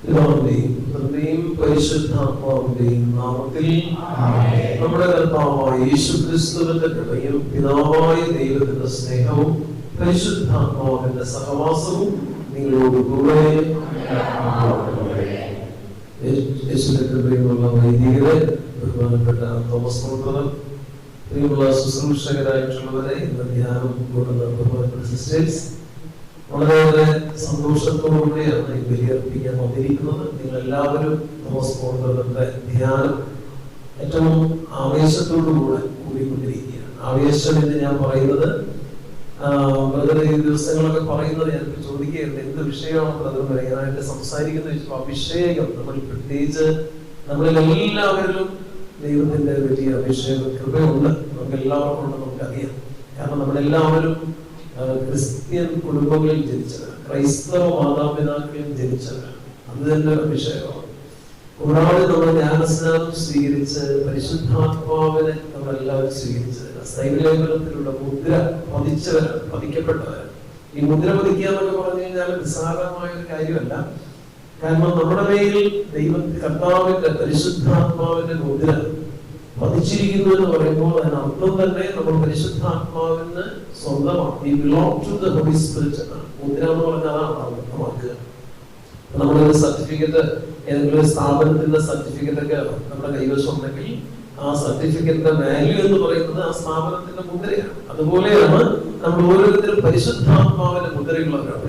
പിതാവിന്റെയും പുത്രന്റെയും പരിശുദ്ധാത്മാവിന്റെയും നാമത്തിൽ നമ്മുടെ കർത്താവായ യേശുക്രിസ്തുവിന്റെ കൃപയും പിതാവായ ദൈവത്തിന്റെ സ്നേഹവും പരിശുദ്ധാത്മാവിന്റെ സഹവാസവും നിങ്ങളോടുകൂടെ യേശുവിന്റെ കൃപയുള്ള വൈദികരെ, ബഹുമാനപ്പെട്ട തോമസ് ബ്രദർ, പ്രിയമുള്ള ശുശ്രൂഷകരായിട്ടുള്ളവരെ, ഇന്ന് ധ്യാനം കൂടുന്ന ബഹുമാനപ്പെട്ട സിസ്റ്റേഴ്സ്, വളരെയേറെ സന്തോഷത്തോടുകൂടിയാണ് ഈ ബലിയർപ്പിക്കാൻ വന്നിരിക്കുന്നത്. നിങ്ങൾ എല്ലാവരും തോമസ് ബ്രദറിന്റെ ധ്യാനം ഏറ്റവും ആവേശത്തോടുകൂടെ കൂടിക്കൊണ്ടിരിക്കുകയാണ്. ആവേശം എന്ന് ഞാൻ പറയുന്നത്, ബ്രദർ ഈ ദിവസങ്ങളൊക്കെ പറയുന്നത് ഞാൻ ചോദിക്കുകയായിരുന്നു, എന്ത് വിഷയമാണ് ബ്രദർ പറയാനായിട്ട് സംസാരിക്കുന്നത് ചോദിച്ചപ്പോൾ അഭിഷേകം. നമ്മൾ പ്രത്യേകിച്ച് നമ്മളിലെല്ലാവരിലും ദൈവത്തിന്റെ വലിയ അഭിഷേകം കൃപയുണ്ട്, നമുക്ക് എല്ലാവർക്കും ഉണ്ട്, നമുക്കറിയാം. കാരണം നമ്മളെല്ലാവരും ക്രിസ്ത്യൻ കുടുംബങ്ങളിൽ ജനിച്ചവരാണ്, ക്രൈസ്തവ മാതാപിതാക്കളിൽ ജനിച്ചവരാണ്. അത് തന്നെ അഭിഷേകമാണ്. കൂടാതെ നമ്മൾ ജ്ഞാനസ്നാനം സ്വീകരിച്ച് പരിശുദ്ധാത്മാവിനെ നമ്മളെല്ലാവരും സ്വീകരിച്ചവരാണ്. സൈവലേഖനത്തിലുള്ള മുദ്ര പതിച്ചവരാണ്, പതിക്കപ്പെട്ടവരാണ്. ഈ മുദ്ര പതിക്കുക എന്നൊക്കെ പറഞ്ഞു കഴിഞ്ഞാൽ നിസ്സാരമായ ഒരു കാര്യമല്ല. കാരണം നമ്മുടെ മേൽ കർത്താവിന്റെ പരിശുദ്ധാത്മാവിന്റെ മുദ്ര പതിച്ചിരിക്കുന്നു എന്ന് പറയുമ്പോൾ അതിനർത്ഥം തന്നെ നമ്മൾ പരിശുദ്ധാത്മാവിന് സ്വന്തമാണ്. We belong to the Holy Spirit എന്നാണ്. മുദ്ര എന്ന് പറഞ്ഞാൽ അതാണ് അർത്ഥമാക്കുക. നമ്മളൊരു സർട്ടിഫിക്കറ്റ്, ഏതെങ്കിലും സ്ഥാപനത്തിന്റെ സർട്ടിഫിക്കറ്റ് ഒക്കെ നമ്മുടെ കൈവശം ഉണ്ടെങ്കിൽ ആ സർട്ടിഫിക്കറ്റിന്റെ വാല്യൂ എന്ന് പറയുന്നത് ആ സ്ഥാപനത്തിന്റെ മുദ്രയാണ്. അതുപോലെയാണ് നമ്മൾ ഓരോരുത്തരും പരിശുദ്ധാത്മാവിന്റെ മുദ്രയുള്ളവരാണ്.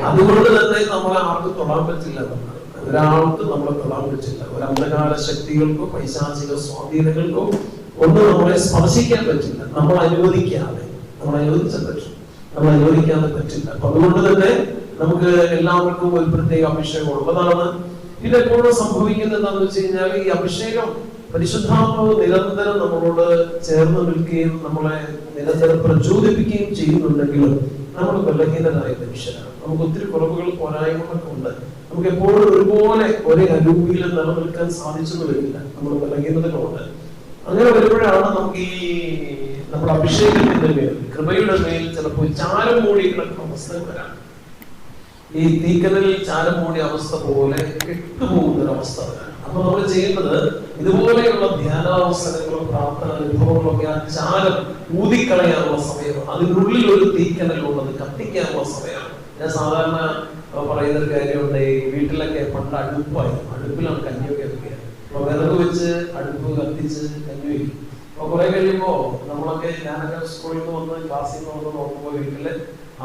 അതുകൊണ്ട് തന്നെ നമ്മളെ ആർക്കും തൊടാൻ പറ്റില്ല, ഒരാൾക്ക് നമ്മളെ തൊടാൻ പറ്റില്ല. ഒരു അന്ധകാര ശക്തികൾക്കോ പൈശാചിക സ്വാധീനങ്ങൾക്കോ ഒന്നും നമ്മളെ സ്പർശിക്കാൻ പറ്റില്ല. നമ്മൾ അനുവദിക്കാതെ പറ്റും, നമ്മൾ അനുവദിക്കാതെ പറ്റില്ല. അപ്പൊ അതുകൊണ്ട് തന്നെ നമുക്ക് എല്ലാവർക്കും ഒരു പ്രത്യേക അഭിഷേകം ഉള്ളതാണ്. പിന്നെ എപ്പോഴും സംഭവിക്കുന്നത് എന്താണെന്ന് വെച്ച് കഴിഞ്ഞാൽ, ഈ അഭിഷേകം പരിശുദ്ധാത്മാവ് നിരന്തരം നമ്മളോട് ചേർന്ന് നിൽക്കുകയും നമ്മളെ നിരന്തരം പ്രചോദിപ്പിക്കുകയും ചെയ്യുന്നുണ്ടെങ്കിലും നമ്മൾ ബലഹീനരായ മനുഷ്യരാണ്. നമുക്ക് ഒത്തിരി കുറവുകൾ, പോരായ്മകളൊക്കെ ഉണ്ട്. നമുക്ക് എപ്പോഴും ഒരുപോലെ ഒരേ അരൂപിയിൽ നിലനിൽക്കാൻ സാധിച്ചെന്ന് വരില്ല. നമ്മൾ ബലഹീനതകളുണ്ട്. അങ്ങനെ വരുമ്പോഴാണ് നമുക്ക് ഈ നമ്മുടെ അഭിഷേകത്തിന്റെ മേൽ, കൃപയുടെ മേൽ ചിലപ്പോൾ ചാരം മൂടി കിടക്കുന്ന അവസ്ഥ വരാം. ഈ തീക്കനലിൽ ചാരം മൂടിയ അവസ്ഥ പോലെ കെട്ടുപോകുന്ന ഒരു അവസ്ഥ വരാം. അപ്പൊ നമ്മൾ ചെയ്യേണ്ടത് ഇതുപോലെയുള്ള ധ്യാനാവസരങ്ങളും പ്രാർത്ഥന അനുഭവങ്ങളും ഒക്കെ ആ ചാരം ഊതിക്കളയാനുള്ള സമയമാണ്. അതിനുള്ളിൽ ഒരു തീക്കനലുള്ളത് കത്തിക്കാനുള്ള സമയമാണ്. ഞാൻ സാധാരണ പറയുന്ന ഒരു കാര്യമുണ്ട്, ഈ വീട്ടിലൊക്കെ പണ്ട് അടുപ്പിലാണ് കഞ്ഞിയൊക്കെ വെക്കുക. അപ്പൊ വിറക് വെച്ച് അടുപ്പ് കത്തിച്ച് കഞ്ഞി വയ്ക്കും. അപ്പൊ കുറെ കഴിയുമ്പോ നമ്മളൊക്കെ, ഞാനൊക്കെ സ്കൂളിൽ നിന്ന് വന്ന് ക്ലാസ്സിൽ നിന്ന് വന്ന് നോക്കുമ്പോൾ വീട്ടില്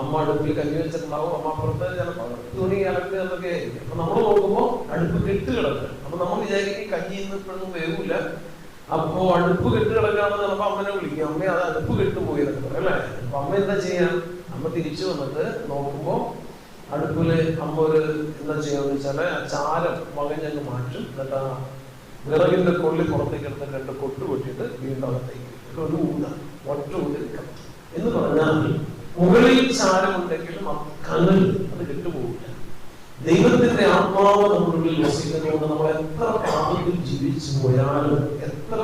അമ്മ അടുപ്പിൽ കഞ്ഞി വെച്ചിട്ടുണ്ടാവും, അമ്മ പുറത്ത് ചിലപ്പോൾ തുണി അലക്കുക എന്നൊക്കെ ആയിരിക്കും. അപ്പൊ നമ്മൾ നോക്കുമ്പോൾ അടുപ്പ് കെട്ട് കിടക്കുക. അപ്പൊ നമ്മൾ വിചാരിക്കും കഞ്ഞി ഇപ്പോഴൊന്നും വേവില്ല. അപ്പോ അടുപ്പ് കെട്ട് കിടക്കാന്ന് ചിലപ്പോ അമ്മനെ വിളിക്കും, അമ്മ അത് അടുപ്പ് കെട്ടുപോയി എന്നൊക്കെ പറയും അല്ലേ. അപ്പൊ അമ്മ എന്താ ചെയ്യാൻ, അമ്മ തിരിച്ചു വന്നിട്ട് നോക്കുമ്പോ അടുപ്പില് അമ്മ എന്താ ചെയ്യാന്ന് വെച്ചാല് ആ ചാരം മകഞ്ഞങ്ങ് മാറ്റും. എന്നിട്ട് ആ വിറകിന്റെ കൊള്ളി പുറത്തേക്ക് എടുത്ത് 2 കൊട്ട് കൊട്ടിട്ട് വീണ്ടും അകത്തേക്ക് ഒരു ഒറ്റ ഊതിരിക്കണം. എന്ന് പറഞ്ഞാൽ മുകളിൽ ചാരം ഉണ്ടെങ്കിലും കനൽ അത് കെട്ടുപോകില്ല. ദൈവത്തിന്റെ ആത്മാവ് നമ്മളുള്ളിൽ വസിക്കുന്നതുകൊണ്ട് നമ്മൾ എത്ര പാപത്തിൽ ജീവിച്ചു പോയാലും, എത്ര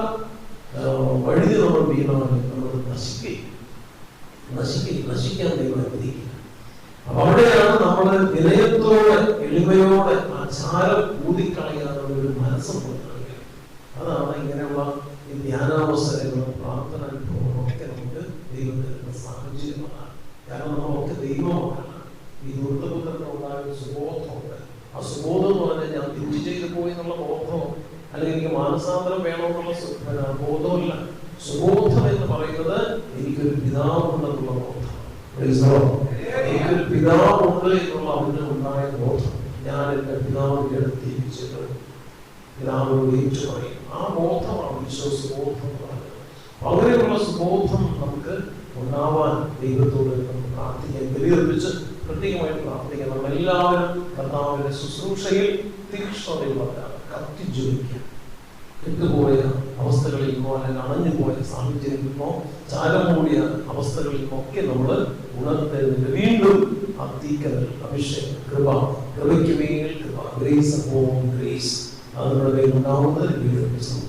വഴുതി നമ്മൾ വീണാലും നമ്മൾ നശിക്കാൻ ദൈവം അനുവദിക്കില്ല. അപ്പൊ അവിടെയാണ് നമ്മൾ വിനയത്തോടെ എളിമയോടെ ആ ചാരം ഊതിക്കളയാനുള്ള ഒരു മനസ്സ്. അതാണ് ഇങ്ങനെയുള്ള ഈ ധ്യാനാവസരങ്ങളും പ്രാർത്ഥന അനുഭവങ്ങളും ഒക്കെ നമുക്ക് ദൈവത്തിന്റെ സാഹചര്യമാണ്. കാരണം നമ്മളൊക്കെ ദൈവമാണ്. ഈ ദുർത്തപുത്രനുണ്ടായ ഒരു സുബോധമുണ്ട്. ആ സുബോധം എന്ന് പറഞ്ഞാൽ ഞാൻ തെറ്റ് ചെയ്തു പോയി എന്നുള്ള ബോധമോ അല്ലെങ്കിൽ എനിക്ക് മാനസാന്തരം വേണമെന്നുള്ള ബോധമല്ല. സുബോധം എന്ന് പറയുന്നത് എനിക്കൊരു പിതാവുണ്ടെന്നുള്ള ബോധം. എനിക്കൊരു പിതാവുണ്ട് എന്നുള്ള അവന് ഉണ്ടായ ബോധം. ഞാൻ എന്റെ പിതാവിന്റെ അടുത്ത് പിതാവിനോട് ഏറ്റു പറയും. ആ ബോധമാണ് വിശ്വാസബോധം എന്ന് പറയുന്നത്. അങ്ങനെയുള്ള സുബോധം നമുക്ക് ഉണ്ടാവാൻ ദൈവത്തോട് നമുക്ക് പ്രാർത്ഥിക്കാൻ, ബലിയർപ്പിച്ച് പ്രത്യേകമായിട്ട് പ്രാർത്ഥിക്കാൻ. നമ്മളെല്ലാവരും കർത്താവിന്റെ ശുശ്രൂഷയിൽ തീക്ഷ്ണതയുള്ളവരാണ്. കത്തിജ്വലിക്കുക. കെട്ടുപോയ അവസ്ഥകളിൽ നിന്നോ അല്ലെങ്കിൽ അണഞ്ഞുപോയ സാഹചര്യങ്ങളിൽനിന്നോ ചാരം മൂടിയ അവസ്ഥകളിൽ നിന്നൊക്കെ നമ്മൾ ഉണർത്തേണ്ടത് വീണ്ടും ആ തീക്കനൽ, അഭിഷേകം, കൃപയ്ക്ക് മേൽ കൃപ, ഗ്രേസ് അപ്പോൺ ഗ്രേസ്. അത് നമ്മുടെ കയ്യിൽ ഉണ്ടാവുന്നത്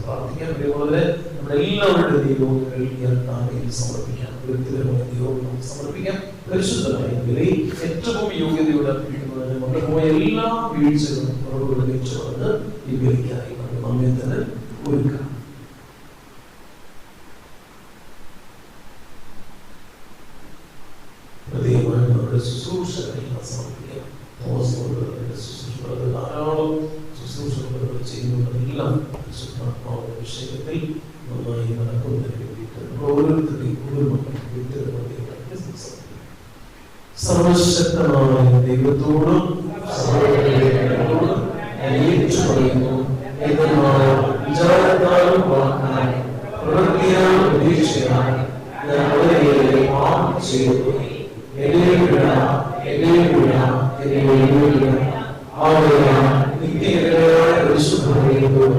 പ്രാർത്ഥിക്കാൻ പ്രിയമുള്ളവരെ. നമ്മുടെ എല്ലാവരുടെ നിയോഗങ്ങൾ സമർപ്പിക്കാം. വ്യക്തിപരമായ നിയോഗങ്ങൾ നമുക്ക് സമർപ്പിക്കാം. പരിശുദ്ധമായ വിലയിൽ ഏറ്റവും യോഗ്യതയോടെ അർപ്പിക്കുന്നതിന് നമ്മുടെ പോയ എല്ലാ വീഴ്ചകളും കുറവുകളും വെച്ചുകൊണ്ട് ഈ വിലയ്ക്കായി നമുക്ക് നമ്മെ തന്നെ ഒരുക്കാം. പ്രത്യേകമായി നമ്മുടെ ശുശ്രൂഷകളെല്ലാം സമർപ്പിക്കാം. ധാരാളം ശുശ്രൂഷകൾ ചെയ്യുന്നതെല്ലാം പരിശുദ്ധാത്മാവിന്റെ വിഷയത്തിൽ നന്നായി നടക്കുന്നതിന് വേണ്ടിയിട്ട് ഓരോരുത്തരുടെയും സർവശക്തനായ ദൈവത്തോടും ഏറ്റു പറയുന്നു. വിചാരത്താലും വാക്കാലും പ്രവൃത്തിയാലും പ്രതീക്ഷയാൽ ഞാൻ വളരെയേറെ പാപം ചെയ്തു. നിത്യമായ പരിശുദ്ധരോടും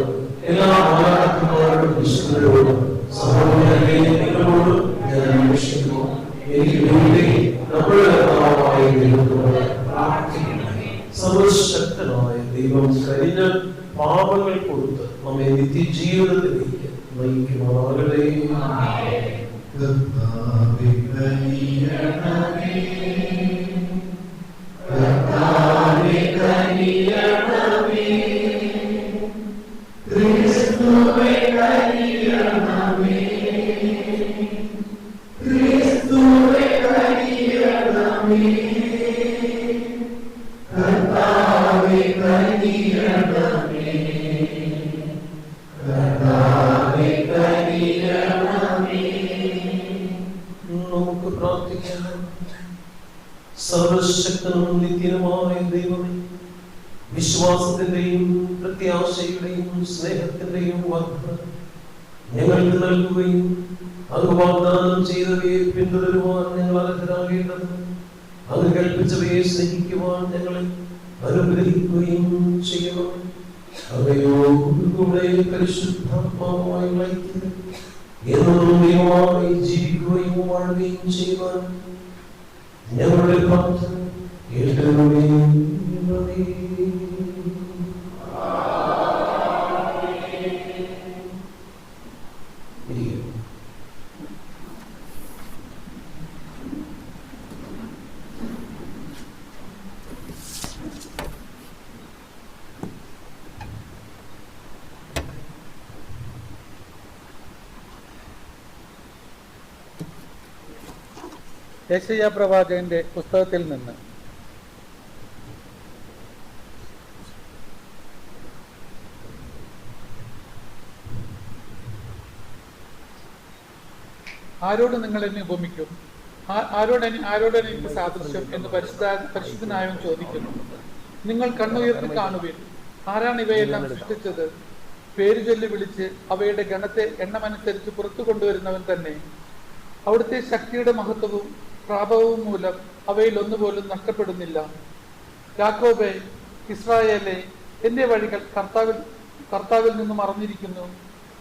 എല്ലാ ആരാധകന്മാരോടും വിശുദ്ധരോടും സഹോദരങ്ങളോടും ഞാൻ അന്വേഷിക്കുന്നു. എനിക്ക് വേണ്ടി നമ്മുടെ കർത്താവായ ദൈവത്തോട് പ്രാർത്ഥിക്കണമേ. സർവശക്തനായ ദൈവം കഴിഞ്ഞ പാപങ്ങൾ കൊടുത്ത് നമ്മെ നിത്യജീവിതത്തിലേക്ക് നയിക്കുമാറാകട്ടെ. നമുക്ക് പ്രാർത്ഥിക്കാം. സർവശക്തനും നിത്യനുമായ ദൈവമേ, വിശ്വാസത്തിന്റെയും പ്രത്യാശയുടെയും സ്നേഹത്തിന്റെയും വാഗ്ദാനം ഞങ്ങൾക്ക് നൽകുകയും അത് വാഗ്ദാനം ചെയ്തവയെ പിന്തുടരുവാൻ ഞങ്ങൾ അർഹരാകേണ്ടത് അത് കൽപ്പിച്ചവയെ സ്നേഹിക്കുവാൻ ഞങ്ങളെ അനുഗ്രഹിക്കുകയും ചെയ്യണം. അവയോടുകൂടെ പരിശുദ്ധാത്മാവുമായി ലയിക്കുകയും എന്നതുമായി ജീവിക്കുകയും വാഴുകയും ചെയ്യുവാൻ ഞങ്ങളുടെ പ്രാർത്ഥന കേട്ടരുളേ. യെശയ്യാ പ്രവാചകന്റെ പുസ്തകത്തിൽ നിന്ന്. ആരോട് നിങ്ങൾ എന്നെ ഉപമിക്കും? ആരോട് എനിക്ക് സാദൃശ്യം എന്ന് പരിശുദ്ധനായവൻ ചോദിക്കുന്നു. നിങ്ങൾ കണ്ണുയർത്തി കാണുവിൻ. ആരാണ് ഇവയെല്ലാം സൃഷ്ടിച്ചത്? പേര് ചൊല്ലി വിളിച്ച് അവയുടെ ഗണത്തെ എണ്ണമനുസരിച്ച് പുറത്തു കൊണ്ടുവരുന്നവൻ തന്നെ. അവിടുത്തെ ശക്തിയുടെ മഹത്വവും പ്രാപവും മൂലം അവയിൽ ഒന്നുപോലും നഷ്ടപ്പെടുന്നില്ല. യാക്കോബേ, ഇസ്രായേലേ, എന്റെ വഴികൾ കർത്താവിൽ നിന്നും മറഞ്ഞിരിക്കുന്നു.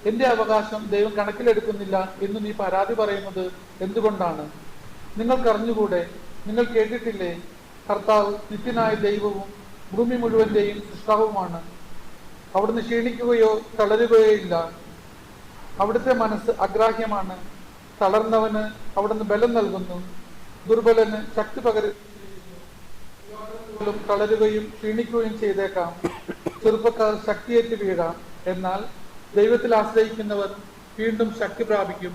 എന്റെ അവകാശം ദൈവം കണക്കിലെടുക്കുന്നില്ല എന്ന് നീ പരാതി പറയുന്നത് എന്തുകൊണ്ടാണ്? നിങ്ങൾക്കറിഞ്ഞുകൂടെ? നിങ്ങൾ കേട്ടിട്ടില്ലേ? കർത്താവ് നിത്യനായ ദൈവവും ഭൂമി മുഴുവന്റെയും സൃഷ്ടാവുമാണ്. അവിടുന്ന് ക്ഷീണിക്കുകയോ തളരുകയോ ഇല്ല. അവിടുത്തെ മനസ്സ് അഗ്രാഹ്യമാണ്. തളർന്നവന് അവിടുന്ന് ബലം നൽകുന്നു. ദുർബലന് ശക്തി പകരുന്നു. തളരുകയും ക്ഷീണിക്കുകയും ചെയ്തേക്കാം. ചെറുപ്പക്കാർ ശക്തിയേറ്റ് വീഴാം. എന്നാൽ ദൈവത്തിൽ ആശ്രയിക്കുന്നവർ വീണ്ടും ശക്തി പ്രാപിക്കും.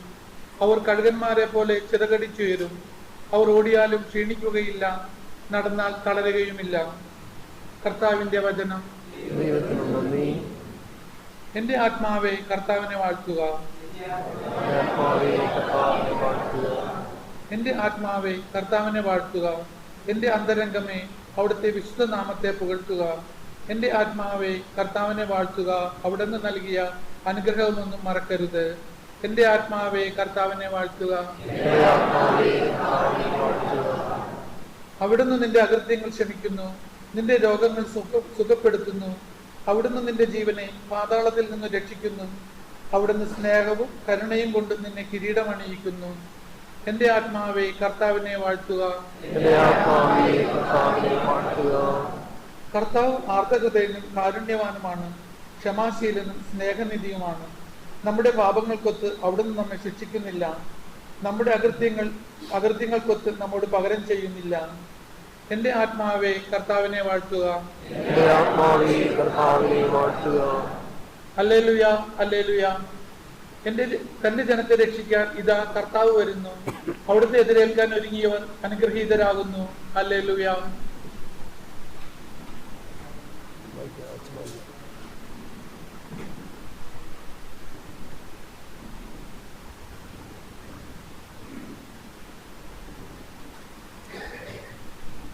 അവർ കഴുകന്മാരെ പോലെ ചിറകടിച്ചുയരും. അവർ ഓടിയാലും ക്ഷീണിക്കുകയില്ല, നടന്നാൽ തളരുകയുമില്ല. കർത്താവിന്റെ വചനം. എന്റെ ആത്മാവെ കർത്താവിനെ വാഴ്ത്തുക. എന്റെ ആത്മാവെ കർത്താവിനെ വാഴ്ത്തുക. എന്റെ അന്തരംഗമേ അവിടുത്തെ വിശുദ്ധ നാമത്തെ പുകഴ്ത്തുക. എന്റെ ആത്മാവെ കർത്താവിനെ വാഴ്ത്തുക. അവിടുന്ന് നൽകിയ അനുഗ്രഹമൊന്നും മറക്കരുത്. എന്റെ ആത്മാവെ കർത്താവിനെ വാഴ്ത്തുക. അവിടുന്ന് നിന്റെ അകൃത്യങ്ങൾ ക്ഷമിക്കുന്നു, നിന്റെ രോഗങ്ങൾ സുഖപ്പെടുത്തുന്നു. അവിടുന്ന് നിന്റെ ജീവനെ പാതാളത്തിൽ നിന്ന് രക്ഷിക്കുന്നു. അവിടുന്ന് സ്നേഹവും കരുണയും കൊണ്ട് നിന്നെ കിരീടമണിയിക്കുന്നു. എന്റെ ആത്മാവെ കർത്താവിനെ വാഴ്ത്തുക. കർത്താവ് ആർദ്രഹൃദയനും കാരുണ്യവാനുമാണ്. ക്ഷമാശീലനും സ്നേഹനിധിയുമാണ്. നമ്മുടെ പാപങ്ങൾക്കൊത്ത് അവിടുന്ന് നമ്മെ ശിക്ഷിക്കുന്നില്ല, നമ്മുടെ അകൃത്യങ്ങൾക്കൊത്ത് നമ്മോട് പകരം ചെയ്യുന്നില്ല. എന്റെ ആത്മാവെ കർത്താവിനെ വാഴ്ത്തുക. Hallelujah, hallelujah. തന്റെ ജനത്തെ രക്ഷിക്കാൻ ഇതാ കർത്താവ് വരുന്നു. അവിടുത്തെ എതിരേൽക്കാൻ ഒരുങ്ങിയവർ അനുഗ്രഹീതരാകുന്നു. ഹല്ലേലൂയ.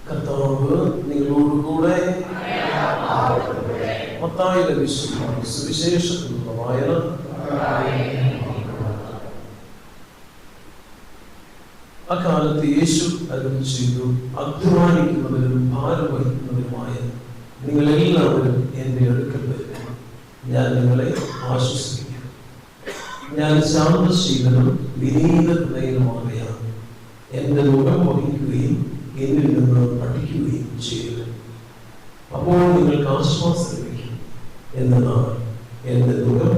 കർത്താവ് നിങ്ങളോടുകൂടെ. മത്തായിയുടെ സുവിശേഷത്തിലുള്ള വായന. അക്കാലത്ത് യേശു അരുളി ചെയ്തു, അധ്വാനിക്കുന്നവരും ഭാരം വഹിക്കുന്നവരുമായ നിങ്ങളെല്ലാവരും എന്റെ അടുക്കൽ വരിക, ഞാൻ നിങ്ങളെ ആശ്വസിപ്പിക്കും. ഞാൻ ശാന്തശീലനും വിനീത ഹൃദയനുമാകയാൽ എന്റെ മുഖം വഹിക്കുകയും എന്നിൽ നിന്ന് പഠിക്കുകയും ചെയ്യുക. അപ്പോൾ നിങ്ങൾക്ക് ആശ്വാസം ലഭിക്കും. എന്നാൽ എന്റെ മുഖം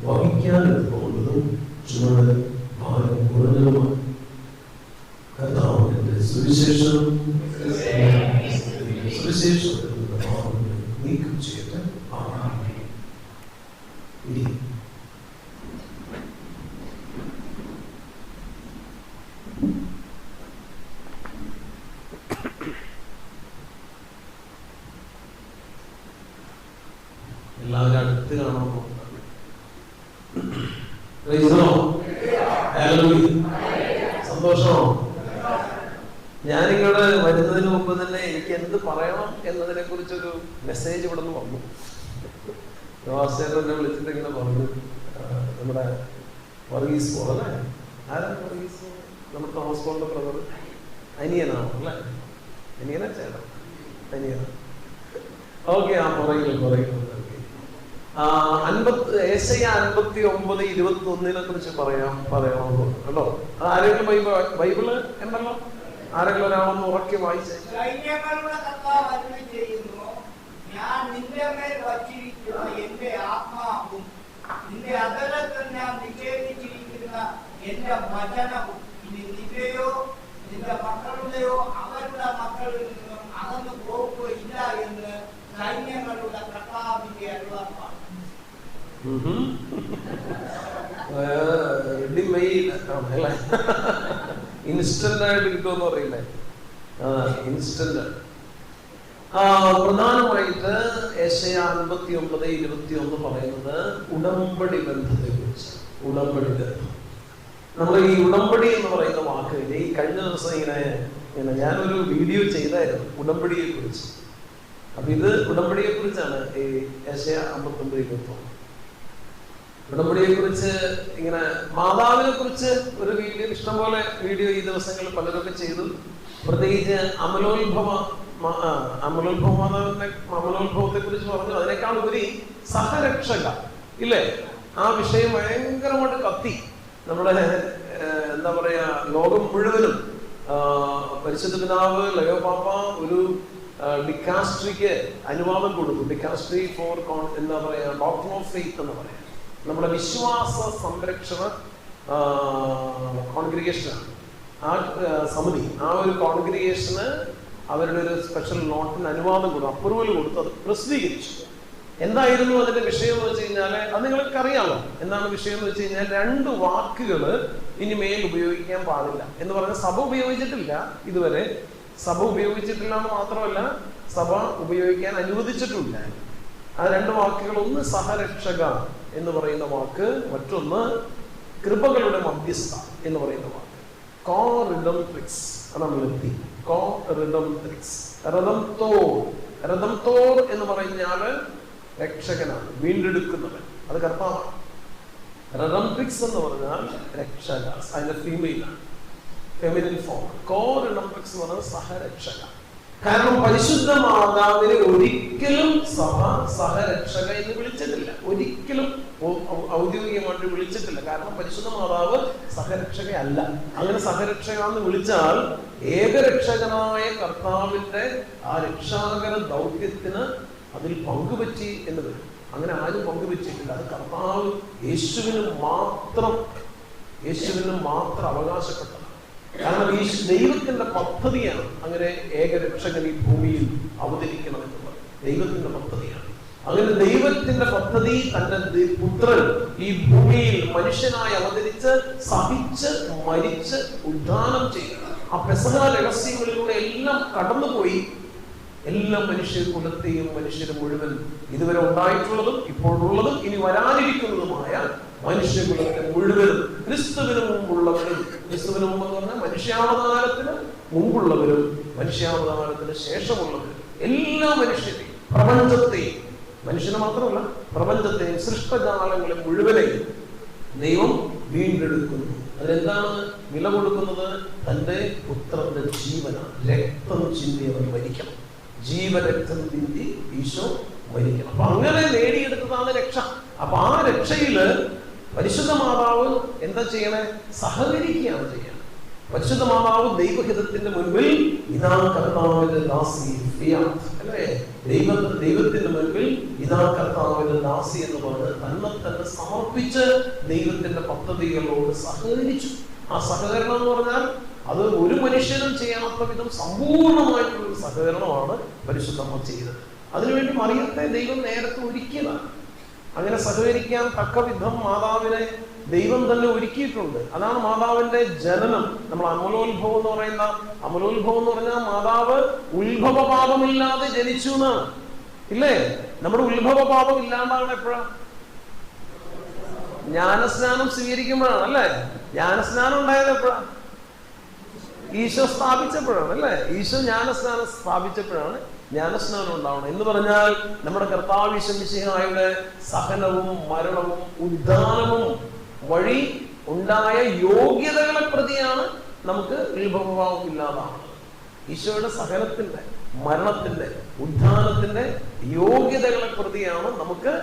വഹിക്കാൻ എളുപ്പമുള്ളതും ചുമട് ഭാരം കുറഞ്ഞതുമാണ്. കർത്താവിന്റെ സുവിശേഷം നീക്കം ചെയ്യട്ടെ. എല്ലാവരും അടുത്ത് കാണാൻ സന്തോഷമോ? ഞാനിങ്ങോട്ട് വരുന്നതിന് മുമ്പ് തന്നെ എനിക്ക് എന്ത് പറയണം എന്നതിനെ കുറിച്ചൊരു മെസ്സേജ് ഇവിടെ നിന്ന് വന്നു. എന്നെ വിളിച്ചിട്ട് ഇങ്ങനെ പറഞ്ഞു, നമ്മുടെ വർഗീസ് പോൾ അല്ലേ, ആരാണ് വർഗീസ്? നമ്മുടെ തോമസ് പോളിന്റെ ബ്രദർ, അനിയനാണോ അല്ലേ? അനിയനാ ചേട്ടാ? അനിയനാ. ഓക്കെ, ആ പുറകിൽ ഏശയ്യ 59:21 കുറിച്ച് പറയാമോ കേട്ടോ? അത് ആരെങ്കിലും ബൈബിള് ഉണ്ടല്ലോ, ആരെങ്കിലും ഒരാളൊന്ന് ഉറക്കി വായിച്ചേ. ഞാൻ നിന്റെ മേൽ വച്ചിരിക്കുന്ന എന്റെ ആത്മാവും നിന്റെ അകലത്തിൽ ഞാൻ നിഷേധിച്ചിരിക്കുന്ന എന്റെ വചനവും ഇനി നിന്റെയോ നിന്റെ മക്കളുടെയോ അവരുടെ മക്കളിൽ നിന്നും അകന്നു പോകുകയില്ല എന്ന് സൈന്യങ്ങളുടെ കർത്താവിന്റെ അരുളപ്പാട്. ഇൻസ്റ്റന്റ് ആയിട്ട് കിട്ടുമെന്ന് പറയില്ലേ? ഇൻസ്റ്റന്റ്. പ്രധാനമായിട്ട് ഏശയ്യ 59:21 പറയുന്നത് ഉടമ്പടി ബന്ധത്തെ കുറിച്ച്. ഉടമ്പടി ബന്ധം, നമ്മൾ ഈ ഉടമ്പടി എന്ന് പറയുന്ന വാക്ക് ഈ കഴിഞ്ഞ ദിവസം ഇങ്ങനെ ഞാനൊരു വീഡിയോ ചെയ്തായിരുന്നു ഉടമ്പടിയെ കുറിച്ച്. അപ്പൊ ഇത് ഉടമ്പടിയെ കുറിച്ചാണ് ഈ ഏശയ്യ 59:21. ഉടമ്പടിയെ കുറിച്ച് ഇങ്ങനെ മാതാവിനെ കുറിച്ച് ഒരു വീഡിയോ, ഇഷ്ടംപോലെ വീഡിയോ ഈ ദിവസങ്ങളിൽ പലരൊക്കെ ചെയ്തു. പ്രത്യേകിച്ച് അമലോത്ഭവത്തെ കുറിച്ച് പറഞ്ഞു. അതിനേക്കാൾ ഉപരി സഹരക്ഷക ഇല്ലേ, ആ വിഷയം ഭയങ്കരമായിട്ട് കത്തി. നമ്മുടെ എന്താ പറയാ, ലോകം മുഴുവനും പരിശുദ്ധ പിതാവ് ലയോ പാപ്പ ഒരു ഡിക്കാസ്ട്രിക്ക് അനുവാദം കൊടുത്തു. ഡിക്കാസ്ട്രി ഫോർ എന്താ പറയാ, ഡോക്ടർ ഓഫ് ഫെയ്ത്ത് എന്ന് പറയാം. നമ്മുടെ വിശ്വാസ സംരക്ഷണ കോൺഗ്രിഗേഷനാണ് ആ സമിതി. ആ ഒരു കോൺഗ്രിഗേഷന് അവരുടെ ഒരു സ്പെഷ്യൽ നോട്ടിന് അനുവാദം കൊടുത്തു, അപ്രൂവൽ കൊടുത്തു, അത് പ്രസിദ്ധീകരിച്ചു. എന്തായിരുന്നു അതിന്റെ വിഷയം എന്ന് വെച്ച് കഴിഞ്ഞാൽ, അത് നിങ്ങൾക്ക് അറിയാമോ എന്താണ് വിഷയം എന്ന് വെച്ച് കഴിഞ്ഞാൽ, 2 വാക്കുകൾ ഇനി മേൽ ഉപയോഗിക്കാൻ പാടില്ല എന്ന് പറഞ്ഞാൽ സഭ ഉപയോഗിച്ചിട്ടില്ല ഇതുവരെ. സഭ ഉപയോഗിച്ചിട്ടില്ല എന്ന് മാത്രമല്ല, സഭ ഉപയോഗിക്കാൻ അനുവദിച്ചിട്ടില്ല. ആ 2 വാക്കുകൾ, ഒന്ന് സഹരക്ഷക എന്ന് പറയുന്ന വാക്ക്, മറ്റൊന്ന് കൃപകളുടെ മധ്യസ്ഥ എന്ന് പറയുന്ന വാക്ക്. കോറിഡംട്രിക്സ് അതാണ് വ്യക്തി. കോറിഡംട്രിക്സ്. റദംതോർ എന്ന് പറഞ്ഞാല് രക്ഷകനാണ്, വീണ്ടെടുക്കുന്നവൻ, അത് കർത്താവാണ്. റദംട്രിക്സ് എന്ന് പറഞ്ഞാൽ രക്ഷക, അതിന്റെ ഫീമെയിലാണ്, ഫെമിനിൻ ഫോം. കോറിഡംട്രിക്സ് എന്ന് പറഞ്ഞാൽ സഹരക്ഷക. കാരണം പരിശുദ്ധ മാതാവിനെ ഒരിക്കലും സഭ സഹരക്ഷക എന്ന് വിളിച്ചിട്ടില്ല, ഒരിക്കലും ഔദ്യോഗികമായിട്ട് വിളിച്ചിട്ടില്ല. കാരണം പരിശുദ്ധ മാതാവ് സഹരക്ഷകയല്ല. അങ്ങനെ സഹരക്ഷക എന്ന് വിളിച്ചാൽ ഏകരക്ഷകനായ കർത്താവിന്റെ ആ രക്ഷാകര ദൗത്യത്തിന് അതിൽ പങ്കുപറ്റി എന്ന് വരും. അങ്ങനെ ആരും പങ്കുവെച്ചിട്ടില്ല. അത് കർത്താവ് യേശുവിന് മാത്രം അവകാശപ്പെട്ടതാണ്. കാരണം ഈ ദൈവത്തിന്റെ പദ്ധതിയാണ് അങ്ങനെ ഏകരക്ഷകൻ ഈ ഭൂമിയിൽ അവതരിക്കണം എന്നുള്ളത്. ദൈവത്തിന്റെ പദ്ധതിയാണ്. അങ്ങനെ ദൈവത്തിന്റെ പദ്ധതി തന്റെ പുത്രൻ ഈ ഭൂമിയിൽ മനുഷ്യനായി അവതരിച്ച് സഹിച്ച് മരിച്ച് ഉദ്ധാനം ചെയ്തു. ആ പെസഹ രഹസ്യങ്ങളിലൂടെ എല്ലാം കടന്നുപോയി എല്ലാ മനുഷ്യകുലത്തെയും മനുഷ്യരെ മുഴുവൻ ഇതുവരെ ഉണ്ടായിട്ടുള്ളതും ഇപ്പോഴുള്ളതും ഇനി വരാനിരിക്കുന്നതുമായ മനുഷ്യകുലത്തെ മുഴുവനും ക്രിസ്തുവിന് മുമ്പുള്ളവരും, ക്രിസ്തുവിന് മുമ്പെന്ന് പറഞ്ഞാൽ മനുഷ്യാവതാരത്തിന് മുമ്പുള്ളവരും മനുഷ്യാവതാരത്തിന് ശേഷമുള്ളവരും എല്ലാ മനുഷ്യരെയും പ്രപഞ്ചത്തെയും, മനുഷ്യനെ മാത്രമല്ല പ്രപഞ്ചത്തെയും സൃഷ്ടജാലങ്ങളെ മുഴുവനെയും ദൈവം വീണ്ടെടുക്കുന്നു. അതിനെന്താണ് വില കൊടുക്കുന്നത്? തന്റെ പുത്രന്റെ ജീവനാണ്. രക്തം ചിന്തിയവൻ മരിക്കണം. ജീവരക്തം ചിന്തി ഈശോ മരിക്കണം. അപ്പൊ അങ്ങനെ നേടിയെടുത്തതാണ് രക്ഷ. അപ്പൊ ആ രക്ഷയില് പരിശുദ്ധ മാതാവ് എന്താ ചെയ്യണേ? സഹകരിക്കുകയാണ് ചെയ്യുന്നത്. പരിശുദ്ധ മാതാവ് ദൈവഹിതത്തിന്റെ മുൻപിൽ ഇതാ കർത്താവിന്റെ ദാസി അല്ലേ, ദൈവത്തിന്റെ മുൻപിൽ ഇതാ കർത്താവിന്റെ ദാസി എന്ന് പറഞ്ഞ് തന്നെ സമർപ്പിച്ച് ദൈവത്തിന്റെ പദ്ധതികളോട് സഹകരിച്ചു. ആ സഹകരണം എന്ന് പറഞ്ഞാൽ അത് ഒരു മനുഷ്യനും ചെയ്യാത്ത വിധം സമ്പൂർണമായിട്ടുള്ള സഹകരണമാണ് പരിശുദ്ധമ്മ ചെയ്തത്. അതിനുവേണ്ടി മറിയത്തെ ദൈവം നേരത്തെ ഒരുക്കിയതാണ്. അങ്ങനെ സഹകരിക്കാൻ തക്ക വിധം മാതാവിനെ ദൈവം തന്നെ ഒരുക്കിയിട്ടുണ്ട്. അതാണ് മാതാവിന്റെ ജനനം. നമ്മൾ അമലോത്ഭവം എന്ന് പറഞ്ഞാൽ മാതാവ് ഉത്ഭവ പാപമില്ലാതെ ജനിച്ചു എന്നാണ്. ഇല്ലേ? നമ്മുടെ ഉത്ഭവ പാപം ഇല്ലാണ്ടാണ് എപ്പോഴാണ്? ജ്ഞാനസ്നാനം സ്വീകരിക്കുമ്പോഴാണ്. അല്ലേ? ജ്ഞാനസ്നാനം ഉണ്ടായത് എപ്പോഴാണ്? ഈശോ സ്ഥാപിച്ചപ്പോഴാണ്. അല്ലേ? ഈശോ ജ്ഞാനസ്നാനം സ്ഥാപിച്ചപ്പോഴാണ് ജ്ഞാനസ്നാനം ഉണ്ടാവണം. എന്ന് പറഞ്ഞാൽ നമ്മുടെ കർത്താവ് മിശിഹായുടെ സഹനവും മരണവും ഉദ്ധാനവും വഴി ഉണ്ടായ യോഗ്യതകളെ പ്രതിയാണ് നമുക്ക് ഉത്ഭവഭാവം ഇല്ലാതാവുന്നത്. ഈശോയുടെ സഹനത്തിന്റെ, മരണത്തിന്റെ, ഉദ്ധാനത്തിന്റെ യോഗ്യതകളെ പ്രതിയാണ് നമുക്ക്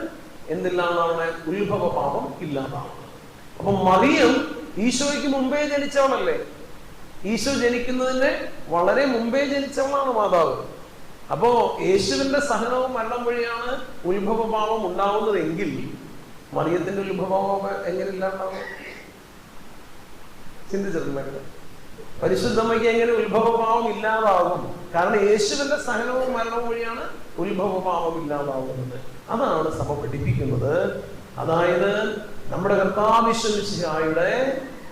എന്തില്ലാതാണ് ഉത്ഭവ പാപം ഇല്ലാതാവുന്നത്. അപ്പൊ മറിയം ഈശോയ്ക്ക് മുമ്പേ ജനിച്ചവളല്ലേ? ഈശോ ജനിക്കുന്നതിന് വളരെ മുമ്പേ ജനിച്ചവളാണ് മാതാവ്. അപ്പോ യേശുവിന്റെ സഹനവും മരണം വഴിയാണ് ഉത്ഭവഭാവം ഉണ്ടാവുന്നതെങ്കിൽ മറിയത്തിന്റെ ഉത്ഭവഭാവം എങ്ങനെ ഇല്ലാണ്ടാവും? ചിന്തിച്ചിട്ടുണ്ടെങ്കിൽ പരിശുദ്ധമ്മയ്ക്ക് എങ്ങനെ ഉത്ഭവഭാവം ഇല്ലാതാവും? കാരണം യേശുവിന്റെ സഹനവും മരണവും വഴിയാണ് ഉത്ഭവഭാവം ഇല്ലാതാവുന്നത്. അതാണ് സഭ പഠിപ്പിക്കുന്നത്. അതായത് നമ്മുടെ കർത്താവ് മിശിഹായുടെ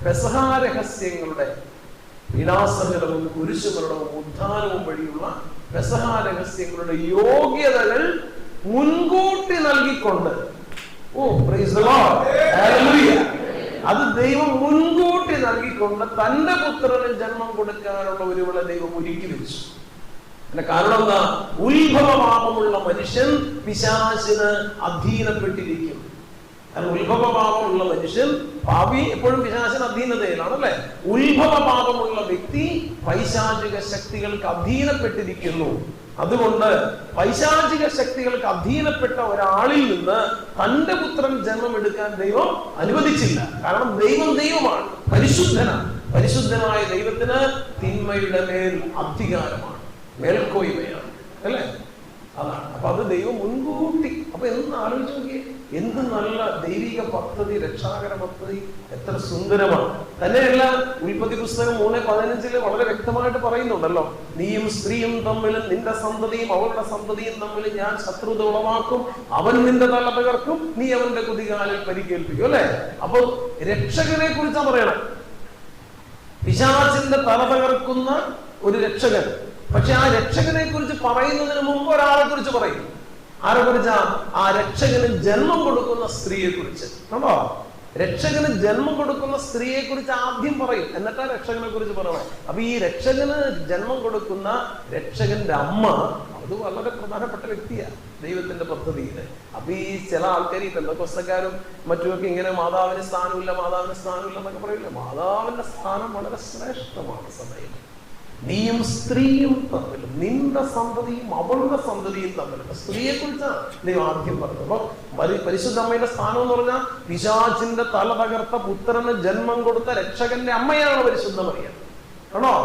പെസഹ രഹസ്യങ്ങളുടെ പീഡാസഹനവും കുരിശുമരണവും ഉദ്ധാനവും വഴിയുള്ള പെസഹ രഹസ്യങ്ങളുടെ യോഗ്യതകൾ മുൻകൂട്ടി നൽകിക്കൊണ്ട്, പ്രൈസ് ദി ലോർഡ്, ഹല്ലേലൂയ, അത് ദൈവം മുൻകൂട്ടി നൽകിക്കൊണ്ട് തന്റെ പുത്രന് ജന്മം കൊടുക്കാനുള്ള ഒരുവളെ ദൈവം ഒരുക്കി വെച്ചു. കാരണം എന്താ? ഉത്ഭവപാപമുള്ള മനുഷ്യൻ പിശാചിന് അധീനപ്പെട്ടിരിക്കും. കാരണം ഉത്ഭവപാപമുള്ള മനുഷ്യൻ, പാപി എപ്പോഴും പിശാചിന് അധീനതയിലാണ്. അല്ലെ? ഉത്ഭവപാപമുള്ള വ്യക്തി പൈശാചിക ശക്തികൾക്ക് അധീനപ്പെട്ടിരിക്കുന്നു. അതുകൊണ്ട് പൈശാചിക ശക്തികൾക്ക് അധീനപ്പെട്ട ഒരാളിൽ നിന്ന് തന്റെ പുത്രൻ ജന്മം എടുക്കാൻ ദൈവം അനുവദിച്ചില്ല. കാരണം ദൈവമാണ്, പരിശുദ്ധനാണ്. പരിശുദ്ധനായ ദൈവത്തിന് തിന്മയുടെ മേൽ അധികാരമാണ്, മേൽക്കോയ്മയാണ്. അല്ലേ? അതാണ്. അപ്പൊ അത് ദൈവം മുൻകൂട്ടി. അപ്പൊ എന്ന് ആലോചിച്ച് നോക്കിയേ, എന്ത് നല്ല ദൈവിക പദ്ധതി, രക്ഷാകര പദ്ധതി, എത്ര സുന്ദരമാണ്. തന്നെയല്ല, ഉൽപ്പത്തി പുസ്തകം 3:15 വളരെ വ്യക്തമായിട്ട് പറയുന്നുണ്ടല്ലോ, നീയും സ്ത്രീയും തമ്മിലും നിന്റെ സന്തതിയും അവളുടെ സന്തതിയും തമ്മിൽ ഞാൻ ശത്രുത ഉളവാക്കും, അവൻ നിന്റെ തല തകർക്കും, നീ അവന്റെ കുതികാലിൽ പരിക്കേൽപ്പിക്കും. അല്ലെ? അപ്പൊ രക്ഷകനെ കുറിച്ചാണ് പറയണം. പിശാചിന്റെ തല തകർക്കുന്ന ഒരു രക്ഷകൻ. പക്ഷെ ആ രക്ഷകനെ കുറിച്ച് പറയുന്നതിന് മുമ്പ് ഒരാളെ കുറിച്ച് പറയും. ആരെ കുറിച്ചാ? ആ രക്ഷകന് ജന്മം കൊടുക്കുന്ന സ്ത്രീയെ കുറിച്ച്. കണ്ടോ? രക്ഷകന് ജന്മം കൊടുക്കുന്ന സ്ത്രീയെ കുറിച്ച് ആദ്യം പറയും, എന്നിട്ടാ രക്ഷകനെ കുറിച്ച് പറയണം. അപ്പൊ ഈ രക്ഷകന് ജന്മം കൊടുക്കുന്ന രക്ഷകന്റെ അമ്മ അത് വളരെ പ്രധാനപ്പെട്ട വ്യക്തിയാണ് ദൈവത്തിന്റെ പദ്ധതിയില്. അപ്പൊ ഈ ചില ആൾക്കാർ, ഈ പെന്തക്കോസ്തക്കാരും മറ്റുമൊക്കെ ഇങ്ങനെ മാതാവിന് സ്ഥാനമില്ല എന്നൊക്കെ പറയില്ല. മാതാവിന്റെ സ്ഥാനം വളരെ ശ്രേഷ്ഠമാണ് സഭയിൽ. നീയും സ്ത്രീയും തമ്മിലും നിന്റെ സന്തതിയും അവളുടെ സന്തതിയും തമ്മിലും. സ്ത്രീയെ കുറിച്ചാണ് ദൈവം ആദ്യം പറഞ്ഞത്. അപ്പൊ പരിശുദ്ധ അമ്മയുടെ സ്ഥാനം എന്ന് പറഞ്ഞാൽ പിശാചിന്റെ തല തകർത്ത പുത്രന് ജന്മം കൊടുത്ത രക്ഷകന്റെ അമ്മയാണ് പരിശുദ്ധ മറിയം. ആണോ?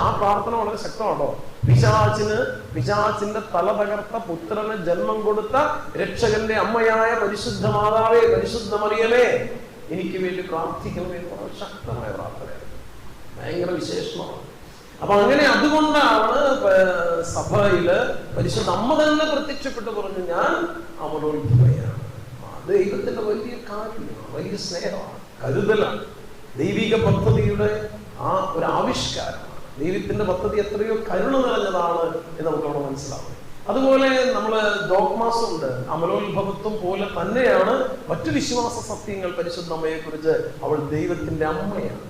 ആ പ്രാർത്ഥന വളരെ ശക്തമാണോ? പിശാചിന്റെ തല തകർത്ത പുത്രന് ജന്മം കൊടുത്ത രക്ഷകന്റെ അമ്മയായ പരിശുദ്ധ മാതാവേ, പരിശുദ്ധ മറിയമേ, എനിക്ക് വേണ്ടി പ്രാർത്ഥിക്കണമേ. വളരെ ശക്തമായ പ്രാർത്ഥനയാണ്, ഭയങ്കര വിശേഷമാണ്. അപ്പൊ അങ്ങനെ അതുകൊണ്ടാണ് സഭയില് പരിശുദ്ധ അമ്മ തന്നെ പ്രത്യക്ഷപ്പെട്ട് പറഞ്ഞു, ഞാൻ അമലോത്ഭവയാണ്. ദൈവത്തിന്റെ വലിയ കാര്യമാണ്, വലിയ സ്നേഹമാണ്, കരുതലാണ്, ദൈവിക പദ്ധതിയുടെ ഒരു ആവിഷ്കാരമാണ്. ദൈവത്തിന്റെ പദ്ധതി എത്രയോ കരുണ നിറഞ്ഞതാണ് എന്ന് നമുക്കവിടെ മനസ്സിലാവും. അതുപോലെ നമ്മള് ഡോഗ്മാസ് ഉണ്ട്, അമലോത്ഭവത്വം പോലെ തന്നെയാണ് മറ്റു വിശ്വാസ സത്യങ്ങൾ. പരിശുദ്ധ അമ്മയെ കുറിച്ച് അവൾ ദൈവത്തിന്റെ അമ്മയാണ്,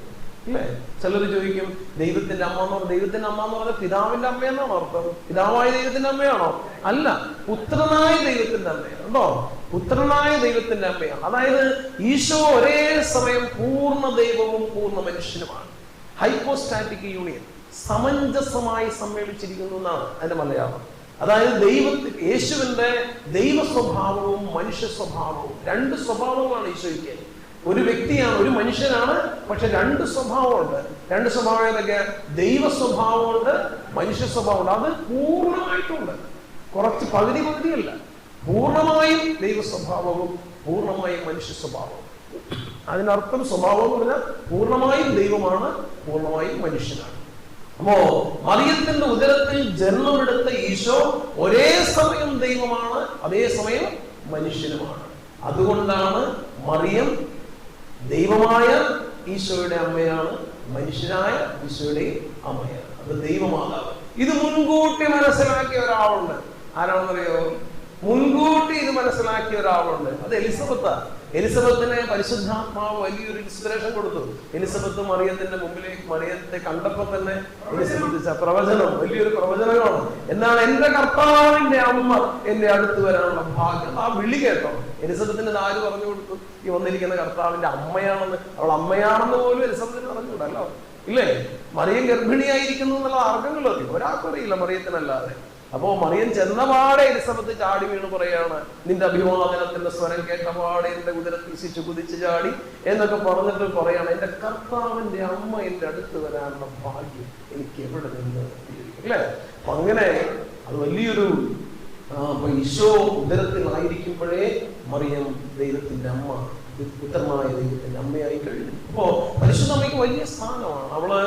അല്ലേ? ചിലർ ചോദിക്കും, ദൈവത്തിന്റെ അമ്മ എന്ന് പറഞ്ഞാൽ, ദൈവത്തിന്റെ അമ്മ എന്ന് പറഞ്ഞാൽ പിതാവിന്റെ അമ്മയെന്നാണ് അർത്ഥം? പിതാവായ ദൈവത്തിന്റെ അമ്മയാണോ? അല്ല, പുത്രനായ ദൈവത്തിന്റെ അമ്മയാണ് കേട്ടോ. പുത്രനായ ദൈവത്തിന്റെ അമ്മയാണ്. അതായത് ഈശോ ഒരേ സമയം പൂർണ്ണ ദൈവവും പൂർണ്ണ മനുഷ്യനുമാണ്. ഹൈപ്പോസ്റ്റാറ്റിക് യൂണിയൻ, സമഞ്ജസമായി സമ്മേളിച്ചിരിക്കുന്നു എന്നാണ് അതിന്റെ മലയാളം. അതായത് യേശുവിന്റെ ദൈവ സ്വഭാവവും മനുഷ്യ സ്വഭാവവും, രണ്ട് സ്വഭാവങ്ങളാണ് ഈശോയ്ക്ക്. ഒരു വ്യക്തിയാണ്, ഒരു മനുഷ്യനാണ്, പക്ഷെ രണ്ട് സ്വഭാവമുണ്ട്. രണ്ട് സ്വഭാവം ഏതൊക്കെ? ദൈവ സ്വഭാവമുണ്ട്, മനുഷ്യ സ്വഭാവമുണ്ട്. അത് പൂർണ്ണമായിട്ടുണ്ട്, കുറച്ച് പകുതിയല്ല. പൂർണ്ണമായും ദൈവ സ്വഭാവവും പൂർണ്ണമായും മനുഷ്യ സ്വഭാവവും. അതിനർത്ഥം സ്വഭാവം എന്ന് പറഞ്ഞാൽ പൂർണ്ണമായും ദൈവമാണ്, പൂർണ്ണമായും മനുഷ്യനാണ്. അപ്പോ മറിയത്തിന്റെ ഉദരത്തിൽ ജന്മമെടുത്ത ഈശോ ഒരേ സമയം ദൈവമാണ്, അതേസമയം മനുഷ്യനുമാണ്. അതുകൊണ്ടാണ് മറിയം ദൈവമായ ഈശോയുടെ അമ്മയാണ്, മനുഷ്യനായ ഈശോയുടെ അമ്മയാണ്. അത് ദൈവമാതാവ്. ഇത് മുൻകൂട്ടി മനസ്സിലാക്കിയ ഒരാളുണ്ട്. ആരാണെന്നറിയോ? മുൻകൂട്ടി ഇത് മനസ്സിലാക്കിയ ഒരാളുണ്ട്. അത് എലിസബത്താണ്. എലിസബത്തിന് പരിശുദ്ധാത്മാവ് വലിയൊരു ഇൻസ്പിറേഷൻ കൊടുത്തു. എലിസബത്ത് മറിയത്തിന്റെ മുമ്പിലേക്ക് മറിയത്തെ കണ്ടപ്പോ തന്നെ എലിസബത്ത് പ്രവചനം, വലിയൊരു പ്രവചനമാണ്. എന്നാണ് എന്റെ കർത്താവിന്റെ അമ്മ എന്റെ അടുത്ത് വരാനുള്ള ഭാഗ്യം. ആ വിളി കേട്ടോ എലിസബത്തിന് ആര് പറഞ്ഞു കൊടുത്തു? ഈ വന്നിരിക്കുന്ന കർത്താവിന്റെ അമ്മയാണെന്ന്. അവൾ അമ്മയാണെന്ന് പോലും എലിസബത്തിന് പറഞ്ഞുകൂടല്ലോ, ഇല്ലേ? മറിയം ഗർഭിണിയായിരിക്കുന്നു എന്നുള്ള ആർക്കെങ്കിലും അറിയും? ഒരാൾക്കും അറിയില്ല മറിയത്തിനല്ലാതെ. അപ്പോ മറിയം ചെന്നപാടെ എലിസബത്ത് ചാടി വീണ് പറയാണ്, നിന്റെ അഭിവാദനത്തിന്റെ സ്വരം കേട്ടപാടെ എന്റെ ഉദരത്തിൽ ശിശു കുതിച്ചു ചാടി എന്നൊക്കെ പറഞ്ഞിട്ട് പറയാണ്, എന്റെ കർത്താവിന്റെ അമ്മ എന്റെ അടുത്ത് വരാനുള്ള ഭാഗ്യം എനിക്ക് എവിടെ നിന്ന്, അല്ലേ? അപ്പൊ അങ്ങനെ അത് വലിയൊരു ഈശോ ഉദരത്തിലായിരിക്കുമ്പോഴേ മറിയം ദൈവത്തിന്റെ അമ്മ, പുത്രനായ ദൈവത്തിന്റെ അമ്മയായി കഴിഞ്ഞു. അപ്പോ പരിശുദ്ധ അമ്മയ്ക്ക് വലിയ സ്ഥാനമാണ്. അവള്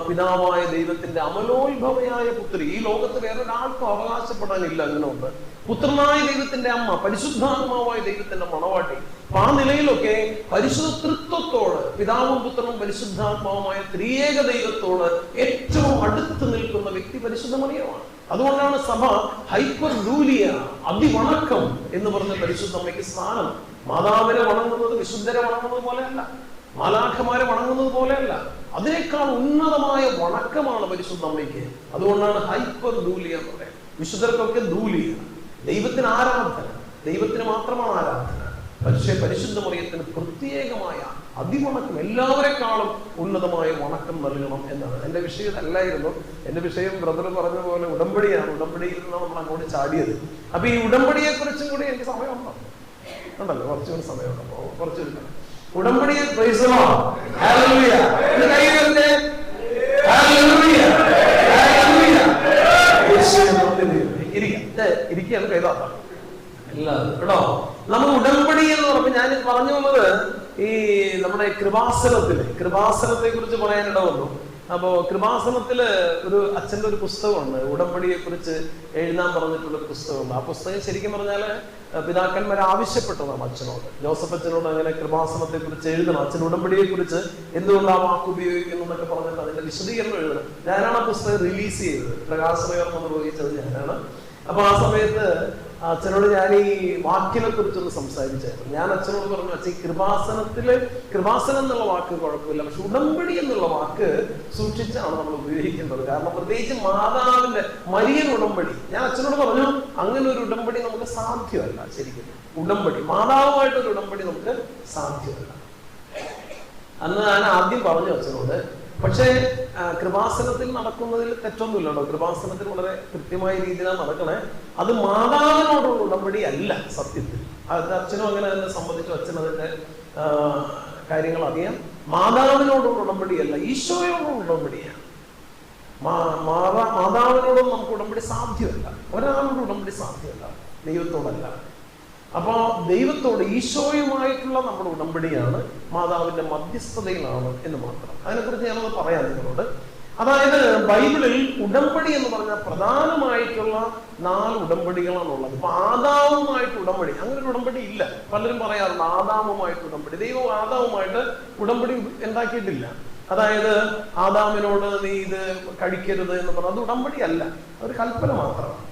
പിതാവായ ദൈവത്തിന്റെ അമലോത്ഭവയായ പുത്രി. ഈ ലോകത്ത് വേറൊരാൾക്കും അവകാശപ്പെടാനില്ല അങ്ങനെ ഒന്ന്. പുത്രനായ ദൈവത്തിന്റെ അമ്മ, പരിശുദ്ധാത്മാവായ ദൈവത്തിന്റെ മണവാട്ടി. ആ നിലയിലൊക്കെ പരിശുദ്ധ തൃത്വത്തോട്, പിതാവും പുത്രനും പരിശുദ്ധാത്മാവുമായ ത്രിയേക ദൈവത്തോട് ഏറ്റവും അടുത്ത് നിൽക്കുന്ന വ്യക്തി പരിശുദ്ധ മറിയമാണ്. അതുകൊണ്ടാണ് സഭ ഹൈപ്പർ ദൂലിയ, അതിവണക്കം എന്ന് പറഞ്ഞ പരിശുദ്ധ അമ്മയ്ക്ക് സ്ഥാനം. മാതാവിനെ വണങ്ങുന്നത് വിശുദ്ധരെ വണങ്ങുന്നത് പോലെയല്ല, മാലാഖമാരെ വണങ്ങുന്നത് പോലെയല്ല, അതിനേക്കാൾ ഉന്നതമായ വണക്കമാണ് പരിശുദ്ധ അമ്മയ്ക്ക്. അതുകൊണ്ടാണ് ഹൈപ്പർ ദൂലിയ എന്ന് പറയുന്നത്. വിശുദ്ധർക്കൊക്കെ ദൂലിയ, ദൈവത്തിന് ആരാധന, ദൈവത്തിന് മാത്രമാണ് ആരാധന. പക്ഷേ പരിശുദ്ധ മറിയത്തിന് പ്രത്യേകമായ അതിവണക്കം, എല്ലാവരെക്കാളും ഉന്നതമായ വണക്കം നൽകണം എന്നാണ്. എന്റെ വിഷയം അല്ലായിരുന്നു. എന്റെ വിഷയം ബ്രദർ പറഞ്ഞ പോലെ ഉടമ്പടിയാണ്. ഉടമ്പടിയിൽ നിന്നാണ് നമ്മൾ അങ്ങോട്ട് ചാടിയത്. അപ്പൊ ഈ ഉടമ്പടിയെ കുറിച്ചും കൂടി എനിക്ക് സമയമുണ്ടോ? ഉണ്ടല്ലോ, കുറച്ചുകൂടി സമയമുണ്ടോ? കുറച്ച് ഉടമ്പടിയെ ഇരിക്കുകയാണ് കൈതാത്ത എല്ലാവരും കേട്ടോ. നമ്മൾ ഉടമ്പടി എന്ന് പറഞ്ഞപ്പോൾ ഞാൻ പറഞ്ഞു വന്നത് ഈ നമ്മുടെ കൃപാസനത്തെ കുറിച്ച് പറയാനിട വന്നു. അപ്പോ കൃപാസനത്തില് ഒരു അച്ഛന്റെ ഒരു പുസ്തകമുണ്ട്, ഉടമ്പടിയെ കുറിച്ച് എഴുതാൻ പറഞ്ഞിട്ടുള്ള ഒരു പുസ്തകമുണ്ട്. ആ പുസ്തകം ശരിക്കും പറഞ്ഞാല് പിതാക്കന്മാർ ആവശ്യപ്പെട്ടതാണ് അച്ഛനോട്, ജോസഫ് അച്ഛനോട് അങ്ങനെ കൃപാസനത്തെ കുറിച്ച് എഴുതണം, അച്ഛൻ ഉടമ്പടിയെ കുറിച്ച് എന്തുകൊണ്ട് ആ വാക്ക് ഉപയോഗിക്കുന്നു എന്നൊക്കെ പറഞ്ഞിട്ട് അതിന്റെ വിശദീകരണം എഴുതണം. ഞാനാണ് ആ പുസ്തകം റിലീസ് ചെയ്തത്, പ്രകാശനകർമ്മ നിർവഹിച്ചത് ഞാനാണ്. അപ്പൊ ആ സമയത്ത് അച്ഛനോട് ഞാൻ ഈ വാക്കിനെ കുറിച്ചൊന്ന് സംസാരിച്ചായിരുന്നു. ഞാൻ അച്ഛനോട് പറഞ്ഞു, അച്ഛൻ കൃപാസനം എന്നുള്ള വാക്ക് കുഴപ്പമില്ല, പക്ഷെ ഉടമ്പടി എന്നുള്ള വാക്ക് സൂക്ഷിച്ചാണ് നമ്മൾ ഉപയോഗിക്കേണ്ടത്. കാരണം പ്രത്യേകിച്ച് മാതാവിന്റെ മരിയൻ ഉടമ്പടി, ഞാൻ അച്ഛനോട് പറഞ്ഞു അങ്ങനെ ഒരു ഉടമ്പടി നമുക്ക് സാധ്യമല്ല. ശരിക്കും ഉടമ്പടി, മാതാവുമായിട്ടൊരു ഉടമ്പടി നമുക്ക് സാധ്യമല്ല. അന്ന് ഞാൻ ആദ്യം പറഞ്ഞു അച്ഛനോട്. പക്ഷേ കൃപാസനത്തിൽ നടക്കുന്നതിൽ തെറ്റൊന്നുമില്ലല്ലോ. കൃപാസനത്തിൽ വളരെ കൃത്യമായ രീതിയിലാണ് നടക്കണേ. അത് മാതാവിനോടുള്ള ഉടമ്പടി അല്ല സത്യത്തിൽ. അത് അച്ഛനും അങ്ങനെ തന്നെ സംബന്ധിച്ചു. അച്ഛൻ അതിന്റെ കാര്യങ്ങൾ അറിയാം. മാതാവിനോടുള്ള ഉടമ്പടിയല്ല, ഈശോയോടുള്ള ഉടമ്പടിയാണ്. മാതാവിനോടും നമുക്ക് ഉടമ്പടി സാധ്യമല്ല, ഒരാളോട് ഉടമ്പടി സാധ്യമല്ല, ദൈവത്തോടല്ല. അപ്പൊ ദൈവത്തോട്, ഈശോയുമായിട്ടുള്ള നമ്മുടെ ഉടമ്പടിയാണ് മാതാവിന്റെ മധ്യസ്ഥതയിലാണ് എന്ന് മാത്രം. അതിനെക്കുറിച്ച് ഞാനത് പറയാം നിങ്ങളോട്. അതായത് ബൈബിളിൽ ഉടമ്പടി എന്ന് പറഞ്ഞാൽ പ്രധാനമായിട്ടുള്ള 4 ഉടമ്പടികളാണുള്ളത്. ഇപ്പൊ ആദാമുമായിട്ട് ഉടമ്പടി, അങ്ങനെ ഒരു ഉടമ്പടി ഇല്ല. പലരും പറയാറുണ്ട് ആദാമുമായിട്ട് ഉടമ്പടി. ദൈവം ആദാമുമായിട്ട് ഉടമ്പടി ഉണ്ടാക്കിയിട്ടില്ല. അതായത് ആദാമിനോട് നീ ഇത് കഴിക്കരുത് എന്ന് പറഞ്ഞാൽ അത് ഉടമ്പടി അല്ല, അതൊരു കൽപ്പന മാത്രമാണ്.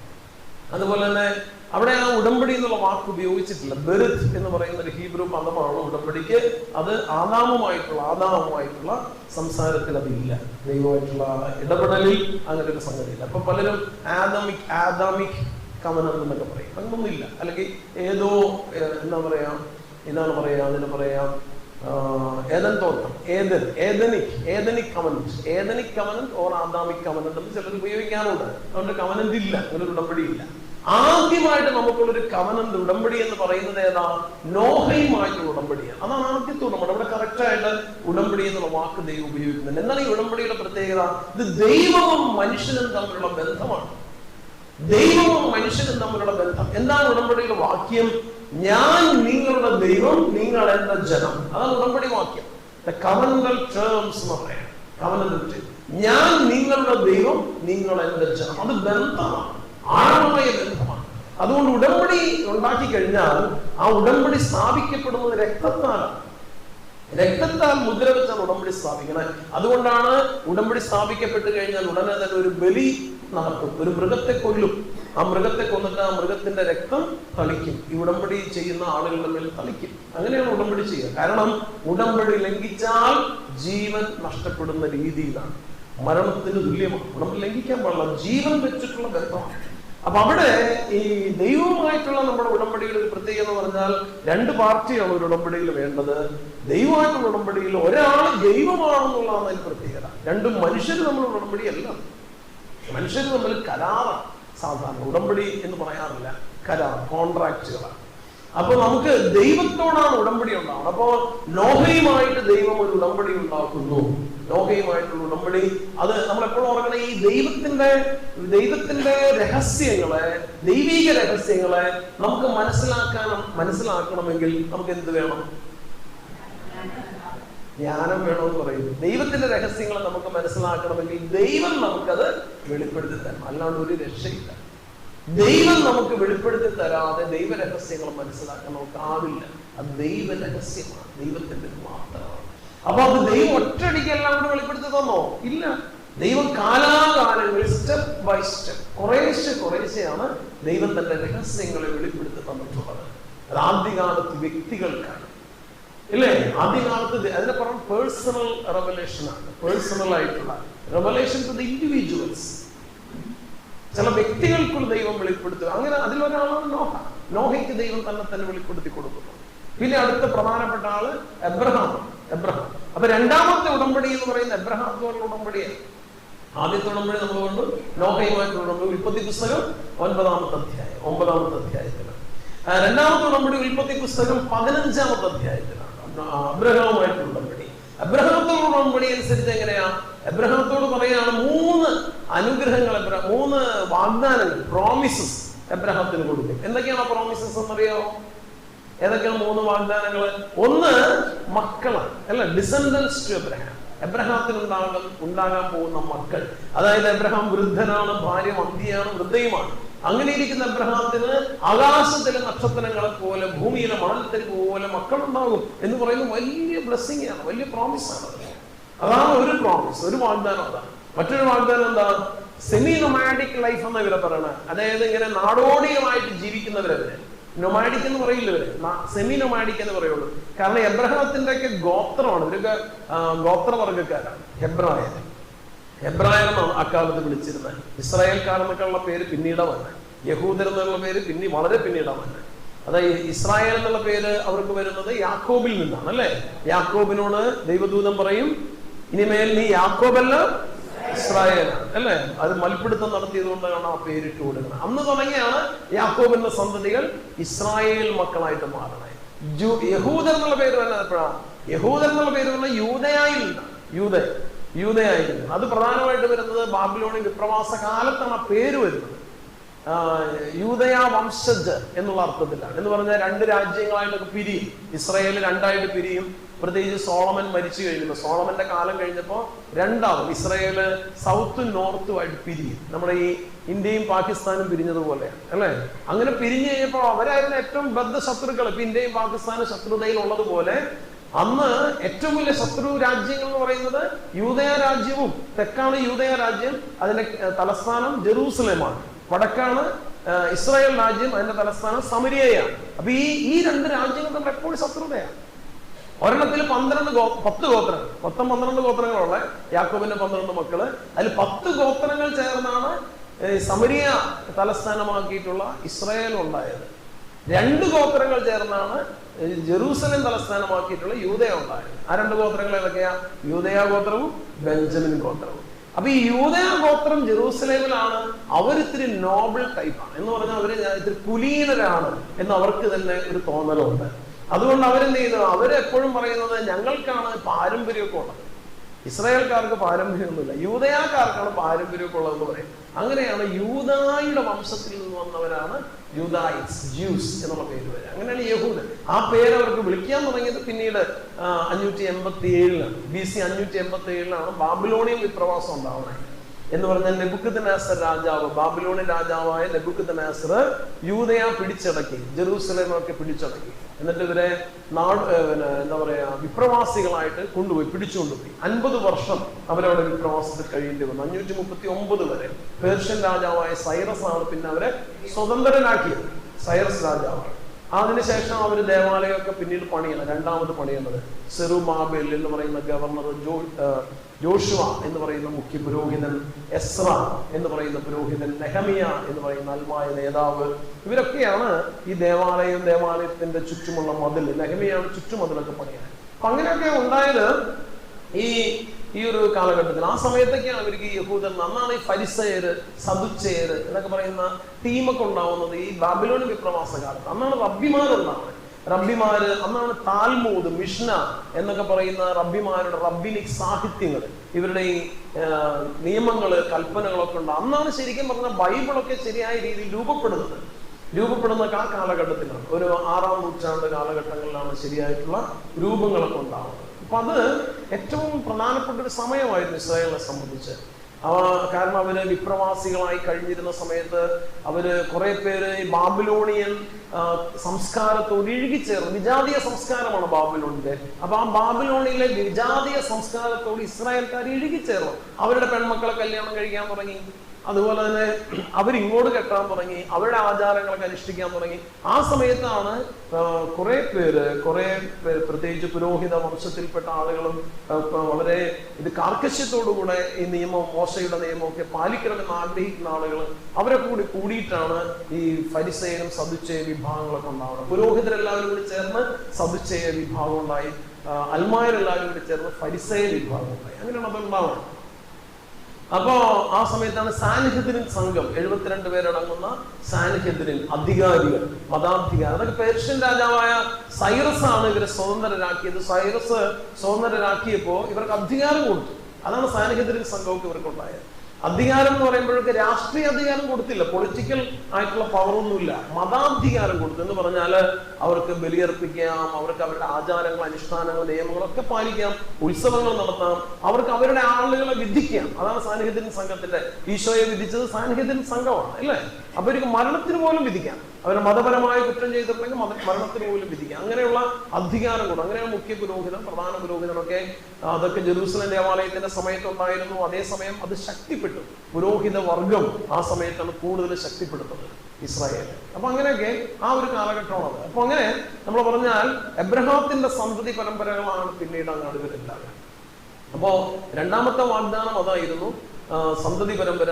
അതുപോലെ തന്നെ അവിടെ ആ ഉടമ്പടി എന്നുള്ള വാക്ക് ഉപയോഗിച്ചിട്ടില്ല. ബെറിത്ത് എന്ന് പറയുന്ന ഒരു ഹീബ്രു പദമാണ് ഉടമ്പടിക്ക്. അത് ആദാമുമായിട്ടുള്ള സംസാരത്തിൽ അതില്ല. ദൈവമായിട്ടുള്ള ഇടപെടലിൽ അങ്ങനെ ഒരു സംഗതിയില്ല. അപ്പൊ പലരും ആദാമിക് കവനന്റ് എന്നൊക്കെ പറയും, അങ്ങനൊന്നുമില്ല. അല്ലെങ്കിൽ ഏതോ എന്താ പറയാ, ഇതാണ് പറയാ, അതിന് പറയാം ഏതൻ തോട്ടം, ഏതനിക് കവനന്റ് ഓർ ആദാമിക് കവനന്റ് എന്ന് ചിലർ ഉപയോഗിക്കാറുണ്ട്. അതുകൊണ്ട് കവനന്റ് ഇല്ല, അങ്ങനെ ഒരു ഉടമ്പടി ഇല്ല. ആദ്യമായിട്ട് നമുക്കുള്ളൊരു കവനന്റ് ഉടമ്പടി എന്ന് പറയുന്നത് ഏതാ? നോഹയുമായിട്ടുള്ള ഉടമ്പടിയാണ്. അതാണ് ആദ്യത്തെ ഉടമ്പടി. അവിടെ കറക്റ്റായിട്ട് ഉടമ്പടി എന്നുള്ള വാക്ക് ദൈവം ഉപയോഗിക്കുന്നുണ്ട്. എന്താണ് ഈ ഉടമ്പടിയുടെ പ്രത്യേകത? ഇത് ദൈവവും മനുഷ്യനും തമ്മിലുള്ള ബന്ധമാണ്. ദൈവവും മനുഷ്യനും തമ്മിലുള്ള ബന്ധം. എന്താണ് ഉടമ്പടിയുടെ വാക്യം? ഞാൻ നിങ്ങളുടെ ദൈവം, നിങ്ങൾ എന്റെ ജനം. അതാണ് ഉടമ്പടി വാക്യം. കവനന്റൽ ടേംസ് എന്ന് പറയാം. കവനന്റൽ, ഞാൻ നിങ്ങളുടെ ദൈവം, നിങ്ങൾ എന്റെ ജനം. അത് ബന്ധമാണ്, ആഴമായ ബന്ധമാണ്. അതുകൊണ്ട് ഉടമ്പടി ഉണ്ടാക്കി കഴിഞ്ഞാൽ ആ ഉടമ്പടി സ്ഥാപിക്കപ്പെടുന്നത് രക്തത്താലാണ്. രക്തത്താൽ മുദ്ര വെച്ചാൽ ഉടമ്പടി സ്ഥാപിക്കണം. അതുകൊണ്ടാണ് ഉടമ്പടി സ്ഥാപിക്കപ്പെട്ട് കഴിഞ്ഞാൽ ഉടനെ തന്നെ ഒരു ബലി നടക്കും. ഒരു മൃഗത്തെ കൊല്ലും. ആ മൃഗത്തെ കൊന്നിട്ട് ആ മൃഗത്തിന്റെ രക്തം തളിക്കും. ഈ ഉടമ്പടി ചെയ്യുന്ന ആളുകളുടെ മേൽ തളിക്കും. അങ്ങനെയാണ് ഉടമ്പടി ചെയ്യുക. കാരണം ഉടമ്പടി ലംഘിച്ചാൽ ജീവൻ നഷ്ടപ്പെടുന്ന രീതിയിലാണ്, മരണത്തിന് തുല്യമാണ്. ഉടമ്പടി ലംഘിക്കാൻ പാടില്ല, ജീവൻ വെച്ചിട്ടുള്ള ബന്ധമാണ്. അപ്പൊ അവിടെ ഈ ദൈവവുമായിട്ടുള്ള നമ്മുടെ ഉടമ്പടിയുടെ ഒരു പ്രത്യേകത എന്ന് പറഞ്ഞാൽ 2 പാർട്ടിയാണ് ഒരു ഉടമ്പടിയിൽ വേണ്ടത്. ദൈവമായിട്ടുള്ള ഉടമ്പടിയിൽ ഒരാൾ ദൈവമാണെന്നുള്ളതാണ് അതിന് പ്രത്യേകത. 2 മനുഷ്യർ തമ്മിലുള്ള ഉടമ്പടിയല്ല, മനുഷ്യർ തമ്മിൽ കരാറാണ്. സാധാരണ ഉടമ്പടി എന്ന് പറയാറില്ല, കരാർ, കോൺട്രാക്റ്റുകളാണ്. അപ്പൊ നമുക്ക് ദൈവത്തോടാണ് ഉടമ്പടി ഉണ്ടാവുന്നത്. അപ്പോ നോഹയുമായിട്ട് ദൈവം ഒരു ഉടമ്പടി ഉണ്ടാക്കുന്നു. നോഹയുമായിട്ടുള്ള ഉടമ്പടി അത് നമ്മളെപ്പോഴും ഓർക്കണം. ഈ ദൈവത്തിന്റെ രഹസ്യങ്ങളെ, ദൈവിക രഹസ്യങ്ങളെ നമുക്ക് മനസ്സിലാക്കണമെങ്കിൽ നമുക്ക് എന്ത് വേണം? ജ്ഞാനം വേണമെന്ന് പറയുന്നു. ദൈവത്തിന്റെ രഹസ്യങ്ങളെ നമുക്ക് മനസ്സിലാക്കണമെങ്കിൽ ദൈവം നമുക്കത് വെളിപ്പെടുത്തി തരണം, അല്ലാണ്ട് ഒരു രക്ഷയില്ല. ദൈവം നമുക്ക് വെളിപ്പെടുത്തി തരാതെ ദൈവരഹസ്യങ്ങൾ മനസ്സിലാക്കാൻ നമുക്കാവില്ല. അത് ദൈവരഹസ്യമാണ്, ദൈവത്തിന്റെ മാത്രമാണ്. അപ്പൊ അത് ദൈവം ഒറ്റയടിക്ക് എല്ലാം കൂടെ വെളിപ്പെടുത്തി തന്നോ? ഇല്ല. ദൈവം കാലാകാലങ്ങളിൽ സ്റ്റെപ്പ് ബൈ സ്റ്റെപ്പ് കുറേശ്ശെയാണ് ദൈവം തന്റെ രഹസ്യങ്ങളെ വെളിപ്പെടുത്തി തന്നിട്ടുള്ളത്. അത് ആദ്യകാലത്ത് വ്യക്തികൾക്കാണ്, ഇല്ലേ? ആദ്യകാലത്ത് അതിനെ പറഞ്ഞ പേഴ്സണൽ റെവലേഷൻ ആണ്. പേഴ്സണൽ ആയിട്ടുള്ള റെവലേഷൻ ടു ദി ഇൻഡിവിജ്വൽസ്. ചില വ്യക്തികൾക്കുള്ള ദൈവം വെളിപ്പെടുത്തുക. അങ്ങനെ അതിലൊരാളാണ് നോഹ. നോഹയ്ക്ക് ദൈവം തന്നെ വെളിപ്പെടുത്തി കൊടുക്കുന്നു. പിന്നെ അടുത്ത പ്രധാനപ്പെട്ട ആള് എബ്രഹാം. അപ്പൊ 2ാമത്തെ ഉടമ്പടി എന്ന് പറയുന്ന എബ്രഹാത്തോടുള്ള ഉടമ്പടിയാണ്. ആദ്യത്തെ ഉടമ്പടി നമ്മൾ കൊണ്ട് നോഹയുമായിട്ടുള്ള ഉടമ്പടി ഉൽപ്പത്തി പുസ്തകം 9ാമത്തെ അധ്യായത്തിലാണ്. 2ാമത്തെ ഉടമ്പടി ഉൽപ്പത്തി പുസ്തകം 15ാമത്തെ അധ്യായത്തിലാണ്. അബ്രഹാമുമായിട്ടുള്ള ഉടമ്പടി. എബ്രഹാത്തോടുള്ള ഉടമ്പടി അനുസരിച്ച് എങ്ങനെയാ? എബ്രഹാത്തോട് പറയാണ് 3 അനുഗ്രഹങ്ങൾ, 3 വാഗ്ദാനങ്ങൾ, പ്രോമിസസ് എബ്രഹാത്തിന് കൊടുക്കും. എന്തൊക്കെയാണ് പ്രോമിസസ് എന്നറിയാമോ? ഏതൊക്കെയാണ് 3 വാഗ്ദാനങ്ങള്? ഒന്ന് മക്കളാണ്, അല്ല, ഡിസെൻഡൻസ് ടു എബ്രഹാം. എബ്രഹാത്തിന് ഉണ്ടാകാൻ പോകുന്ന മക്കൾ. അതായത് എബ്രഹാം വൃദ്ധനാണ്, ഭാര്യ മന്തിയാണ്, വൃദ്ധയുമാണ്. അങ്ങനെ ഇരിക്കുന്ന എബ്രഹാത്തിന് ആകാശത്തിലെ നക്ഷത്രങ്ങളെ പോലെ, ഭൂമിയിലെ മണൽത്തരി പോലെ മക്കളുണ്ടാകും എന്ന് പറയുന്ന വലിയ ബ്ലെസ്സിംഗ് ആണ്, വലിയ പ്രോമിസ് ആണ്. അതാണ് ഒരു പ്രോമിസ്, ഒരു വാഗ്ദാനം. അതാണ്. മറ്റൊരു വാഗ്ദാനം എന്താ? സെമി നൊമാഡിക് ലൈഫ് എന്ന് ഇവരെ പറയണ. അതായത് ഇങ്ങനെ നാടോടികമായിട്ട് ജീവിക്കുന്നവരവര്. നൊമാഡിക് എന്ന് പറയില്ല ഇവര്, സെമി നൊമാഡിക് എന്ന് പറയുള്ളൂ. കാരണം എബ്രഹാത്തിന്റെ ഒക്കെ ഗോത്രമാണ്, ഇവരൊക്കെ ഗോത്രവർഗക്കാരാണ്. ഹെബ്രായരെന്നാണ് അക്കാലത്ത് വിളിച്ചിരുന്നത്. ഇസ്രായേൽക്കാരെന്നൊക്കെയുള്ള പേര് പിന്നീട് വന്നത്. യഹൂദർ എന്നുള്ള പേര് വളരെ പിന്നീടാണ് വന്നത്. അതായത് ഇസ്രായേൽ എന്നുള്ള പേര് അവർക്ക് വരുന്നത് യാക്കോബിൽ നിന്നാണ്, അല്ലെ? യാക്കോബിനോട് ദൈവദൂതൻ പറയും, ഇനിമേൽ നീ യാക്കോബല്ല ഇസ്രായേലാണ്, അല്ലെ? അത് മൽപ്പിടുത്തം നടത്തിയത് കൊണ്ടാണ് ആ പേരിട്ട് കൊടുക്കുന്നത്. അന്ന് തുടങ്ങിയാണ് യാക്കോബിന്റെ സന്തതികൾ ഇസ്രായേൽ മക്കളായിട്ട് മാറണേ. യഹൂദർ എന്നുള്ള പേര് വരുന്നത് എപ്പോഴാണ്? യഹൂദർ എന്നുള്ള പേര് പറഞ്ഞാൽ യൂദയായിൽ നിന്നാണ്. യൂദയായിരിക്കുന്നത്. അത് പ്രധാനമായിട്ട് വരുന്നത് ബാബിലോണിയൻ വിപ്രവാസ കാലത്താണ് ആ പേര് വരുന്നത്. യൂദയ വംശജ് എന്നുള്ള അർത്ഥത്തിലാണ്. എന്ന് പറഞ്ഞാൽ രണ്ട് രാജ്യങ്ങളായിട്ടൊക്കെ പിരിയും. ഇസ്രായേൽ രണ്ടായിട്ട് പിരിയും. പ്രത്യേകിച്ച് സോളമൻ മരിച്ചു കഴിയുമ്പോൾ, സോളമന്റെ കാലം കഴിഞ്ഞപ്പോൾ രണ്ടാവും. ഇസ്രായേല് സൗത്തും നോർത്തുമായിട്ട് പിരിയും. നമ്മുടെ ഈ ഇന്ത്യയും പാകിസ്ഥാനും പിരിഞ്ഞതുപോലെയാണ് അല്ലെ. അങ്ങനെ പിരിഞ്ഞു കഴിഞ്ഞപ്പോൾ അവരായിരുന്നു ഏറ്റവും ബദ്ധ ശത്രുക്കൾ. ഇപ്പൊ ഇന്ത്യയും പാകിസ്ഥാനും ശത്രുതയിൽ ഉള്ളതുപോലെ അന്ന് ഏറ്റവും വലിയ ശത്രു രാജ്യങ്ങൾ എന്ന് പറയുന്നത് യൂദയ രാജ്യവും തെക്കാണ് യൂദയ രാജ്യം, അതിന്റെ തലസ്ഥാനം ജെറൂസലേമാണ്. വടക്കാണ് ഇസ്രായേൽ രാജ്യം, അതിന്റെ തലസ്ഥാനം സമരിയയാണ്. അപ്പൊ ഈ രണ്ട് രാജ്യങ്ങൾ തമ്മിൽ എപ്പോഴും ശത്രുതയാണ്. ഒരെണ്ണത്തിൽ 10 ഗോത്രങ്ങൾ, 12 ഗോത്രങ്ങളുള്ള യാക്കോബിന്റെ 12 മക്കള്, അതിൽ 10 ഗോത്രങ്ങൾ ചേർന്നാണ് സമരിയ തലസ്ഥാനമാക്കിയിട്ടുള്ള ഇസ്രായേൽ ഉണ്ടായത്. 2 ഗോത്രങ്ങൾ ചേർന്നാണ് ജെറൂസലേം തലസ്ഥാനമാക്കിയിട്ടുള്ള യൂദയ ഉണ്ടായത്. ആ 2 ഗോത്രങ്ങൾ ഏതൊക്കെയാ? യൂദയ ഗോത്രവും ബെഞ്ചമിൻ ഗോത്രവും. അപ്പൊ ഈ യൂദയ ഗോത്രം ജെറൂസലേമിലാണ്. അവരിത്തിരി നോബിൾ ടൈപ്പാണ്. എന്ന് പറഞ്ഞാൽ അവര് ഇത്തിരി കുലീനരാണ് എന്ന് അവർക്ക് തന്നെ ഒരു തോന്നലുണ്ട്. അതുകൊണ്ട് അവരെന്ത് ചെയ്തു? അവരെപ്പോഴും പറയുന്നത് ഞങ്ങൾക്കാണ് പാരമ്പര്യമൊക്കെ ഉള്ളത്. ഇസ്രായേൽക്കാർക്ക് പാരമ്പര്യമൊന്നുമില്ല, യൂദയാക്കാർക്കാണ് പാരമ്പര്യമൊക്കെ ഉള്ളതെന്ന് പറയും. അങ്ങനെയാണ് യൂദായുടെ വംശത്തിൽ നിന്ന് വന്നവരാണ് യൂദായിറ്റ്സ്, ജ്യൂസ് എന്നുള്ള പേര് വരെ. അങ്ങനെയാണ് യഹൂദൻ. ആ പേര് അവർക്ക് വിളിക്കാൻ തുടങ്ങിയത് പിന്നീട് 587 BC 587 ബാബിലോണിയൻ വിപ്രവാസം ഉണ്ടാവുന്നത്. എന്ന് പറഞ്ഞാൽ നെബൂഖദ്നേസർ രാജാവ്, ബാബിലോണിയൻ രാജാവായ നെബൂഖദ്നേസർ യൂദയ പിടിച്ചടക്കി, ജെറൂസലേമൊക്കെ പിടിച്ചടക്കി. എന്നിട്ട് ഇവരെ എന്താ പറയാ വിപ്രവാസികളായിട്ട് കൊണ്ടുപോയി, പിടിച്ചുകൊണ്ടുപോയി. 50 വർഷം അവരവിടെ വിപ്രവാസത്തിൽ കഴിയേണ്ടി വന്നു. 539 വരെ പേർഷ്യൻ രാജാവായ സൈറസ് ആണ് പിന്നെ അവരെ സ്വതന്ത്രനാക്കിയത്. സൈറസ് രാജാവ്. അതിനുശേഷം അവർ ദേവാലയമൊക്കെ പിന്നീട് പണിയണം. രണ്ടാമത് പണിയുന്നത് സെറുബാബേൽ എന്ന് പറയുന്ന ഗവർണർ, ജോഷുവ എന്ന് പറയുന്ന മുഖ്യ പുരോഹിതൻ, എസ്ര എന്ന് പറയുന്ന പുരോഹിതൻ, നെഹമിയ എന്ന് പറയുന്ന അൽമായ നേതാവ്, ഇവരൊക്കെയാണ് ഈ ദേവാലയത്തിന്റെ ചുറ്റുമുള്ള മതിൽ, നെഹമിയാണ് ചുറ്റുമതിലൊക്കെ പണിയാൻ. അപ്പൊ അങ്ങനെയൊക്കെ ഉണ്ടായത് ഈ ഒരു കാലഘട്ടത്തിൽ. ആ സമയത്തൊക്കെയാണ് അവർക്ക് ഈ യഹൂദൻ, അന്നാണ് ഈ ഫരിസയര്, സദുച്ചയര് എന്നൊക്കെ പറയുന്ന ടീമൊക്കെ ഉണ്ടാവുന്നത് ഈ ബാബിലോണിയൻ വിപ്രവാസ കാലത്ത്. അന്നാണ് റബ്ബിമാരുണ്ടാവുന്നത്. റബ്ബിമാര് അന്നാണ് താൽമൂദ്, മിഷ്ന എന്നൊക്കെ പറയുന്ന റബ്ബിമാരുടെ റബ്ബിനിക് സാഹിത്യങ്ങൾ, ഇവരുടെ ഈ നിയമങ്ങള്, കൽപ്പനകളൊക്കെ ഉണ്ട്. അന്നാണ് ശരിക്കും പറഞ്ഞാൽ ബൈബിളൊക്കെ ശരിയായ രീതിയിൽ രൂപപ്പെടുന്ന ആ കാലഘട്ടത്തിലാണ്. ഒരു 6-ാം നൂറ്റാണ്ട് കാലഘട്ടങ്ങളിലാണ് ശരിയായിട്ടുള്ള രൂപങ്ങളൊക്കെ ഉണ്ടാവുന്നത്. അപ്പൊ അത് ഏറ്റവും പ്രധാനപ്പെട്ട ഒരു സമയമായിരുന്നു ഇസ്രായേലിനെ സംബന്ധിച്ച്. കാരണം അവര് വിപ്രവാസികളായി കഴിഞ്ഞിരുന്ന സമയത്ത് അവര് കുറെ പേര് ഈ ബാബിലോണിയൻ സംസ്കാരത്തോട് ഇഴുകിച്ചേർന്നു. വിജാതീയ സംസ്കാരമാണ് ബാബിലോണിന്റെ. അപ്പൊ ആ ബാബിലോണിലെ വിജാതീയ സംസ്കാരത്തോട് ഇസ്രായേൽക്കാർ ഇഴുകിച്ചേർന്നു. അവരുടെ പെൺമക്കളെ കല്യാണം കഴിക്കാൻ തുടങ്ങി. അതുപോലെ തന്നെ അവരിങ്ങോട്ട് കെട്ടാൻ തുടങ്ങി, അവരുടെ ആചാരങ്ങളൊക്കെ അനുഷ്ഠിക്കാൻ തുടങ്ങി. ആ സമയത്താണ് കുറെ പേര് പ്രത്യേകിച്ച് പുരോഹിത വംശത്തിൽപ്പെട്ട ആളുകളും വളരെ ഇത് കാർക്കശ്യത്തോടുകൂടെ ഈ നിയമം, മോശയുടെ നിയമമൊക്കെ പാലിക്കണമെന്ന് ആഗ്രഹിക്കുന്ന ആളുകൾ, അവരൊക്കെ കൂടിയിട്ടാണ് ഈ ഫരിസേയനും സദുച്ചയ വിഭാഗങ്ങളൊക്കെ ഉണ്ടാവുന്നത്. പുരോഹിതരെല്ലാവരും കൂടി ചേർന്ന് സദുച്ചയ വിഭാഗം ഉണ്ടായി, അൽമായരെല്ലാവരും കൂടി ചേർന്ന് ഫരിസേയ വിഭാഗം ഉണ്ടായി. അങ്ങനെയാണ് അതുണ്ടാവുന്നത്. അപ്പോ ആ സമയത്താണ് സാൻഹെദ്രിൻ സംഘം, 72 പേരടങ്ങുന്ന സാൻഹെദ്രിൻ അധികാരികൾ, മതാധികാരികൾ. അതൊക്കെ പേർഷ്യൻ രാജാവായ സൈറസ് ആണ് ഇവരെ സ്വതന്ത്രരാക്കിയത്. സൈറസ് സ്വതന്ത്രരാക്കിയപ്പോ ഇവർക്ക് അധികാരം കൊടുത്തു. അതാണ് സാൻഹെദ്രിൻ സംഘമൊക്കെ ഇവർക്കുണ്ടായത്. അധികാരം എന്ന് പറയുമ്പോഴൊക്കെ രാഷ്ട്രീയ അധികാരം കൊടുത്തില്ല, പൊളിറ്റിക്കൽ ആയിട്ടുള്ള പവറൊന്നുമില്ല, മതാധികാരം കൊടുത്തു. എന്ന് പറഞ്ഞാല് അവർക്ക് ബലിയർപ്പിക്കാം, അവർക്ക് അവരുടെ ആചാരങ്ങൾ, അനുഷ്ഠാനങ്ങൾ, നിയമങ്ങളൊക്കെ പാലിക്കാം, ഉത്സവങ്ങൾ നടത്താം, അവർക്ക് അവരുടെ ആളുകളെ വിധിക്കാം. അതാണ് സാൻഹെദ്രിൻ സംഘത്തിന്റെ. ഈശോയെ വിധിച്ചത് സാൻഹെദ്രിൻ സംഘമാണ് അല്ലേ. അപ്പൊ ഇവർക്ക് മരണത്തിന് പോലും വിധിക്കാം. അവരെ മതപരമായ കുറ്റം ചെയ്തിട്ടുണ്ടെങ്കിൽ മരണത്തിന് പോലും വിധിക്കാം. അങ്ങനെയുള്ള അധികാരം കൊടുക്കും. അങ്ങനെയാണ് മുഖ്യ പുരോഹിതൻ, പ്രധാന പുരോഹിതനൊക്കെ അതൊക്കെ ജെറൂസലേം ദേവാലയത്തിന്റെ സമയത്തുണ്ടായിരുന്നു. അതേസമയം അത് ശക്തിപ്പെട്ടു. പുരോഹിത വർഗം ആ സമയത്താണ് കൂടുതൽ ശക്തിപ്പെടുത്തുന്നത് ഇസ്രായേൽ. അപ്പൊ അങ്ങനെയൊക്കെ ആ ഒരു കാലഘട്ടമാണത്. അപ്പൊ അങ്ങനെ നമ്മൾ പറഞ്ഞാൽ എബ്രഹാത്തിന്റെ സന്തതി പരമ്പരകളാണ് പിന്നീട് അങ്ങോട്ട് ഇവരുണ്ടാകുക. അപ്പോ രണ്ടാമത്തെ വാഗ്ദാനം അതായിരുന്നു, സന്തതി പരമ്പര.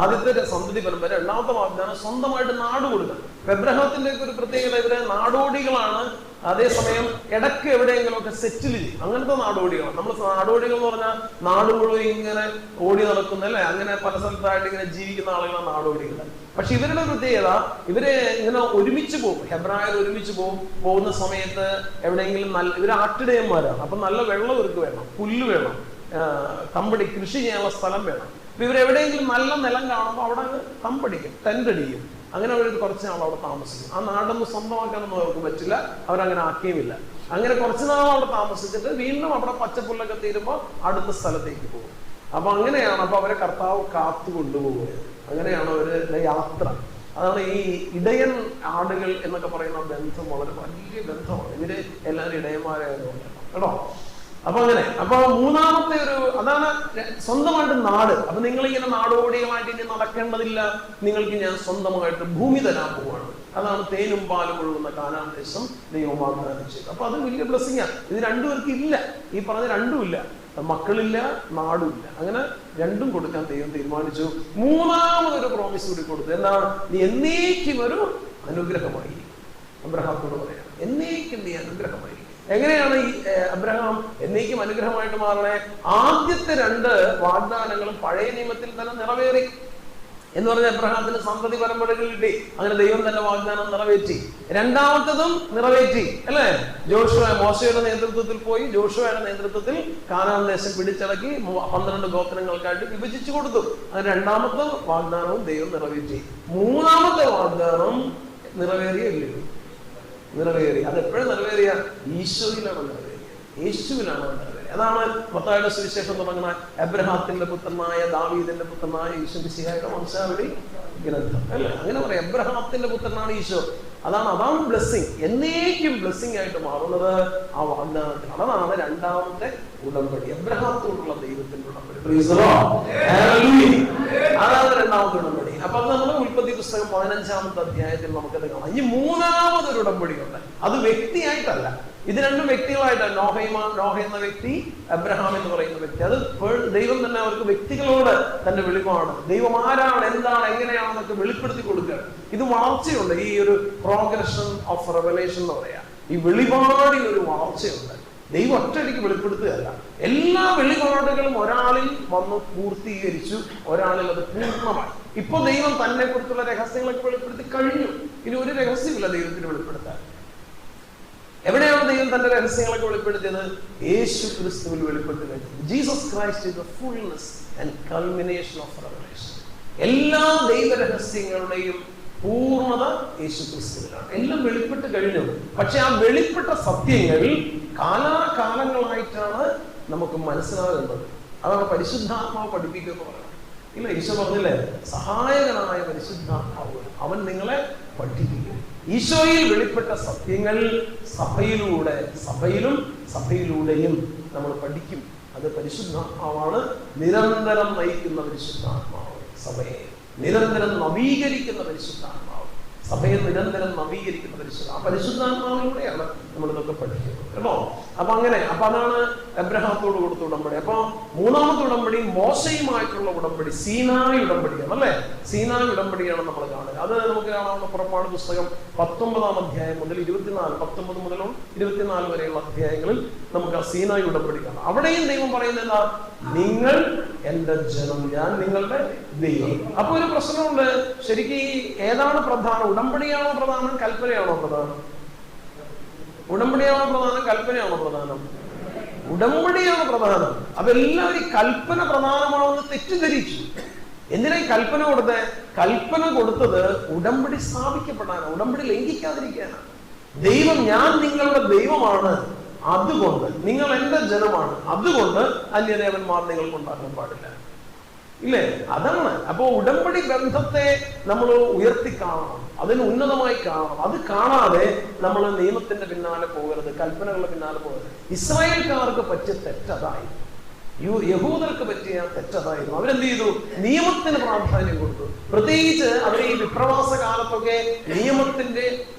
ആദ്യത്തെ സന്തതി പരമ്പര. രണ്ടാമത്തെ വാഗ്ദാനം സ്വന്തമായിട്ട് നാട് കൊടുക്കണം. എബ്രഹാത്തിന്റെ ഒരു പ്രത്യേകത, ഇവരെ നാടോടികളാണ്. അതേസമയം ഇടയ്ക്ക് എവിടെയെങ്കിലുമൊക്കെ സെറ്റിൽ ചെയ്യും. അങ്ങനത്തെ നാടോടികളാണ്. നമ്മൾ നാടോടികൾ എന്ന് പറഞ്ഞാൽ നാട് മുഴുവൻ ഇങ്ങനെ ഓടി നടക്കുന്ന അല്ലെ, അങ്ങനെ പല സ്ഥലത്തായിട്ട് ഇങ്ങനെ ജീവിക്കുന്ന ആളുകളാണ് നാടോടികൾ. പക്ഷെ ഇവരുടെ പ്രത്യേകത, ഇവര് ഇങ്ങനെ ഒരുമിച്ച് പോകും. ഹെബ്രായർ ഒരുമിച്ച് പോകുന്ന സമയത്ത് എവിടെയെങ്കിലും ഇവര് ആട്ടിടയന്മാരാണ്. അപ്പൊ നല്ല വെള്ളം ഇവർക്ക് വേണം, പുല്ല് വേണം, തമ്പടി കൃഷി ചെയ്യാനുള്ള സ്ഥലം വേണം. അപ്പൊ ഇവരെവിടെയെങ്കിലും നല്ല നിലം കാണുമ്പോൾ അവിടെ തമ്പടിക്കും, ടെന്റ് അടിക്കും. അങ്ങനെ അവർ കുറച്ച് നാൾ അവിടെ താമസിക്കും. ആ നാടൊന്നും സ്വന്തമാക്കാനൊന്നും അവർക്ക് പറ്റില്ല, അവരങ്ങനെ ആക്കിയുമില്ല. അങ്ങനെ കുറച്ച് നാൾ അവിടെ താമസിച്ചിട്ട് വീണ്ടും അവിടെ പച്ചപ്പുല്ലൊക്കെ തീരുമ്പോൾ അടുത്ത സ്ഥലത്തേക്ക് പോകും. അപ്പൊ അങ്ങനെയാണ്. അപ്പൊ അവരെ കർത്താവ് കാത്തു കൊണ്ടുപോവുകയാണ്. അങ്ങനെയാണ് അവരുടെ യാത്ര. അതാണ് ഈ ഇടയൻ ആടുകൾ എന്നൊക്കെ പറയുന്ന ബന്ധം വളരെ വലിയ ബന്ധമാണ്. ഇവര് എല്ലാവരും ഇടയന്മാരായതുകൊണ്ട് കേട്ടോ. അപ്പൊ അങ്ങനെ. അപ്പൊ മൂന്നാമത്തെ അതാണ് സ്വന്തമായിട്ട് നാട്. അപ്പൊ നിങ്ങളിങ്ങനെ നാടോടികളായിട്ട് ഇനി നടക്കേണ്ടതില്ല, നിങ്ങൾക്ക് ഞാൻ സ്വന്തമായിട്ട് ഭൂമി തരാൻ പോവാണ്. അതാണ് തേനും പാലും ഒഴുകുന്ന കാനാൻ ദേശം ദൈവം വാഗ്ദാനം ചെയ്തു. അപ്പൊ അത് വലിയ ബ്ലെസ്സിങ്ങാണ്. ഇത് രണ്ടുപേർക്ക് ഇല്ല, ഈ പറഞ്ഞ രണ്ടും ഇല്ല. മക്കളില്ല, നാടുമില്ല. അങ്ങനെ രണ്ടും കൊടുക്കാൻ ദൈവം തീരുമാനിച്ചു. മൂന്നാമതൊരു പ്രോമിസ് കൂടി കൊടുത്തു. എന്താണ്? നീ എന്നേക്കും ഒരു അനുഗ്രഹമായിരിക്കും. അബ്രഹാത്തോട് പറയാം, എന്നേക്കും നീ അനുഗ്രഹമായിരിക്കും. എങ്ങനെയാണ് ഈ അബ്രഹാം എന്നേക്കും അനുഗ്രഹമായിട്ട് മാറണേ? ആദ്യത്തെ 2 വാഗ്ദാനങ്ങളും പഴയ നിയമത്തിൽ തന്നെ നിറവേറി എന്ന് പറഞ്ഞ അബ്രഹാത്തിന് സന്തതി പരമ്പരകൾ കിട്ടി. അങ്ങനെ ദൈവം തന്നെ വാഗ്ദാനം നിറവേറ്റി. രണ്ടാമത്തതും നിറവേറ്റി അല്ലേ? മോശയുടെ നേതൃത്വത്തിൽ പോയി ജോഷുവയുടെ നേതൃത്വത്തിൽ കാനാൻ ദേശം പിടിച്ചടക്കി 12 ഗോത്രങ്ങൾക്കായിട്ട് വിഭജിച്ചു കൊടുത്തു. അങ്ങനെ രണ്ടാമത്തെ വാഗ്ദാനവും ദൈവം നിറവേറ്റി. മൂന്നാമത്തെ വാഗ്ദാനം നിറവേറിയില്ലേ? നിറവേറി. അതെപ്പോഴും നിറവേറിയ? ഈശോയിലാണ് നിറവേറിയ, യേശുവിലാണ് നിറവേറിയ. അതാണ് മത്തായിയുടെ സുവിശേഷം തുടങ്ങുന്ന എബ്രഹാത്തിന്റെ പുത്രനായ ദാവീദിന്റെ പുത്രനായ ഈശോ മിശിഹായുടെ വംശാവലി ഗ്രന്ഥം അല്ലേ? അങ്ങനെ പറയാം, എബ്രഹാത്തിന്റെ പുത്രനാണ് ഈശോ. അതാണ് ബ്ലെസ്സിങ്. എന്നേക്കും ബ്ലെസ്സിങ് ആയിട്ട് മാറുന്നത് ആ വാഗ്ദാനത്തിൽ. അതാണ് രണ്ടാമത്തെ ഉടമ്പടി, എബ്രഹാത്തോടുള്ള ദൈവത്തിന്റെ ഉടമ്പടി. അതാണ് രണ്ടാമത്തെ ഉടമ്പടി. അപ്പൊ അത് നമ്മൾ ഉൽപ്പത്തി പുസ്തകം 15-ാമത്തെ അധ്യായത്തിൽ നമുക്കത് കാണാം. ഇനി മൂന്നാമതൊരു ഉടമ്പടി ഉണ്ട്. അത് വ്യക്തിയായിട്ടല്ല, ഇത് രണ്ടും വ്യക്തികളായിട്ടാണ്. നോഹ എന്ന വ്യക്തി, അബ്രഹാം എന്ന് പറയുന്ന വ്യക്തി. അത് ദൈവം തന്നെ അവർക്ക് വ്യക്തികളോട് തന്റെ വെളിപാട്, ദൈവം ആരാണ്, എന്താണ്, എങ്ങനെയാണെന്നൊക്കെ വെളിപ്പെടുത്തി കൊടുക്കുക. ഇത് വളർച്ചയുണ്ട്. ഈ ഒരു പ്രോഗ്രഷൻ ഓഫ് റെവലേഷൻ എന്ന് പറയാം. ഈ വെളിപാടിൽ ഒരു വളർച്ചയുണ്ട്. ദൈവം ഒറ്റയടിക്ക് വെളിപ്പെടുത്തുകയല്ല. എല്ലാ വെളിപാടുകളും ഒരാളിൽ വന്ന് പൂർത്തീകരിച്ചു, ഒരാളിൽ അത് പൂർണ്ണമായി. ഇപ്പൊ ദൈവം തന്നെ കുറിച്ചുള്ള രഹസ്യങ്ങളൊക്കെ വെളിപ്പെടുത്തി കഴിഞ്ഞു. ഇനി ഒരു രഹസ്യമില്ല ദൈവത്തിന് വെളിപ്പെടുത്താൻ. എവിടെയാണ് ദൈവം തന്റെ രഹസ്യങ്ങളൊക്കെ വെളിപ്പെടുത്തിയത്? യേശു ക്രിസ്തുവിൽ വെളിപ്പെട്ടു കഴിഞ്ഞു. Jesus Christ is the fullness and culmination of revelation. എല്ലാ ദൈവരഹസ്യങ്ങളുടെയും പൂർണ്ണത യേശു ക്രിസ്തുവിലാണ്. എല്ലാം വെളിപ്പെട്ട് കഴിഞ്ഞു. പക്ഷെ ആ വെളിപ്പെട്ട സത്യങ്ങൾ കാലാകാലങ്ങളായിട്ടാണ് നമുക്ക് മനസ്സിലാകുന്നത്. അതാണ് പരിശുദ്ധാത്മാവ് പഠിപ്പിക്കുക എന്ന് പറയുന്നത്. ഇല്ല, ഈശോ പറഞ്ഞില്ലേ, സഹായകനായ പരിശുദ്ധാത്മാവ് അവൻ നിങ്ങളെ പഠിപ്പിക്കും. ഈശോയിൽ വെളിപ്പെട്ട സത്യങ്ങൾ സഭയിലൂടെയും നമ്മൾ പഠിക്കും. അത് പരിശുദ്ധാത്മാവാണ് നിരന്തരം നയിക്കുന്ന പരിശുദ്ധാത്മാവ്. സഭയെ നിരന്തരം നവീകരിക്കുന്ന പരിശുദ്ധാത്മാവ്, സഭയെ നിരന്തരം നവീകരിക്കുന്ന ആ പരിശുദ്ധാത്മാവിലൂടെയാണ് നമ്മൾ ഇതൊക്കെ പഠിക്കുന്നത് കേട്ടോ. അപ്പൊ അങ്ങനെ. അപ്പൊ അതാണ് എബ്രഹാത്തോട് കൊടുത്ത ഉടമ്പടി. അപ്പൊ മൂന്നാമത്തെ ഉടമ്പടി മോശയുമായിട്ടുള്ള ഉടമ്പടി, സീനായി ഉടമ്പടിയാണ് അല്ലെ? സീനായി ഉടമ്പടിയാണ് നമ്മൾ കാണുക. അത് നമുക്ക് കാണാവുന്ന പുറപ്പാട് പുസ്തകം 19-ാം അധ്യായം മുതൽ 19 മുതൽ 24 വരെയുള്ള അധ്യായങ്ങളിൽ നമുക്ക് ആ സീനായി ഉടമ്പടി കാണാം. അവിടെയും ദൈവം പറയുന്നത് എന്താ? നിങ്ങൾ എന്റെ ജനം, ഞാൻ നിങ്ങളുടെ ദൈവം. അപ്പൊ ഒരു പ്രശ്നമുണ്ട്. ശരിക്കും ഏതാണ് പ്രധാനം? ഉടമ്പടിയാണോ പ്രധാനം, കൽപ്പനയാണോ പ്രധാനം? ഉടമ്പടിയാണോ പ്രധാനം, കൽപ്പനയാണോ പ്രധാനം? ഉടമ്പടിയാണ് പ്രധാനം. അപ്പൊ എല്ലാവരും കൽപ്പന പ്രധാനമാണെന്ന് തെറ്റിദ്ധരിച്ചു. എന്തിനാ ഈ കൽപ്പന കൊടുത്തത്? കൽപ്പന കൊടുത്തത് ഉടമ്പടി സ്ഥാപിക്കപ്പെടാനാണ്, ഉടമ്പടി ലംഘിക്കാതിരിക്കാനാണ്. ദൈവം, ഞാൻ നിങ്ങളുടെ ദൈവമാണ്, അതുകൊണ്ട് നിങ്ങൾ എന്റെ ജനമാണ്, അതുകൊണ്ട് അന്യദേവന്മാർ നിങ്ങൾക്ക് ഉണ്ടാക്കാൻ പാടില്ല. ഇല്ലേ? അതാണ്. അപ്പോ ഉടമ്പടി ബന്ധത്തെ നമ്മൾ ഉയർത്തി കാണണം, അതിന് ഉന്നതമായി കാണണം. അത് കാണാതെ നമ്മൾ നിയമത്തിന്റെ പിന്നാലെ പോകരുത്, കൽപ്പനകളുടെ പിന്നാലെ പോകരുത്. ഇസ്രായേൽക്കാർക്ക് പറ്റിയ തെറ്റതായിരുന്നു, യഹൂദർക്ക് പറ്റിയ തെറ്റതായിരുന്നു. അവരെന്ത് ചെയ്തു? നിയമത്തിന് പ്രാധാന്യം കൊടുത്തു. പ്രത്യേകിച്ച് അവർ ഈ വിപ്രവാസ കാലത്തൊക്കെ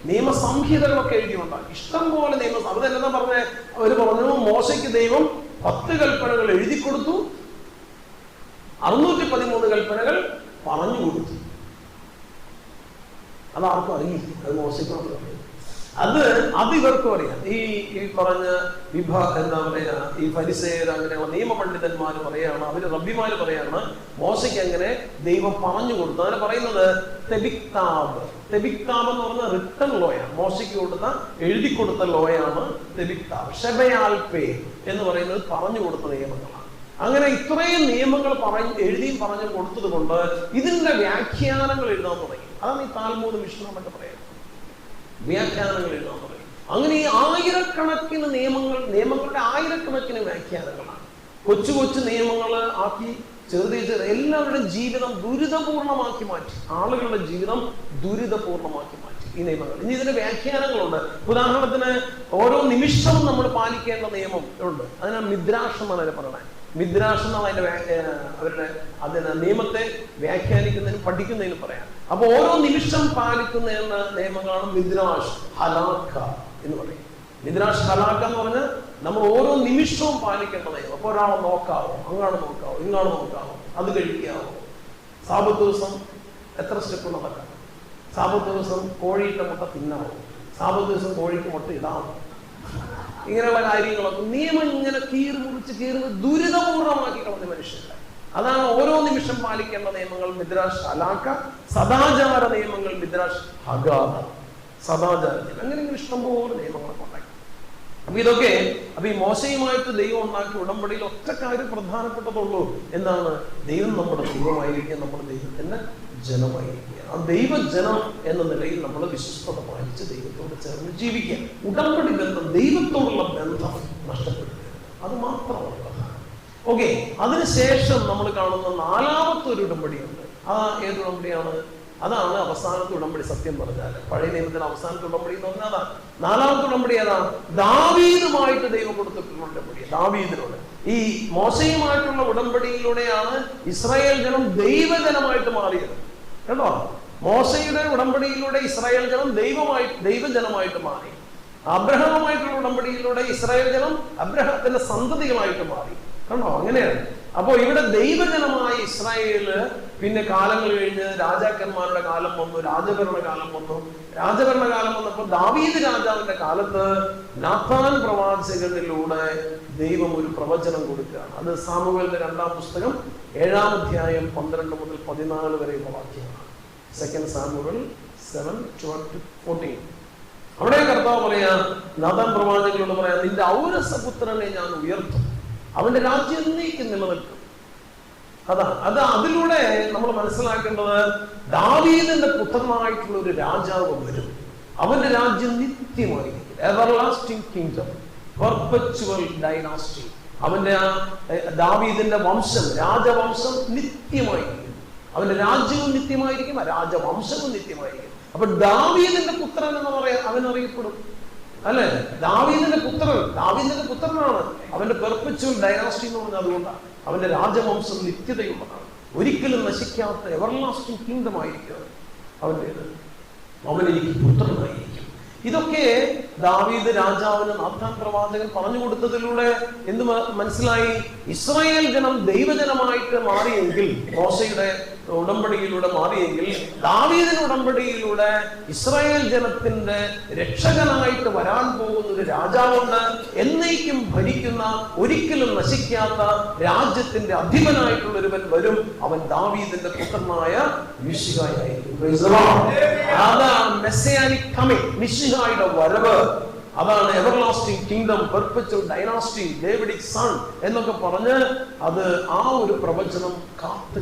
നിയമസംഹിതകളൊക്കെ എഴുതിയുണ്ടായി. ഇഷ്ടം പോലെ അവർ എന്താ പറഞ്ഞ? അവര് പറഞ്ഞു, മോശയ്ക്ക് ദൈവം 10 കൽപ്പനകൾ എഴുതി കൊടുത്തു, 613 കൽപ്പനകൾ പറഞ്ഞു കൊടുത്തു. അതാർക്കും അറിയില്ല, അത് മോശയ്ക്ക് മാത്രം അറിയാം. അത് ഇവർക്കും അറിയാം. ഈ പറഞ്ഞ എന്താ പറയാ, ഈ ഫരിസേയർ അങ്ങനെയുള്ള നിയമപണ്ഡിതന്മാര് പറയാണ്, അവര് റബ്ബിമാര് പറയാണ്, മോശയ്ക്ക് അങ്ങനെ ദൈവം പറഞ്ഞു കൊടുത്തു. അങ്ങനെ പറയുന്നത് തെബിക്താബ് എന്ന് പറഞ്ഞ റിട്ടൺ ലോയാണ്. മോശയ്ക്ക് എഴുതി കൊടുത്ത ലോയാണ് തെബിക്താബ്. ഷെബയാൽപേ എന്ന് പറയുന്നത് പറഞ്ഞു കൊടുത്ത നിയമങ്ങളാണ്. അങ്ങനെ ഇത്രയും നിയമങ്ങൾ എഴുതിയും പറഞ്ഞു കൊടുത്തത് കൊണ്ട് ഇതിന്റെ വ്യാഖ്യാനങ്ങൾ എഴുതാൻ തുടങ്ങി. അതാണ് ഈ താൽമൂദ് മിഷ്ന എന്നൊക്കെ പറയുന്നത്. വ്യാഖ്യാനങ്ങൾ എഴുതാൻ തുടങ്ങി. അങ്ങനെ ഈ ആയിരക്കണക്കിന് നിയമങ്ങളുടെ ആയിരക്കണക്കിന് വ്യാഖ്യാനങ്ങളാണ്. കൊച്ചു കൊച്ചു നിയമങ്ങൾ ആക്കി ചെറുത് എല്ലാവരുടെയും ജീവിതം ദുരിതപൂർണമാക്കി മാറ്റി. ആളുകളുടെ ജീവിതം ദുരിതപൂർണമാക്കി മാറ്റി ഈ നിയമങ്ങൾ. ഇനി ഇതിന്റെ വ്യാഖ്യാനങ്ങളുണ്ട്. ഉദാഹരണത്തിന് ഓരോ നിമിഷവും നമ്മൾ പാലിക്കേണ്ട നിയമം ഉണ്ട്. അതിനാണ് മിദ്രാഷ് എന്നാണ് അതിനെ പറയുന്നത്. മിദ്രാഷ് എന്നാണ് അവരുടെ അതിന് നിയമത്തെ വ്യാഖ്യാനിക്കുന്നതിനും പഠിക്കുന്നതിനും പറയാം. അപ്പൊ ഓരോ നിമിഷം പാലിക്കുന്ന നിയമങ്ങളാണ് മിദ്രാഷ് ഹലാഖ എന്ന് പറയും. മിദ്രാഷ് ഹലാഖ എന്ന് പറഞ്ഞാൽ നമ്മൾ ഓരോ നിമിഷവും പാലിക്കേണ്ട നിയമം. അപ്പൊ ഒരാളെ നോക്കാവോ, അങ്ങാണ് നോക്കാവോ, ഇങ്ങാണ് നോക്കാവോ, അത് കഴിക്കാവോ, സാബത്ത് ദിവസം എത്ര സ്റ്റെപ്പ് നടക്കാം, സാബത്ത് ദിവസം കോഴിയിട്ട മുട്ട തിന്നാവോ, സാബത്ത് ദിവസം കോഴിക്ക് മുട്ട ഇടാമോ, ഇങ്ങനെയുള്ള കാര്യങ്ങളൊക്കെ നിയമം ഇങ്ങനെ കീറി ദുരിതപൂർണമാക്കി കളഞ്ഞ മനുഷ്യരുടെ. അതാണ് ഓരോ നിമിഷം പാലിക്കേണ്ട നിയമങ്ങൾ മിദ്രാഷ് ഹലാഖ. സദാചാര നിയമങ്ങൾ മിദ്രാഷ് ഹഗാദ. സദാചാര നിയമം അങ്ങനെ ഇഷ്ടംപോലെ നിയമങ്ങളൊക്കെ ഉണ്ടാക്കി. അപ്പൊ ഈ മോശയുമായിട്ട് ദൈവം ഉണ്ടാക്കിയ ഉടമ്പടിയിൽ ഒറ്റ കാര്യം പ്രധാനപ്പെട്ടതുള്ളൂ. എന്താണ്? ദൈവം നമ്മുടെ ദൈവമായിരിക്കുക, നമ്മുടെ ദൈവത്തിന്റെ ജനമായിരിക്കുക. ആ ദൈവജനം എന്ന നിലയിൽ നമ്മൾ വിശ്വസ്തത പാലിച്ച് ദൈവത്തോട് ചേർന്ന് ജീവിക്കുക. ഉടമ്പടി ബന്ധം, ദൈവത്തോടുള്ള ബന്ധം നഷ്ടപ്പെടുക, അത് മാത്രമാണ് പ്രധാനം. ഓക്കെ, അതിനുശേഷം നമ്മൾ കാണുന്ന നാലാമത്തെ ഒരു ഉടമ്പടിയുണ്ട്. ആ ഏത് ഉടമ്പടിയാണ്? അതാണ് അവസാനത്തെ ഉടമ്പടി. സത്യം പറഞ്ഞാൽ പഴയ നിയമത്തിന് അവസാനത്തെ ഉടമ്പടി എന്ന് പറഞ്ഞാൽ അതാണ്. നാലാമത്തെ ഉടമ്പടി ഏതാണ്? ദാവീദുമായിട്ട് ദൈവം കൊടുത്തിട്ടുള്ള ഉടമ്പടി. ദാവീദിനോട് ഈ മോശയുമായിട്ടുള്ള ഉടമ്പടിയിലൂടെയാണ് ഇസ്രായേൽ ജനം ദൈവജനമായിട്ട് മാറിയത്. കേട്ടോ, മോശയുടെ ഉടമ്പടിയിലൂടെ ഇസ്രായേൽ ജനം ദൈവജനമായിട്ട് മാറി. അബ്രഹാമുമായിട്ടുള്ള ഉടമ്പടിയിലൂടെ ഇസ്രായേൽ ജനം അബ്രഹാത്തിന്റെ സന്തതികളായിട്ട് മാറി. കണ്ടോ, അങ്ങനെയാണ്. അപ്പോ ഇവിടെ ദൈവജനമായ ഇസ്രായേല് പിന്നെ കാലങ്ങൾ കഴിഞ്ഞ് രാജാക്കന്മാരുടെ കാലം വന്നു, രാജഭരണകാലം വന്നു. രാജഭരണകാലം വന്നപ്പോൾ ദാവീദ് രാജാവിന്റെ കാലത്ത് നാഥാൻ പ്രവാചകനിലൂടെ ദൈവം ഒരു പ്രവചനം കൊടുക്കുകയാണ്. അത് സാമുവേലിന്റെ 2-ാം പുസ്തകം 7-ാം അധ്യായം 12 മുതൽ 14 വരെയുള്ള വാക്യമാണ്. 2 സാമുവേൽ 7:12-14. അവിടെ കർത്താവ് പറയാ, നാഥാൻ പ്രവാചകനോട് പറയാ, നിന്റെ ഔരസപുത്രനെ ഞാൻ ഉയർത്തും, അവന്റെ രാജ്യം എന്നേക്കും നിലനിൽക്കും. അതിലൂടെ നമ്മൾ മനസ്സിലാക്കേണ്ടത് ദാവീദിന്റെ പുത്രനായിട്ടുള്ള ഒരു രാജാവ് വരും. അവന്റെ രാജ്യം നിത്യമായിരിക്കും. Everlasting kingdom, perpetual dynasty. അവന്റെ ദാവീദിന്റെ വംശം, രാജവംശം നിത്യമായിരിക്കും. അവന്റെ രാജ്യവും നിത്യമായിരിക്കും, രാജവംശവും നിത്യമായിരിക്കും. അപ്പൊ ദാവീദിന്റെ പുത്രൻ എന്ന് പറയാൻ അവൻ അറിയപ്പെടും, അല്ലെ? ദാവീദിന്റെ പുത്രനാണ്. അവന്റെ പെർപെച്വൽ ഡൈനാസ്റ്റി എന്ന് പറഞ്ഞാൽ അതുകൊണ്ടാണ്. അവന്റെ രാജവംശം നിത്യതയുള്ളതാണ്, ഒരിക്കലും നശിക്കാത്ത എവർലാസ്റ്റിംഗ് കിങ്ഡം ആയിരിക്കും അവൻ്റെത്. അവൻ എനിക്ക് പുത്രനായിരിക്കും. ഇതൊക്കെ ദാവീദ് രാജാവിന് നാഥാൻ പ്രവാചകൻ പറഞ്ഞു കൊടുത്തതിലൂടെ എന്ത് മനസ്സിലായി? ഇസ്രായേൽ ജനം ദൈവജനമായിട്ട് മാറിയെങ്കിൽ, മോശയുടെ ഉടമ്പടിയിലൂടെ മാറിയെങ്കിൽ, ദാവീദിന്റെ ഉടമ്പടിയിലൂടെ ഇസ്രായേൽ ജനത്തിന്റെ രക്ഷകനായിട്ട് വരാൻ പോകുന്ന ഒരു രാജാവുണ്ട്. എന്നേക്കും ഭരിക്കുന്ന, ഒരിക്കലും നശിക്കാത്ത രാജ്യത്തിന്റെ അധിപനായിട്ടുള്ള ഒരുവൻ വരും. അവൻ ദാവീദിന്റെ പുത്രനായ മിശിഹായായിരിക്കും. അതാണ് മെസ്സിയാനിക് കമ്മിങ്, മിശിഹായുടെ വരവ്. അതാണ് everlasting kingdom, perpetual dynasty, Davidic son എന്നൊക്കെ പറഞ്ഞ് അത് ആ ഒരു പ്രവചനം കാത്തു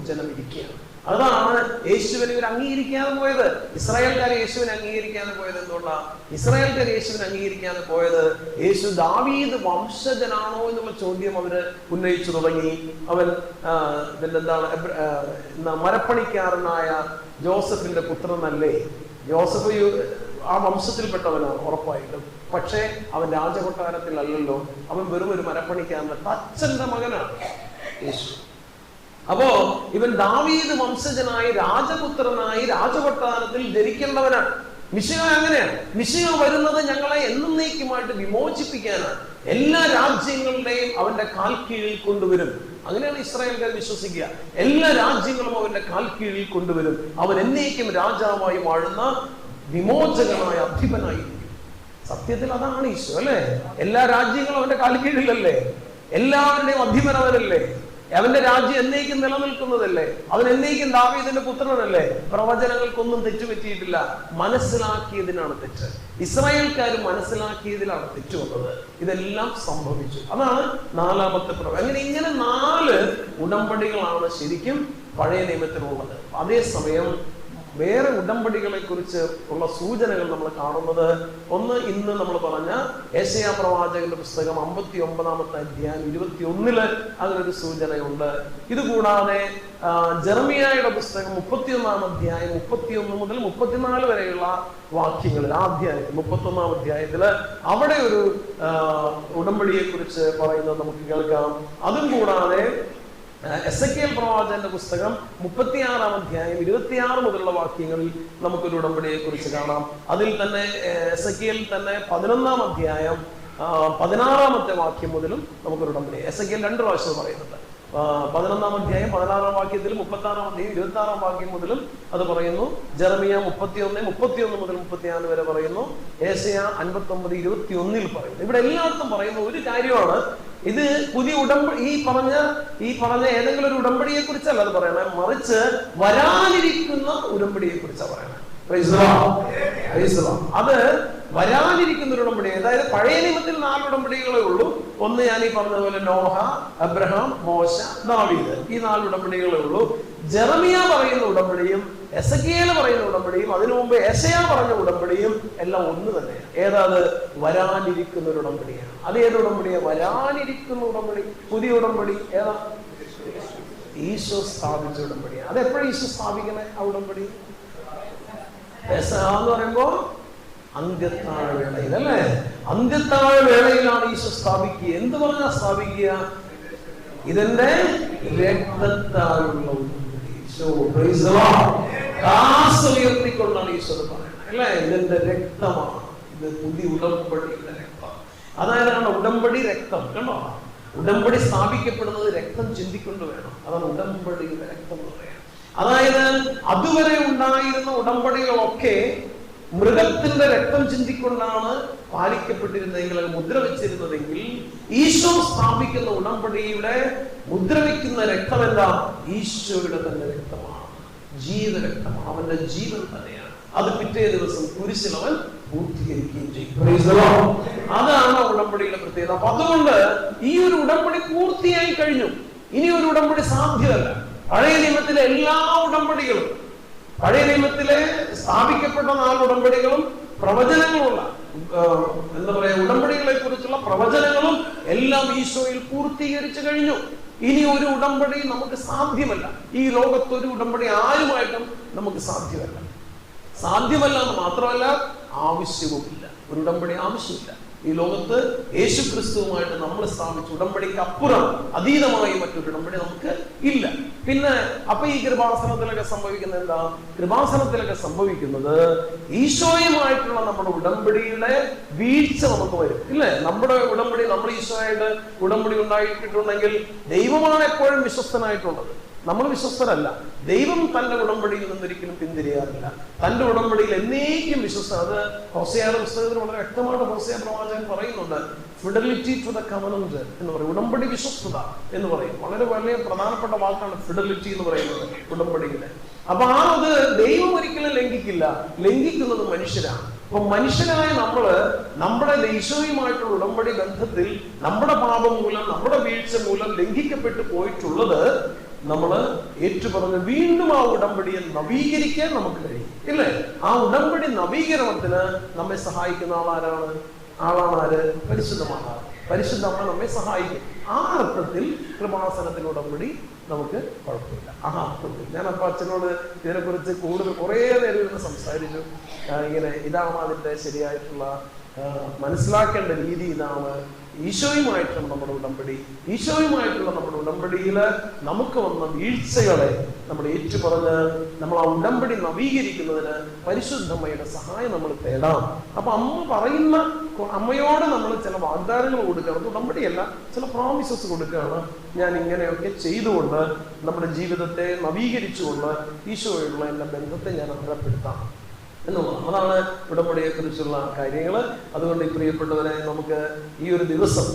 ജനം ഇരിക്കുകയാണ്. അതാണ് യേശുവിനെ ഇവർ അംഗീകരിക്കാതെ പോയത്. ഇസ്രായേൽക്കാരെ യേശുവിനെ അംഗീകരിക്കാതെ പോയത് എന്തുകൊണ്ടാണ്? ഇസ്രായേൽക്കാരെ യേശുവിനെ അംഗീകരിക്കാതെ പോയത് യേശു ദാവീദ് വംശജനാണോ എന്നുള്ള ചോദ്യം അവര് ഉന്നയിച്ചു തുടങ്ങി. അവൻ മരപ്പണിക്കാരനായ ജോസഫിന്റെ പുത്രനല്ലേ? ജോസഫ് ആ വംശത്തിൽപ്പെട്ടവനാണ് ഉറപ്പായിട്ടും. പക്ഷേ അവൻ രാജകൊട്ടാരത്തിലല്ലല്ലോ, അവൻ വെറും ഒരു മരപ്പണിക്കാരന്റെ തച്ചന്റെ മകനാണ് യേശു. അപ്പോ ഇവൻ ദാവീദ് വംശജനായി, രാജപുത്രനായി, രാജകൊട്ടാരത്തിൽ ജനിക്കേണ്ടവനാണ്. മിശിഹ അങ്ങനെയാണ്. മിശിഹ വരുന്നത് ഞങ്ങളെ എന്നേക്കുമായിട്ട് വിമോചിപ്പിക്കാനാണ്. എല്ലാ രാജ്യങ്ങളുടെയും അവന്റെ കാൽ കീഴിൽ കൊണ്ടുവരും. അങ്ങനെയാണ് ഇസ്രായേൽക്കാർ വിശ്വസിക്കുക. എല്ലാ രാജ്യങ്ങളും അവന്റെ കാൽ കീഴിൽ കൊണ്ടുവരും. അവൻ എന്നേക്കും രാജാവായി വാഴുന്ന വിമോചകനായ അധിപനായിരിക്കും. സത്യത്തിൽ അതാണ് ഈശോ, അല്ലെ? എല്ലാ രാജ്യങ്ങളും അവന്റെ കാൽ കീഴിലല്ലേ? എല്ലാവരുടെയും അധിപൻ അവനല്ലേ? അവന്റെ രാജ്യം എന്നേക്കും നിലനിൽക്കുന്നതല്ലേ, അവൻ എന്നേക്കും ദാവീദിന്റെ പുത്രനല്ലേ. പ്രവചനങ്ങൾക്കൊന്നും തെറ്റുപറ്റിയിട്ടില്ല. മനസ്സിലാക്കിയതിനാണ് തെറ്റ്. ഇസ്രായേൽക്കാർ മനസ്സിലാക്കിയതിലാണ് തെറ്റ് വന്നത്. ഇതെല്ലാം സംഭവിച്ചു. അതാണ് നാലാമത്തെ പ്രവചനം. ഇങ്ങനെ 4 ഉടമ്പടികളാണ് ശരിക്കും പഴയ നിയമത്തിലുള്ളത്. അതേസമയം വേറെ ഉടമ്പടികളെ കുറിച്ച് ഉള്ള സൂചനകൾ നമ്മൾ കാണുന്നത്, ഒന്ന് ഇന്ന് നമ്മൾ പറഞ്ഞ യെശയ്യാ പ്രവാചകന്റെ പുസ്തകം 59-ാമത്തെ അധ്യായം 21 അതിനൊരു സൂചനയുണ്ട്. ഇതുകൂടാതെ ജെറമിയായുടെ പുസ്തകം 31-ാം അധ്യായം 31 മുതൽ 34 വരെയുള്ള വാക്യങ്ങളിൽ, ആ അധ്യായത്തിൽ 31-ാം അധ്യായത്തില് അവിടെ ഒരു ഉടമ്പടിയെ കുറിച്ച് പറയുന്നത് നമുക്ക് കേൾക്കാം. അതും കൂടാതെ എസെക്കിയേൽ പ്രവാചകന്റെ പുസ്തകം 36-ാം അധ്യായം 26 മുതലുള്ള വാക്യങ്ങളിൽ നമുക്കൊരു ഉടമ്പടിയെ കുറിച്ച് കാണാം. അതിൽ തന്നെ എസെക്കിയേൽ തന്നെ 11-ാം അധ്യായം 16-ാമത്തെ വാക്യം മുതലും നമുക്കൊരു ഉടമ്പടി എസെക്കിയേൽ 2 പ്രാവശ്യം പറയുന്നുണ്ട്. 11-ാം അധ്യായം 16-ാം വാക്യത്തിലും 36-ാം അധ്യായം 26-ാം വാക്യം മുതലും അത് പറയുന്നു. ജെറമിയ 31 മുതൽ 34 വരെ പറയുന്നു. യെശയ്യാ 59-21 പറയുന്നു. ഇവിടെ എല്ലായിടത്തും പറയുന്ന ഒരു കാര്യമാണ്, ഇത് പുതിയ ഉടമ്പടി, ഈ പറഞ്ഞ ഏതെങ്കിലും ഒരു ഉടമ്പടിയെ കുറിച്ചല്ല അത് പറയണേ, മറിച്ച് വരാനിരിക്കുന്ന ഉടമ്പടിയെ കുറിച്ചാണ് പറയണേ. അത് വരാനിരിക്കുന്ന ഒരു ഉടമ്പടി. അതായത് പഴയ നിയമത്തിൽ 4 ഉടമ്പടികളേ ഉള്ളൂ. ഒന്ന് ഞാൻ ഈ പറഞ്ഞതുപോലെ നോഹ, അബ്രഹാം, മോശ, ദാവീദ്, ഈ 4 ഉടമ്പടികളേ ഉള്ളൂ. ജെറമിയ പറയുന്ന ഉടമ്പടിയും എസെക്കിയേൽ പറയുന്ന ഉടമ്പടിയും അതിനു മുമ്പ് യെശയ്യാ പറഞ്ഞ ഉടമ്പടിയും എല്ലാം ഒന്ന് തന്നെയാണ്. ഏതാത്? വരാനിരിക്കുന്ന ഒരു ഉടമ്പടിയാണ്. അത് ഏത് ഉടമ്പടിയാണ്? വരാനിരിക്കുന്ന ഉടമ്പടി, പുതിയ ഉടമ്പടി. ഏതാ? ഈശോ സ്ഥാപിച്ച ഉടമ്പടിയാണ്. അത് എപ്പോഴും ഈശോ സ്ഥാപിക്കണേ ആ ഉടമ്പടി? എന്ന് പറയുമ്പോ അന്ത്യത്താഴ വേളയിൽ അല്ലേ? അന്ത്യത്താഴ വേളയിലാണ് ഈശോ സ്ഥാപിക്കുക. എന്ത് പറഞ്ഞാ സ്ഥാപിക്കുക? ഇതെന്റെ രക്തത്താലുള്ള ഉടമ്പടി. ഉയർത്തിക്കൊണ്ടാണ് ഈശോ പറയുന്നത് അല്ലേ? ഇതെന്റെ രക്തമാണ്, ഇത് പുതിയ ഉടമ്പടിയുടെ രക്തം. അതായതാണ് ഉടമ്പടി രക്തം. കണ്ടോ? ഉടമ്പടി സ്ഥാപിക്കപ്പെടുന്നത് രക്തം ചിന്തിക്കൊണ്ട് വേണം. അതാണ് ഉടമ്പടിയുടെ രക്തം എന്ന് പറയാം. അതായത് അതുവരെ ഉണ്ടായിരുന്ന ഉടമ്പടികളൊക്കെ മൃഗത്തിന്റെ രക്തം ചിന്തിക്കൊണ്ടാണ് പാലിക്കപ്പെട്ടിരുന്നതെങ്കിൽ, അത് മുദ്ര വെച്ചിരുന്നതെങ്കിൽ, ഈശോ സ്ഥാപിക്കുന്ന ഉടമ്പടിയുടെ മുദ്ര വെക്കുന്ന രക്തം എന്താ? ഈശോയുടെ തന്നെ രക്തമാണ്, ജീവരക്തമാണ്, അവന്റെ ജീവൻ തന്നെയാണ്. അത് പിറ്റേ ദിവസം കുരിശിൽ അവൻ പൂർത്തീകരിക്കുകയും ചെയ്യും. അതാണ് ഉടമ്പടിയുടെ പ്രത്യേകത. അപ്പൊ അതുകൊണ്ട് ഈ ഒരു ഉടമ്പടി പൂർത്തിയായി കഴിഞ്ഞു. ഇനി ഒരു ഉടമ്പടി സാധ്യമല്ല. പഴയ നിയമത്തിലെ എല്ലാ ഉടമ്പടികളും, പഴയ നിയമത്തിലെ സ്ഥാപിക്കപ്പെട്ട 4 ഉടമ്പടികളും പ്രവചനങ്ങളുള്ള എന്താ പറയാ ഉടമ്പടികളെ കുറിച്ചുള്ള പ്രവചനങ്ങളും എല്ലാം ഈശോയിൽ പൂർത്തീകരിച്ചു കഴിഞ്ഞു. ഇനി ഒരു ഉടമ്പടി നമുക്ക് സാധ്യമല്ല. ഈ ലോകത്തൊരു ഉടമ്പടി ആരുമായിട്ടും നമുക്ക് സാധ്യമല്ല. സാധ്യമല്ല എന്ന് മാത്രമല്ല, ആവശ്യവുമില്ല. ഒരു ഉടമ്പടി ആവശ്യമില്ല. ഈ ലോകത്ത് യേശു ക്രിസ്തുവുമായിട്ട് നമ്മൾ സ്ഥാപിച്ച ഉടമ്പടിക്ക് അപ്പുറം അതീതമായി മറ്റൊരു ഉടമ്പടി നമുക്ക് ഇല്ല. പിന്നെ അപ്പൊ ഈ കൃപാസനത്തിലൊക്കെ സംഭവിക്കുന്നത് എന്താ? കൃപാസനത്തിലൊക്കെ സംഭവിക്കുന്നത് ഈശോയുമായിട്ടുള്ള നമ്മുടെ ഉടമ്പടിയുടെ വീഴ്ച നമുക്ക് വരും, ഇല്ലേ? നമ്മുടെ ഉടമ്പടി, നമ്മൾ ഈശോയായിട്ട് ഉടമ്പടി ഉണ്ടായിട്ടുണ്ടെങ്കിൽ ദൈവമാണ് എപ്പോഴും വിശ്വസ്തനായിട്ടുള്ളത്. നമ്മൾ വിശ്വസ്തരല്ല. ദൈവം തന്റെ ഉടമ്പടിയിൽ നിന്നൊരിക്കലും പിന്തിരിയാറില്ല. തന്റെ ഉടമ്പടിയിൽ എന്നേക്കും വിശ്വസ്ത. അത് ഹോസേയുടെ പുസ്തകത്തിൽ വളരെ വ്യക്തമായിട്ട് ഹോസേയ പ്രവാചകൻ പറയുന്നുണ്ട്. ഫിഡലിറ്റി ടു ദ കവനന്റ് എന്ന് പറയും. ഉടമ്പടി വിശ്വസ്തത എന്ന് പറയും. വളരെ വലിയ പ്രധാനപ്പെട്ട വാക്കാണ് ഫിഡലിറ്റി എന്ന് പറയുന്നത് ഉടമ്പടിയിലെ. അപ്പൊ അത് ദൈവം ഒരിക്കലും ലംഘിക്കില്ല. ലംഘിക്കുന്നത് മനുഷ്യരാണ്. അപ്പൊ മനുഷ്യനായ നമ്മുടെ ഈശോയുമായിട്ടുള്ള ഉടമ്പടി ബന്ധത്തിൽ നമ്മുടെ പാപം മൂലം, നമ്മുടെ വീഴ്ച മൂലം ലംഘിക്കപ്പെട്ടു പോയിട്ടുള്ളത് നമ്മൾ ഏറ്റുപറഞ്ഞ് വീണ്ടും ആ ഉടമ്പടിയെ നവീകരിക്കാൻ നമുക്ക് കഴിയും, ഇല്ലേ? ആ ഉടമ്പടി നവീകരണത്തിന് നമ്മെ സഹായിക്കുന്ന ആളാണ് ആര്? പരിശുദ്ധമാണ്. പരിശുദ്ധമ്മ നമ്മെ സഹായിക്കും. ആ അർത്ഥത്തിൽ കൃപാസനത്തിൽ ഉടമ്പടി നമുക്ക് കുഴപ്പമില്ല. ആ അർത്ഥത്തിൽ ഞാൻ അപ്പൊ അച്ഛനോട് ഇതിനെക്കുറിച്ച് കുറേ നേരം ഇരുന്ന് സംസാരിച്ചു. ഇങ്ങനെ ഇതാണ് അതിന്റെ ശരിയായിട്ടുള്ള മനസ്സിലാക്കേണ്ട രീതി, ഇതാണ് ഈശോയുമായിട്ടുള്ള നമ്മുടെ ഉടമ്പടി. ഈശോയുമായിട്ടുള്ള നമ്മുടെ ഉടമ്പടിയിൽ നമുക്ക് വന്ന വീഴ്ചകളെ നമ്മൾ ഏറ്റുപറഞ്ഞ് നമ്മൾ ആ ഉടമ്പടി നവീകരിക്കുന്നതിന് പരിശുദ്ധമ്മയുടെ സഹായം നമ്മൾ തേടാം. അപ്പൊ അമ്മയോട് നമ്മൾ ചില വാഗ്ദാനങ്ങൾ കൊടുക്കുകയാണ്. ഉടമ്പടിയല്ല, ചില പ്രോമിസസ് കൊടുക്കുകയാണ്. ഞാൻ ഇങ്ങനെയൊക്കെ ചെയ്തുകൊണ്ട് നമ്മുടെ ജീവിതത്തെ നവീകരിച്ചുകൊണ്ട് ഈശോയുള്ള എൻ്റെ ബന്ധത്തെ ഞാൻ അർഹപ്പെടുത്താം. എന്നുള്ളതാണ്. അതാണ് ഉടമ്പടിയെ കുറിച്ചുള്ള കാര്യങ്ങൾ. അതുകൊണ്ട് ഈ പ്രിയപ്പെട്ടവരെ, നമുക്ക് ഈ ഒരു ദിവസം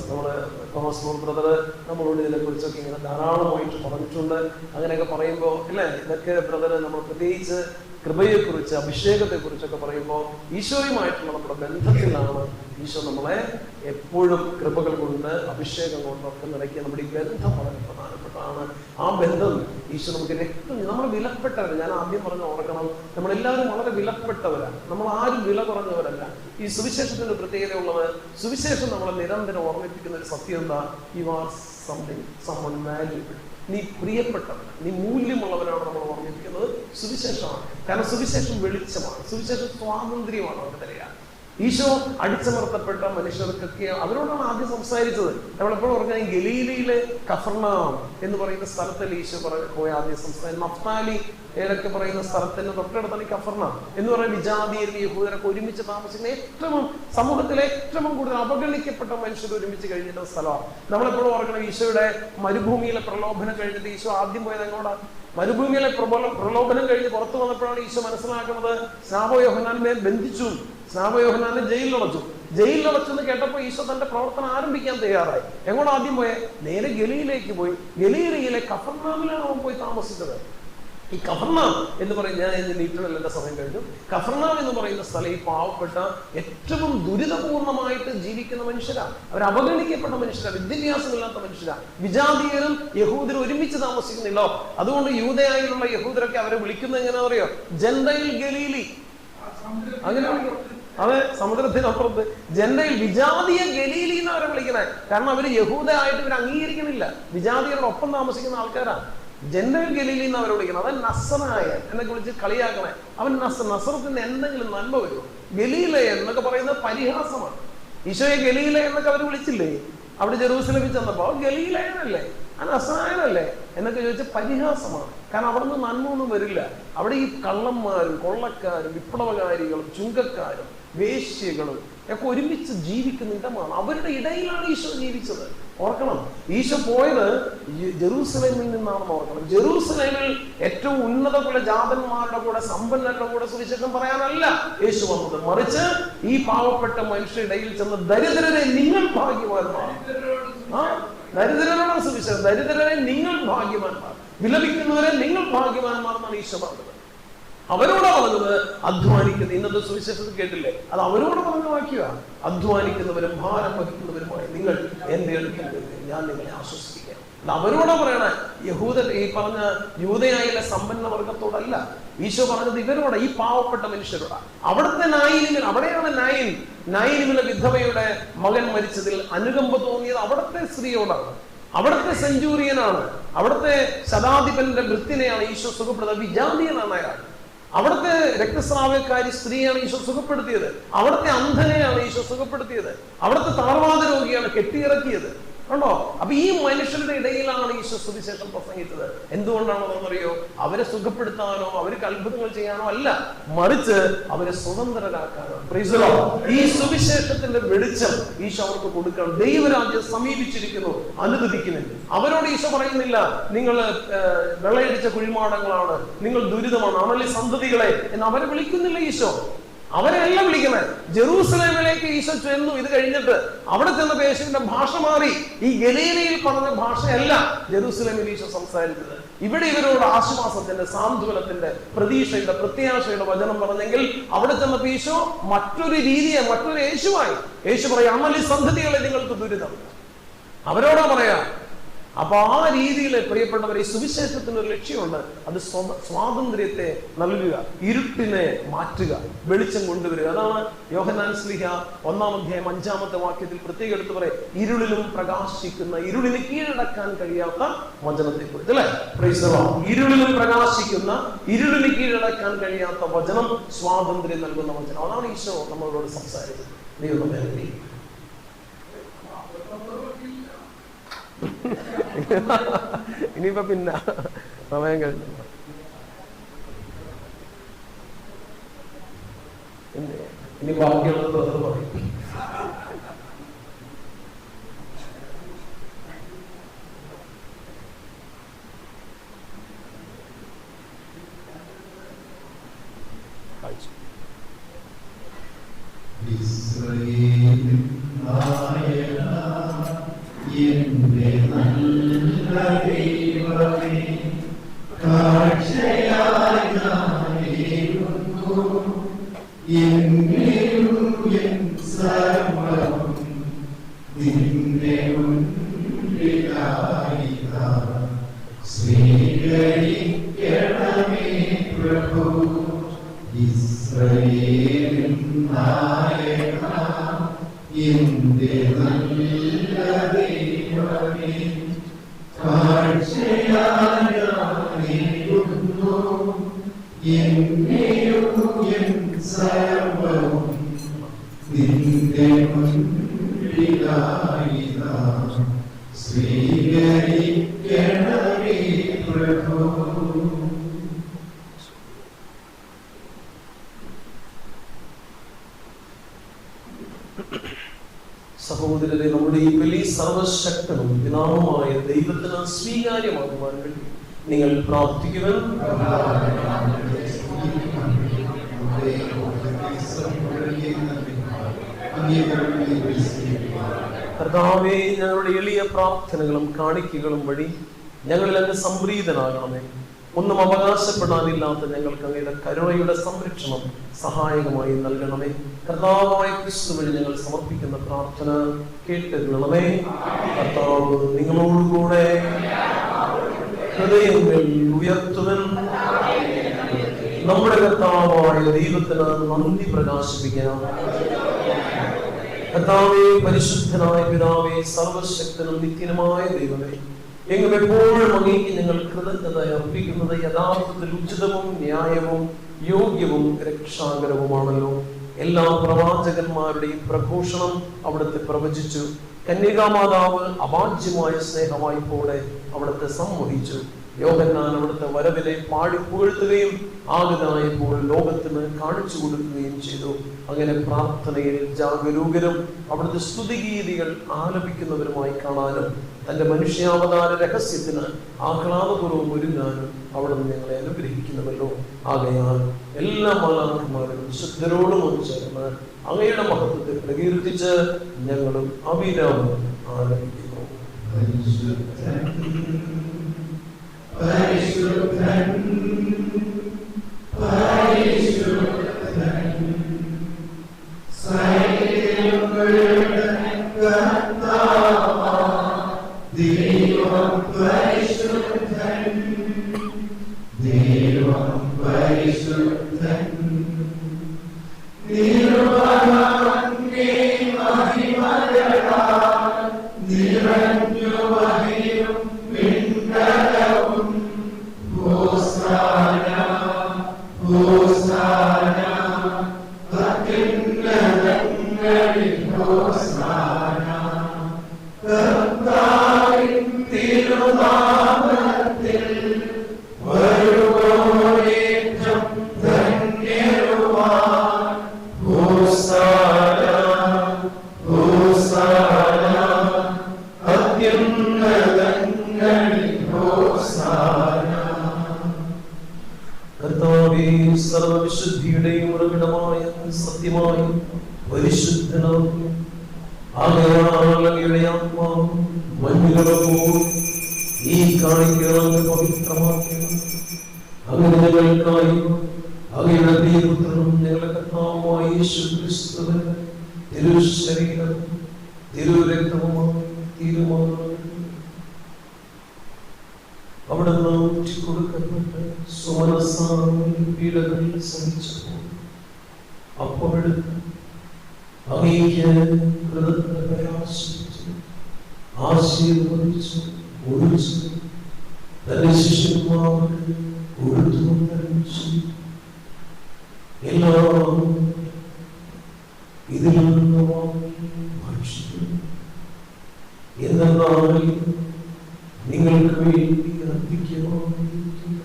തോമസ് ബ്രദർ നമ്മളോട് ഇതിനെക്കുറിച്ചൊക്കെ ഇങ്ങനെ ധാരാളമായിട്ട് പറഞ്ഞിട്ടുണ്ട്. അങ്ങനെയൊക്കെ പറയുമ്പോൾ ഇല്ലേ, ഇതൊക്കെ ബ്രദർ നമ്മൾ പ്രത്യേകിച്ച് കൃപയെക്കുറിച്ച് അഭിഷേകത്തെക്കുറിച്ചൊക്കെ പറയുമ്പോൾ ഈശോയുമായിട്ടുള്ള നമ്മുടെ ബന്ധത്തിലാണ് ഈശോ നമ്മളെ എപ്പോഴും കൃപകൾ കൊണ്ട് അഭിഷേകം കൊണ്ടൊക്കെ നിറയ്ക്കുക. നമ്മുടെ ഈ ബന്ധം വളരെ പ്രധാനപ്പെട്ടതാണ്. ആ ബന്ധം ഈശോ നമുക്ക് രക്തം, നമ്മൾ വിലപ്പെട്ടവർ, ഞാൻ ആദ്യം പറഞ്ഞ ഓർക്കണം, നമ്മളെല്ലാവരും വളരെ വിലപ്പെട്ടവരാണ്. നമ്മൾ ആരും വില കുറഞ്ഞവരല്ല. ഈ സുവിശേഷത്തിന്റെ പ്രത്യേകത ഉള്ളത്, സുവിശേഷം നമ്മളെ നിരന്തരം ഓർമ്മിപ്പിക്കുന്ന ഒരു സത്യം എന്താ? You are something, someone valuable. നീ പ്രിയപ്പെട്ടവൻ, നീ മൂല്യമുള്ളവനാണ് നമ്മൾ ഓർമ്മിപ്പിക്കുന്നത് സുവിശേഷമാണ്. കാരണം സുവിശേഷം വെളിച്ചമാണ്, സുവിശേഷം സ്വാതന്ത്ര്യമാണ് നമുക്ക് തരിക. ഈശോ അടിച്ചമർത്തപ്പെട്ട മനുഷ്യർക്കൊക്കെ അവരോടാണ് ആദ്യം സംസാരിച്ചത്. നമ്മളെപ്പോഴും പറഞ്ഞാൽ ഗലീലയിലെ കഫർനാം എന്ന് പറയുന്ന സ്ഥലത്തിൽ ഈശോ പോയ ആദ്യം സംസാരം. നഫ്താലി ഏതൊക്കെ പറയുന്ന സ്ഥലത്തിന് തൊട്ടടുത്താണ് ഈ കഫർനാം എന്ന് പറയുന്ന വിജാതീയരും യഹൂദരൊക്കെ ഒരുമിച്ച് താമസിക്കുന്ന ഏറ്റവും സമൂഹത്തിലെ ഏറ്റവും കൂടുതൽ അവഗണിക്കപ്പെട്ട മനുഷ്യർ ഒരുമിച്ച് കഴിഞ്ഞിട്ടുള്ള സ്ഥലമാണ്. നമ്മളെപ്പോഴും ഓർക്കണം, ഈശോയുടെ മരുഭൂമിയിലെ പ്രലോഭനം കഴിഞ്ഞിട്ട് ഈശോ ആദ്യം പോയത് എങ്ങോട്ടാ? മരുഭൂമിയിലെ പ്രലോഭനം കഴിഞ്ഞ് പുറത്തു വന്നപ്പോഴാണ് ഈശോ മനസ്സിലാക്കുന്നത് സ്നാപക യോഹന്നാനെ ബന്ധിച്ചു, സ്നാപക യോഹന്നാനെ ജയിലിലടച്ചു. ജയിലിലടച്ചെന്ന് കേട്ടപ്പോൾ ഈശോ തന്റെ പ്രവർത്തനം ആരംഭിക്കാൻ തയ്യാറായി. എങ്ങോട്ട് ആദ്യം പോയെ? നേരെ ഗലീലയിലേക്ക് പോയി. ഗലീലയിലെ കഫർനാമിലാണ് അവൻ പോയി താമസിച്ചത്. ഈ കഫർനാം എന്ന് പറയും, ഞാൻ ഇന്ന് നീറ്റുകളിലെ സമയം കഴിഞ്ഞു. കഫർനാം എന്ന് പറയുന്ന സ്ഥലം ഈ പാവപ്പെട്ട ഏറ്റവും ദുരിതപൂർണമായിട്ട് ജീവിക്കുന്ന മനുഷ്യരാ, അവർ അവഗണിക്കപ്പെട്ട മനുഷ്യരാ, വിദ്യാഭ്യാസമില്ലാത്ത മനുഷ്യരാ, വിജാതീയരും യഹൂദരും ഒരുമിച്ച് താമസിക്കുന്നില്ലോ. അതുകൊണ്ട് യൂദയായിലുള്ള യഹൂദരൊക്കെ അവരെ വിളിക്കുന്നത് എങ്ങനെയാ അറിയോ? ജെൻഡയിൽ ഗലീലി, അങ്ങനെ വിളിക്കും. അതെ, സമുദ്രത്തിനപ്പുറത്ത് ജെൻഡയിൽ, വിജാതീയ ഗലീലി എന്ന് അവരെ വിളിക്കണേ. കാരണം അവര് യഹൂദയായിട്ട് ഇവർ അംഗീകരിക്കുന്നില്ല, വിജാതീയരുടെ ഒപ്പം താമസിക്കുന്ന ആൾക്കാരാണ്. ജെൻഡയിൽ ഗലീലി എന്ന് അവരെ വിളിക്കണം. അവൻ നസറായ എന്നൊക്കെ വിളിച്ച് കളിയാക്കണേ. അവൻ നസറത്തിന് എന്തെങ്കിലും നന്മ വരുമോ? ഗലീല എന്നൊക്കെ പറയുന്നത് പരിഹാസമാണ്. ഈശോയെ ഗലീല എന്നൊക്കെ അവർ വിളിച്ചില്ലേ അവിടെ ജെറൂസലേമിൽ ചെന്നപ്പോ? ഗലീലയനല്ലേ, നസറായനല്ലേ എന്നൊക്കെ ചോദിച്ച പരിഹാസമാണ്. കാരണം അവിടെ നിന്ന് നന്മ ഒന്നും വരില്ല. അവിടെ ഈ കള്ളന്മാരും കൊള്ളക്കാരും വിപ്ലവകാരികളും ചുങ്കക്കാരും വേശ്യകളും ഒക്കെ ഒരുമിച്ച് ജീവിക്കുന്ന ഇടമാണ്. അവരുടെ ഇടയിലാണ് ഈശോ ജീവിച്ചത്. ഓർക്കണം, ഈശോ പോയത് ജെറൂസലേമിൽ നിന്നാണെന്ന് ഓർക്കണം. ജെറൂസലേമിൽ ഏറ്റവും ഉന്നത കുലജാതന്മാരുടെ കൂടെ, സമ്പന്നരുടെ കൂടെ സുവിശേഷം പറയാനല്ല യേശു വന്നത്. മറിച്ച് ഈ പാവപ്പെട്ട മനുഷ്യരുടെ ഇടയിൽ ചെന്ന് ദരിദ്രരെ നിങ്ങൾ ഭാഗ്യവാന്മാർ, ദരിദ്രരോടാണ് സുവിശേഷം. ദരിദ്രരെ നിങ്ങൾ ഭാഗ്യവാന്മാർ, വിലപിക്കുന്നവരെ നിങ്ങൾ ഭാഗ്യവാന്മാർ എന്നാണ് ഈശോ പറഞ്ഞത്. അവരോടാ പറഞ്ഞത് അധ്വാനിക്കുന്നത്. ഇന്നത്തെ സുവിശേഷത്തിൽ കേട്ടില്ലേ, അത് അവരോട് പറഞ്ഞ വാക്യമാണ്. അധ്വാനിക്കുന്നവരും ഭാരം വഹിക്കുന്നവരുമായി നിങ്ങൾ എന്റെ അടുക്കൽ വരിക, ഞാൻ നിങ്ങളെ ആശ്വസിപ്പിക്കാം. അത് അവരോടാ പറയണേ. ഈ പറഞ്ഞ യൂദയായിലെ സമ്പന്ന വർഗത്തോടല്ല ഈശോ പറഞ്ഞത്, ഇവരോട്, ഈ പാവപ്പെട്ട മനുഷ്യരോടാ. അവിടുത്തെ നായിനിമിൽ, അവിടെയാണ് നായിനിമിലെ വിധവയുടെ മകൻ മരിച്ചതിൽ അനുകമ്പ തോന്നിയത് അവിടുത്തെ സ്ത്രീയോടാണ്. അവിടുത്തെ സെഞ്ചൂറിയനാണ്, അവിടുത്തെ ശതാധിപന്റെ വൃത്തിനെയാണ് ഈശോ സുഖപ്പെടുന്നത്. വിജാതീയനാണ് അയാൾ. അവിടുത്തെ രക്തസ്രാവക്കാരി സ്ത്രീയാണ് ഈശോ സുഖപ്പെടുത്തിയത്. അവിടുത്തെ അന്ധനെയാണ് ഈശോ സുഖപ്പെടുത്തിയത്. അവിടുത്തെ തളർവാദ രോഗിയാണ് കെട്ടിയിറക്കിയത്. കണ്ടോ? അപ്പൊ ഈ മനുഷ്യരുടെ ഇടയിലാണ് ഈശോ സുവിശേഷം പ്രസംഗിച്ചത്. എന്തുകൊണ്ടാണെന്നറിയോ? അവരെ സുഖപ്പെടുത്താനോ അവർക്ക് അത്ഭുതങ്ങൾ ചെയ്യാനോ അല്ല, മറിച്ച് അവരെ സ്വതന്ത്രരാക്കാനോ. ഈ സുവിശേഷത്തിന്റെ വെളിച്ചം ഈശോ അവർക്ക് കൊടുക്കണം. ദൈവരാജ്യം സമീപിച്ചിരിക്കുന്നു, അനുദിക്കുന്നില്ല. അവരോട് ഈശോ പറയുന്നില്ല നിങ്ങൾ വെള്ളയടിച്ച കുഴിമാടങ്ങളാണ്, നിങ്ങൾ ദുരിതമാണ്, അമളി സന്തതികളെ എന്ന് അവരെ വിളിക്കുന്നില്ല ഈശോ. അവരെയല്ല വിളിക്കണേ. ജെറൂസലേമിലേക്ക് ഈശോ ചെന്നു. ഇത് കഴിഞ്ഞിട്ട് അവിടെ ചെന്ന യേശുവിന്റെ ഭാഷ മാറി. ഈ ഗലീലയിൽ പറഞ്ഞ ഭാഷയല്ല ജെറൂസലേമിൽ ഈശോ സംസാരിച്ചത്. ഇവിടെ ഇവരോട് ആശ്വാസത്തിന്റെ, സാന്ത്വനത്തിന്റെ, പ്രതീക്ഷയുടെ, പ്രത്യാശയുടെ വചനം പറഞ്ഞെങ്കിൽ അവിടെ ചെന്നപ്പോ ഈശോ മറ്റൊരു രീതിയെ, മറ്റൊരു യേശുവായി. യേശു പറയാം, അമലി സന്തതികളെ നിങ്ങൾക്ക് ദുരിതം, അവരോടാ പറയാ. അപ്പൊ ആ രീതിയിൽ പ്രിയപ്പെട്ടവരെ, ഈ സുവിശേഷത്തിന് ഒരു ലക്ഷ്യമുണ്ട്. അത് സ്വാതന്ത്ര്യത്തെ നൽകുക, ഇരുട്ടിനെ മാറ്റുക, വെളിച്ചം കൊണ്ടുവരിക. അതാണ് യോഹന്നാൻ ശ്ലീഹ 1-ാം അധ്യായം 5-ാമത്തെ വാക്യത്തിൽ പ്രത്യേകം എടുത്ത് പറയും, ഇരുളിലും പ്രകാശിക്കുന്ന, ഇരുളിന് കീഴടക്കാൻ കഴിയാത്ത വചനത്തെ കുറിച്ച് അല്ലെ. ഇരുളിലും പ്രകാശിക്കുന്ന, ഇരുളിന് കീഴടക്കാൻ കഴിയാത്ത വചനം, സ്വാതന്ത്ര്യം നൽകുന്ന വചനം. അതാണ് ഈശോ നമ്മളോട് സംസാരിച്ചത്. ദൈവമേ, ഇനിയിപ്പോ പിന്നെ സമയം കഴിഞ്ഞു. ഇനി ബാക്കിയുള്ളത് പറയും. ഇസ്രായേലിൻ നായക എന്റെ നല്ല ദൈവമേ, കാഴ്ചയായി ഞാനേകുന്നു എന്നെയും എൻ സർവ്വവും നിന്റെ മുൻപിലായിതാ. സ്വീകരിക്കണമേ പ്രഭു, ഇസ്രായേലിൻ നായക എന്റെ നല്ല ദൈവമേ, കാഴ്ചയായി ഞാനേകുന്നു എന്നെയും എൻ സർവ്വവും നിന്റെ മുൻപിലായിതാ. സ്വീകരിക്കണമേ പ്രഭു. സഹോദരരെ, നമ്മുടെ ഈ ബലി സർവശക്തനും പിതാവുമായ ദൈവത്തിന് സ്വീകാര്യമാകുവാൻ വേണ്ടി നിങ്ങൾ പ്രാർത്ഥിക്കുക. കർത്താവേ, ഞങ്ങളുടെ എളിയ പ്രാർത്ഥനകളും കാണിക്കകളും വഴി ഞങ്ങളിൽ അങ്ങ് സംപ്രീതനാകണമേ. ഒന്നും അവകാശപ്പെടാനില്ലാത്ത ഞങ്ങൾക്ക് അങ്ങയുടെ കരുണയുടെ സംരക്ഷണം സഹായകമായി നൽകണമേ. കർത്താവായ ക്രിസ്തു വഴി ഞങ്ങൾ സമർപ്പിക്കുന്ന പ്രാർത്ഥന കേട്ടുകൊള്ളണമേ. കർത്താവ് നിങ്ങളോടുകൂടെ. ഹൃദയങ്ങൾ ഉയർത്തുവൻ. നമ്മുടെ കർത്താവായ ദൈവത്തിന് നന്ദി പ്രകാശിപ്പിക്കാം. കർത്താവേ, പരിശുദ്ധനായ പിതാവേ, സർവശക്തനും നിത്യനുമായ ദൈവമേ, എങ്ങും എപ്പോഴും അങ്ങേക്ക് ഞങ്ങൾ കൃതജ്ഞത അർപ്പിക്കുന്നത് യഥാർത്ഥത്തിൽ ഉചിതവും ന്യായവും യോഗ്യവും രക്ഷാകരവുമാണല്ലോ. എല്ലാ പ്രവാചകന്മാരുടെയും പ്രഘോഷണം അവിടുത്തെ പ്രവചിച്ചു. കന്യകാമാതാവ് അവാച്യമായ സ്നേഹവായ്പോടെ അവിടുത്തെ സമ്മതിച്ചു. യോഹന്നാൻ അവിടുത്തെ വരവിനെ പാടി പുകഴ്ത്തുകയും ആഗതനായപ്പോൾ ലോകത്തിന് കാണിച്ചു കൊടുക്കുകയും ചെയ്തു. അങ്ങനെ പ്രാർത്ഥനയിൽ ജാഗരൂകരും അവിടുത്തെ സ്തുതിഗീതികൾ ആലപിക്കുന്നവരുമായി കാണാനും തന്റെ മനുഷ്യാവതാര രഹസ്യത്തിന് ആഹ്ലാദപൂർവ്വം ഒരുങ്ങാനും അവിടുന്ന് ഞങ്ങളെ അനുഗ്രഹിക്കുന്നുവല്ലോ. ആകയാൽ എല്ലാ മാലാഖമാരും വിശുദ്ധരോടും ചേർന്ന് അങ്ങയുടെ മഹത്വത്തെ പ്രകീർത്തിച്ച് ഞങ്ങളും അവിരാമം ആലപിക്കുന്നു. പരിശുദ്ധൻ പരിശുദ്ധൻ സൈന്യങ്ങളുടെ കർത്താവാം ദൈവം പരിശുദ്ധൻ, ദൈവം പരിശുദ്ധൻ. നിർവ്വഹന്റെ മഹിമകളാൽ നിറഞ്ഞു വഹിയും പിൻകലവും. ഹോസാന ഹോസാന അത്യുന്നതങ്ങളിൽ ഹോസാന. കർത്താവിൻ തിരുനാമത്തിൽ വരുവോരേറ്റം ധന്യരുവാൻ. ഹോസാന ഹോസാന അത്യുന്നതങ്ങളിൽ ഹോസാന. കർത്താവേ, സർവവിശുദ്ധിയുടെയും ഉറവിടമായ സത്യമായ പരിശുദ്ധനാകുന്നു. ആകയാൽ അങ്ങയുടെ ആത്മാവ് മഞ്ഞുകളപ്പോൾ ഈ കാണിക്കകൾ പവിത്രമാക്കണം. അങ്ങനെ ഞങ്ങൾക്കായി അങ്ങയുടെ പ്രിയപുത്രനും ഞങ്ങളുടെ കർത്താവുമായ യേശുക്രിസ്തുവിന്റെ തിരുശരീരം തിരുരക്തവുമായി തീരുമാനം അവിടുന്ന് ഊറ്റിക്കൊടുക്കപ്പെട്ട് സുമനസ്സായി പീഡകൾ സഹിച്ചപ്പോൾ അപ്പോഴെടുത്ത് അങ്ങേക്ക് കൃതജ്ഞത പ്രകാശിപ്പിച്ചു, ആശീർവദിച്ചു, ഒഴിച്ചു, തന്റെ ശിഷ്യന്മാർക്ക് കൊടുത്തുകൊണ്ടറിയിച്ചു. എല്ലാവരും ഇതിൽ നിന്ന് വാങ്ങി ഭക്ഷിക്കുന്നു. എന്നാൽ നിങ്ങൾക്ക് വേണ്ടി അർപ്പിക്കുവാനിരിക്കുന്ന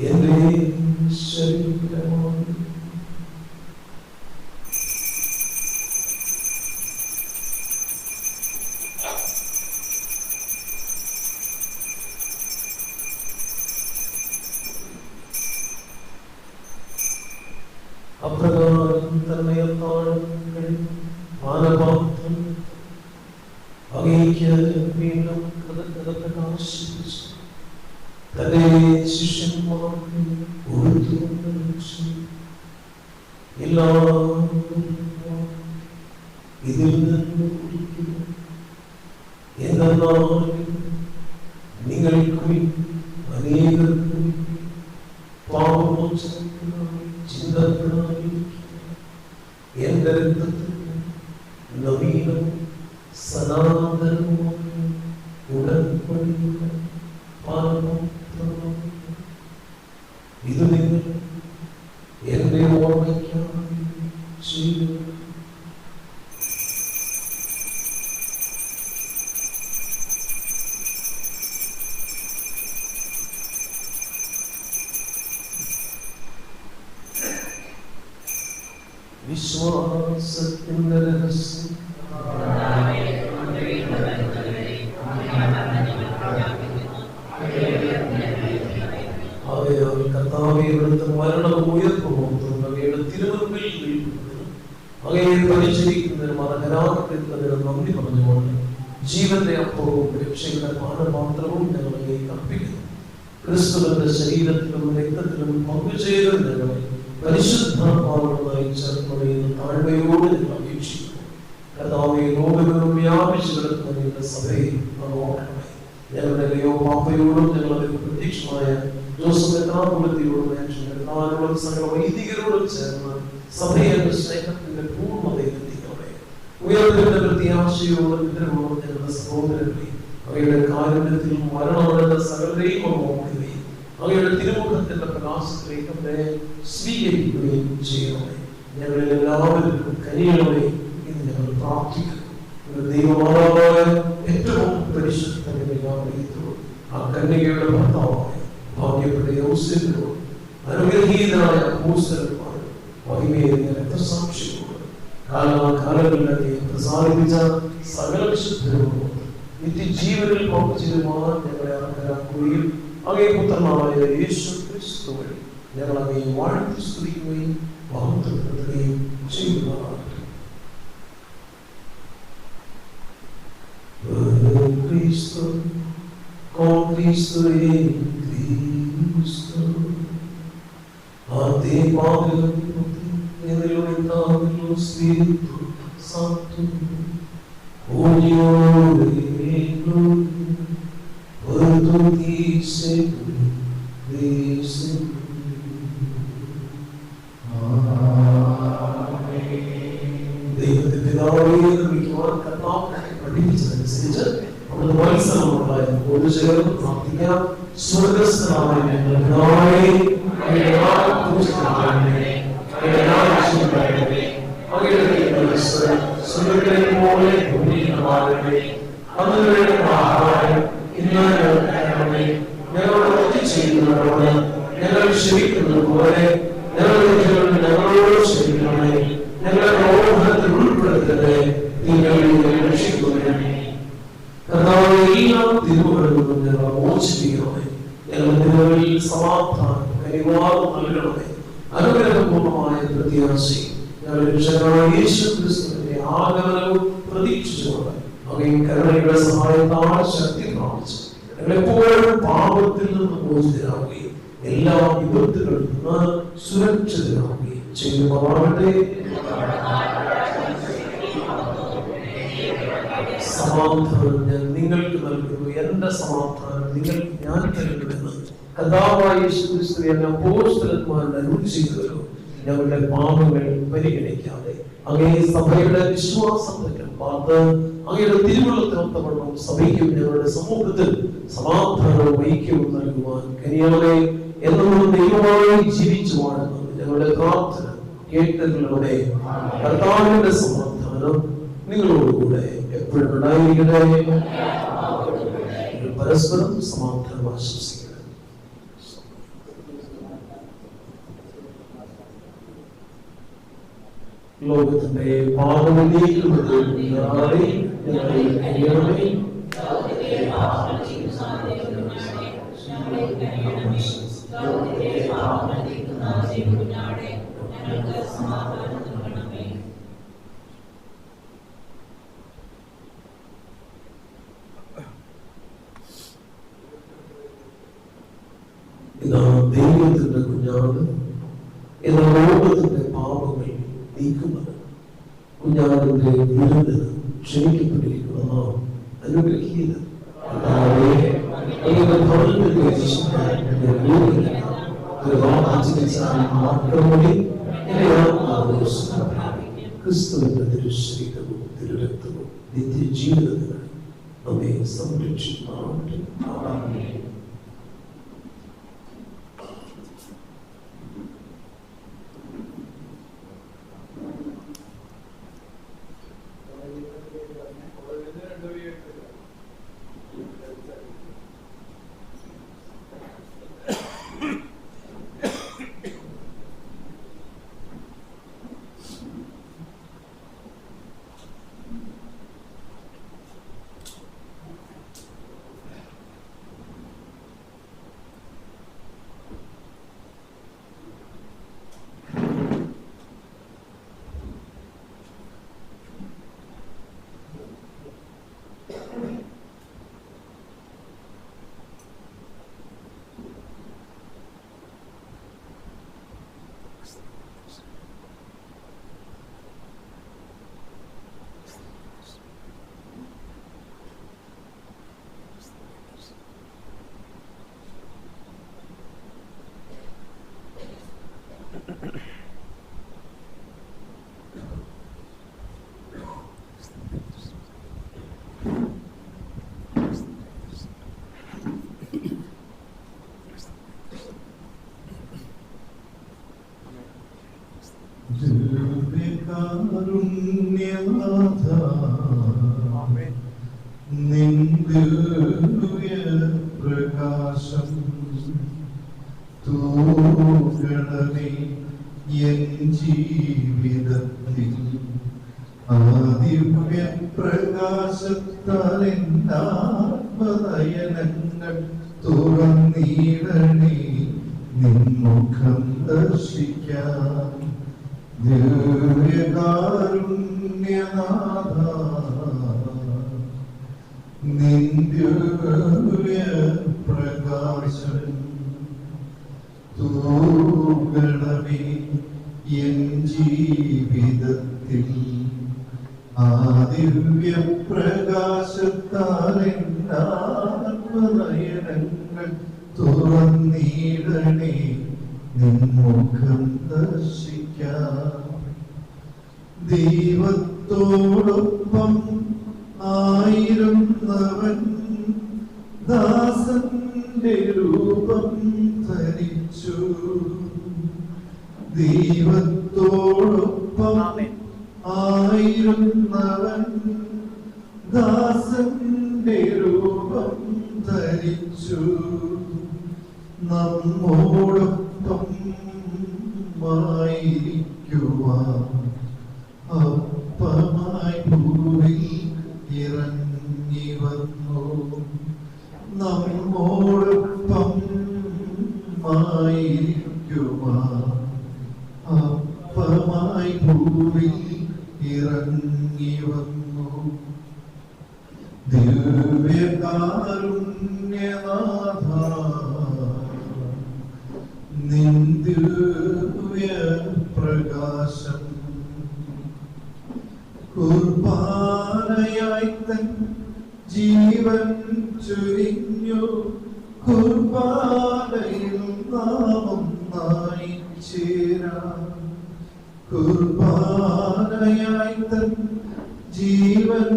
എന്റെ ശരീരമാണ്. അപ്രകാരം തന്നയത്താഴങ്ങൾ പാനപാത്രം അങ്ങേക്ക് വീണ്ടും കൃതജ്ഞത പ്രകാശിപ്പിച്ചു തന്റെ ശിഷ്യന്മാർക്ക് കൊടുത്തുകൊണ്ട് എല്ലാവരും ഇതിൽ നിന്ന് കുടിക്കുന്നു. എന്നാൽ നിങ്ങൾക്കും അനേകർക്കും പാപമോചനത്തിനായി ചിന്തകളായി എന്റെ രക്തത്തിൽ നവീനം സനാതനവുമായ ഉടമ്പടിയുടെ പാനപാത്രമാണ്. ഇത് നിങ്ങൾ എന്റെ ഓർമ്മയ്ക്കായി ചെയ്യുക. വിശ്വാസത്തിന്റെ രഹസ്യം അവയാൽ കർത്താവിന്റെ മരണവും ഉയർപ്പും അങ്ങയുടെ തിരുമുൻപിൽ നിൽക്കുന്നത് അങ്ങയെ പരിചരിക്കുന്നതിനും അർഹരാകപ്പെട്ടതിനും നന്ദി പറഞ്ഞുകൊണ്ട് ജീവന്റെ അപ്പവും രക്ഷയുടെ പാനപാത്രവും ഞങ്ങൾ അങ്ങേക്ക് അർപ്പിക്കുന്നു. ക്രിസ്തുവിന്റെ ശരീരത്തിലും രക്തത്തിലും പങ്കുചേരുന്ന ഞങ്ങളെ പരിശുദ്ധാത്മാവുമായി ചേർക്കണമെന്ന് താഴ്മയോട് ഞങ്ങൾ അപേക്ഷിക്കുന്നു. കർത്താവേ, ലോകമെങ്ങും വ്യാപിച്ചു കിടക്കുന്ന നിങ്ങളുടെ സഭയെ നോക്കണമേ. ഞങ്ങളുടെ ലയോ പാപ്പയോടും ഞങ്ങളുടെ പ്രത്യക്ഷമായ ജോസഫ് മെത്രാപ്പൊലീത്തയോടും സകല വൈദികരോടും ചേർന്ന് സഭയെ സ്നേഹത്തിന്റെ പൂർണ്ണതയിൽ എത്തിക്കണമേ. ഉയർത്തിന്റെ പ്രത്യാശയോടും ഇത്തരമോടും ഞങ്ങളുടെ സഹോദരങ്ങളെ അവയുടെ കാരുണ്യത്തിൽ മരണമടഞ്ഞ സകലരെയും ഓർക്കുകയും അവയുടെ തിരുമുഖത്തിന്റെ പ്രകാശത്തിലേക്ക് അവരെ സ്വീകരിക്കുകയും ചെയ്യണമേ. ഞങ്ങളിൽ എല്ലാവരും കനിയണമേ എന്ന് ഞങ്ങൾ പ്രാർത്ഥിക്കുന്നു. ദൈവമാതാവായ ഏറ്റവും പരിശുദ്ധ ആ കന്യകയുടെ ഭർത്താവായ ഭാഗ്യപ്പെട്ട യോസേഫിനോട് അനുഗ്രഹീതനായ അപ്പോസ്തലന്മാരും മഹിമയേറിയ രക്തസാക്ഷികളോട് കാലാകാലങ്ങളിലെ പ്രസാദിപ്പിച്ച സകല വിശുദ്ധരോടും നിത്യജീവനിൽ പങ്കുചേരുവാൻ ഞങ്ങളെ അർഹരാക്കുകയും അങ്ങേ പുത്രനായ യേശു ക്രിസ്തു വഴി ഞങ്ങൾ അങ്ങേ വാഴ്ത്തി സ്തുതിക്കുകയും മഹത്വപ്പെടുത്തുകയും ചെയ്യുന്നതാണ്. Cristo, con Cristo en Cristo, a ti Padre en el unidad de los Espíritu Santo, unión y gloria, por tu dice, dice. ദൈവത്തിന്റെ പിതാവേ നിർമ്മിക്കുവാൻ കർത്താവ് പഠിപ്പിച്ചതനുസരിച്ച് നമ്മുടെ മത്സരമുണ്ടായ ഒരു ചേർന്ന് പ്രാർത്ഥിക്കാം. സ്വർഗ്ഗസ്ഥനായ ഞങ്ങളുടെ പിതാവേ, അങ്ങയുടെ നാമം പൂജിതമാകണമേ, അങ്ങയുടെ രാജ്യം വരണമേ, അങ്ങയുടെ തിരുമനസ്സ് സ്വർഗ്ഗത്തിലെ പോലെ ഭൂമിയിലുമാകണമേ. അന്ന് വേണ്ടുന്ന ആഹാരം ഇന്ന് ഞങ്ങൾക്ക് തരണമേ. ഞങ്ങളോട് തെറ്റ് ചെയ്യുന്നവരോട് ഞങ്ങൾ ക്ഷമിക്കുന്നത് പോലെ ഞങ്ങളുടെ തെറ്റുകൾ ഞങ്ങളോട് ക്ഷമിക്കണമേ. ഞങ്ങളുടെ പ്രലോഭനത്തിൽ ഉൾപ്പെടുത്തരുതേ, തീങ്ങളിൽ നിന്ന് രക്ഷിക്കണമേ. കർത്താവേ, എല്ലാ തിരുമുകളിലും ഞങ്ങളെ മോചിപ്പിക്കണമേ. ഞങ്ങളുടെ തിരുവഴിയിൽ സമാധാനം കൈമാറും നൽകണമേ. അനുഗ്രഹപൂർണമായ പ്രത്യാശയും ഞങ്ങളുടെ രക്ഷകനായ യേശു ക്രിസ്തുവിന്റെ ആഗമനവും പ്രതീക്ഷിച്ചുകൊണ്ട് അങ്ങേ കരുണയുടെ സഹായത്താൽ ശക്തി പ്രാപിച്ചു ഞങ്ങളെപ്പോഴും പാപത്തിൽ നിന്ന് മോചിതരാകുകയും എല്ലാ വിപത്തുകളിൽ നിന്ന് സുരക്ഷിതരാകുകയും ചെയ്യുമാറാകട്ടെ. സമാധാനം ഞാൻ നിങ്ങൾക്ക് നൽകുന്നു, എന്റെ സമാധാനം നിങ്ങൾക്ക് ഞാൻ തരുന്നുവെന്ന് കർത്താവായ യേശു ക്രിസ്തു എന്ന അപ്പോസ്തലന്മാരുടെ അരുളി ചെയ്തല്ലോ. ഞങ്ങളുടെ പാപങ്ങൾ പരിഗണിക്കാതെ അങ്ങേ സഭയുടെ വിശ്വാസം പാർത്ത് അങ്ങയുടെ തിരുവള്ളത്തിനൊത്തവണ്ണം സഭയ്ക്കും ഞങ്ങളുടെ സമൂഹത്തിൽ സമാധാനവും ഐക്യവും നൽകുവാൻ കനിയാതെ എന്നും ദൈവമായി ജീവിച്ചു വാഴുന്നു ഞങ്ങളുടെ പ്രാർത്ഥന കേട്ടതിലൂടെ കർത്താവിന്റെ സമാധാനം നിങ്ങളോടുകൂടെ എപ്പോഴും ഉണ്ടായിരിക്കട്ടെ. പരസ്പരം സമാധാനം ആശംസിക്കണം. ലോകത്തിന്റെ പാപമേഖലയുടെ സമാധാനം ലോകത്തിന്റെ പാപങ്ങൾ നീക്കുന്നത്. കുഞ്ഞാടിന്റെ വിരുന്ന് ക്ഷണിക്കപ്പെട്ടിരിക്കുന്ന നാം അനുഗ്രഹീത ക്രിസ്തുവിന്റെ തിരുശരീരവും തിരുരക്തവും നിത്യജീവിതത്തിന് നമ്മെ സംരക്ഷിക്കുമാറാകട്ടെ. ആമേൻ. പ്രകാശം തൂകണമേ എൻ ജീവിതത്തിൽ ആദിവ്യ പ്രകാശത്താൽ ആത്മനയനങ്ങൾ തുറന്നിടണേ നിൻമുഖം ദർശിക്കാം ദിവ്യകാരുണ്യനാഥ നിന്ദിവ്യ പ്രകാശം തൂകണമേ എൻ ജീവിതത്തിൽ ആദിവ്യ പ്രകാശത്താൽ ആത്മനയനങ്ങൾ തുറന്നിടണേ നിൻമുഖം ദർശിക്കാം ദൈവത്തോടൊപ്പം ആയിരുന്നവൻ ദാസന്റെ രൂപം ധരിച്ചു ദൈവത്തോടൊപ്പം ആയിരുന്നവൻ ദാസന്റെ രൂപം ധരിച്ചു നമ്മോടൊപ്പം ആയിരിക്കുവാൻ അപ്പമായി ഭൂമിൽ ഇറങ്ങി വന്നു നമ്മോടൊപ്പം ആയിരിക്കുവാൻ അപ്പമായി ഭൂമിൽ ഇറങ്ങി വന്നു ദിവ്യകാരുണ്യനാഥ നിന്ദിവ്യ പ്രകാശം കുർബാനയായി തൻ ജീവൻ ചൊരിഞ്ഞു കുർബാനയിൽ നാമൊന്നായി ചേരാം കുർബാനയായി തൻ ജീവൻ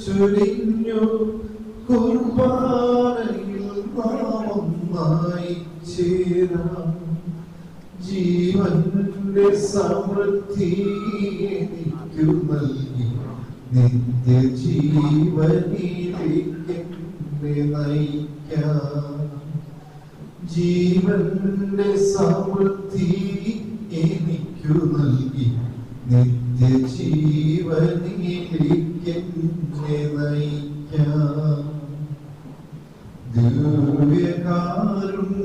ചൊരിഞ്ഞു കുർബാനയിൽ നാമൊന്നായി ചേരാം ജീവന്റെ സമൃദ്ധി എനിക്കു നൽകി നിത്യജീവനിലേക്ക് നയിക്കാം ജീവന്റെ സമൃദ്ധി എനിക്കു നൽകി നിത്യജീവനിലേക്ക് നയിക്കാം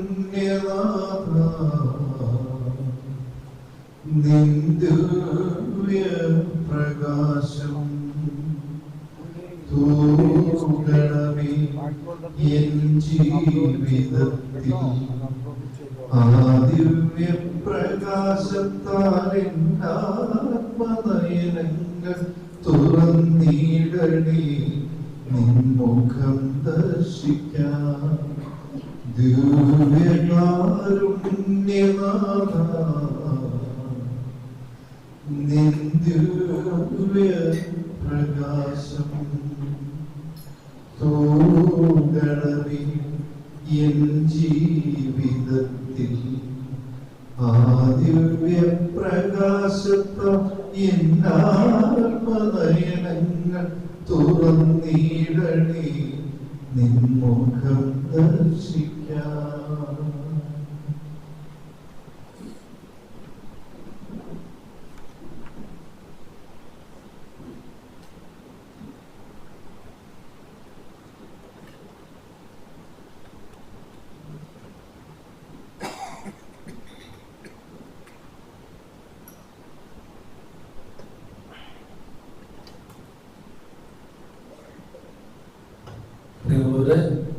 ദിവ്യകാരുണ്യനാഥ നിന്ദിവ്യ പ്രകാശം തൂകണമേ എൻ ജീവിതത്തിൽ ആ ദിവ്യ പ്രകാശത്താൽ ആത്മനയനങ്ങൾ തുറന്നിടണേ നിൻമുഖം ദർശിക്കാം ദിവ്യകാരുണ്യനാഥ നിൻ ദിവ്യ പ്രകാശം തൂകണമേ എൻ ജീവിതത്തിൽ ആ ദിവ്യ പ്രകാശത്താൽ ആത്മനയനങ്ങൾ തുറന്നിടണേ നിൻമുഖം ദർശിക്കാം.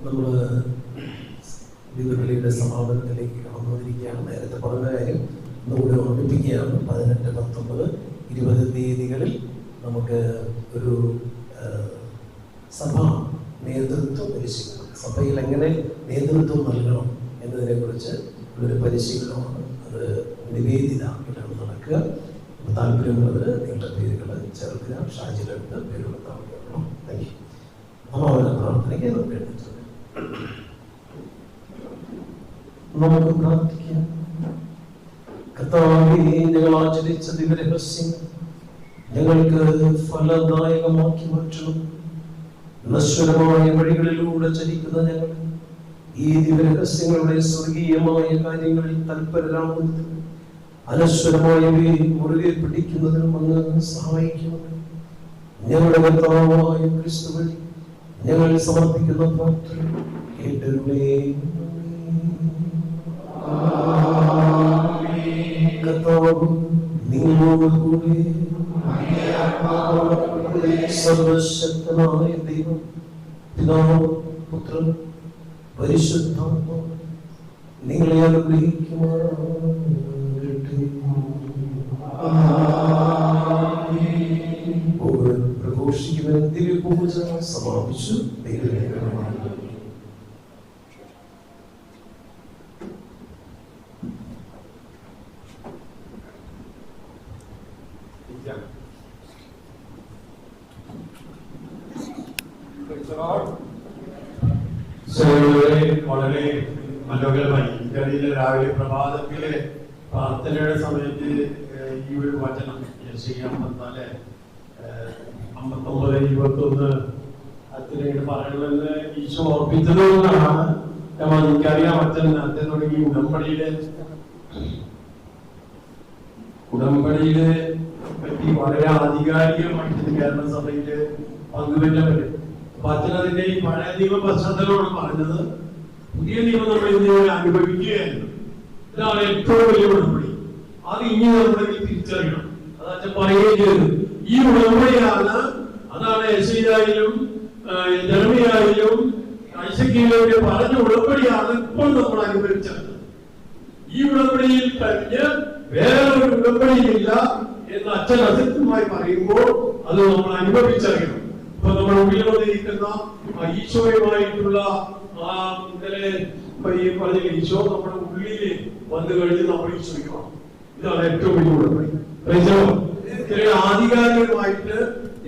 നമ്മള് ദീപകലയുടെ സമാപനത്തിലേക്ക് കടന്നുവന്നിരിക്കുകയാണ്. നേരത്തെ പറഞ്ഞ കാര്യം ഒന്നുകൂടി ഓർമ്മിപ്പിക്കുകയാണ്. 18, 19, 20 തീയതികളിൽ നമുക്ക് ഒരു സഭാ നേതൃത്വം പരിശീലനം, സഭയിൽ എങ്ങനെ നേതൃത്വം നൽകണം എന്നതിനെ കുറിച്ച് ഒരു പരിശീലനമാണ്. അത് നിവേദിതയിലാണ് നടക്കുക. താല്പര്യമുള്ളവർ നിങ്ങളുടെ പേരുകൾ ചേർക്കുക. ഷാജിലെടുത്ത് പേരുകൾ താല്പര്യം. Thank you. സമാപന പ്രാർത്ഥനയ്ക്ക് നമുക്ക് എഴുതിച്ചത് നമുക്ക് പ്രാർത്ഥിക്കാം. കർത്താവേ, ഞങ്ങൾ ആചരിച്ച ദിവ്യരഹസ്യങ്ങൾ ഞങ്ങൾക്ക് ഫലദായകമാക്കി മാറ്റണം. നശ്വരമായ വഴികളിലൂടെ ചരിക്കുന്ന ഞങ്ങൾ ഈ ദിവ്യരഹസ്യങ്ങളുടെ സ്വർഗീയമായ കാര്യങ്ങളിൽ തൽപരരാകുന്നത് അനശ്വരമായവയെ മുറുകെ പിടിക്കുന്നതിനും അങ്ങ് സഹായിക്കണം. ഞങ്ങളുടെ കർത്താവായ ക്രിസ്തു വഴി ഞങ്ങൾ സമർപ്പിക്കുന്ന പ്രാർത്ഥന കേട്ടരുളേ. കർത്താവ് നിങ്ങളോടുകൂടി സർവശക്തനായ ദൈവം പിതാവ് പുത്രൻ പരിശുദ്ധാത്മാവ് നിങ്ങളെ അനുഗ്രഹിക്കുമാറാകട്ടെ. പ്രഘോഷിക്കുന്ന ദിവ്യപൂജ സമാപിച്ചു. വളരെ മനോഹരമായി എനിക്കറിയില്ല. രാവിലെ പ്രഭാതത്തിലെ പ്രാർത്ഥനയുടെ സമയത്ത് ഈ ഒരു വചനം 54, 59, 21 അച്ഛനോട് പറയണമെന്ന് ഈശോ ഓർപ്പിച്ചത് കൊണ്ടാണ് എനിക്കറിയാം. അച്ഛൻ അച്ഛൻ തുടങ്ങി ഉടമ്പടിയിലെ പറ്റി വളരെ ആധികാരികമായിട്ട് കേരള സഭയില് പങ്കുവെച്ചവര്. അപ്പൊ അച്ഛൻ അതിന്റെ ഈ പഴയ നിയമ പശ്ചാത്തലമാണ് പറഞ്ഞത്. പുതിയ നിയമം നമ്മൾ ഇന്ന് അനുഭവിക്കുകയായിരുന്നു. ഇതാണ് ഏറ്റവും വലിയ ഉടമ്പടി. അത് ഇനി നമ്മളെങ്കിൽ തിരിച്ചറിയണം. അത് അച്ഛൻ പറയുകയും ചെയ്തു. ഈ ഉടമ്പടിയാണ്, അതാണ് യെശയ്യായിലും ജെറമിയായിലും ഐസക്കിയിലും പറഞ്ഞ ഉടമ്പടിയാണ് ഇപ്പോൾ നമ്മൾ അനുഭവിച്ചത്. ഈ ഉടമ്പടിയിൽ കഴിഞ്ഞ് വേറൊരു ഉടമ്പടിയില്ല എന്ന് അച്ഛൻ അസത്യമായി പറയുമ്പോൾ അത് നമ്മൾ അനുഭവിച്ചറിയണം. ഇപ്പൊ നമ്മൾ ഉള്ളിൽ വന്നിരിക്കുന്ന ഈശോയുമായിട്ടുള്ള ഇന്നലെ പറഞ്ഞ ഈശോ നമ്മുടെ ഉള്ളിൽ വന്നു കഴിഞ്ഞ് നമ്മൾ ഈശോയ്ക്കണം. ഇതാണ് ഏറ്റവും വലിയ ഉടമ്പടി. ഇത്രയും ആധികാരികമായിട്ട്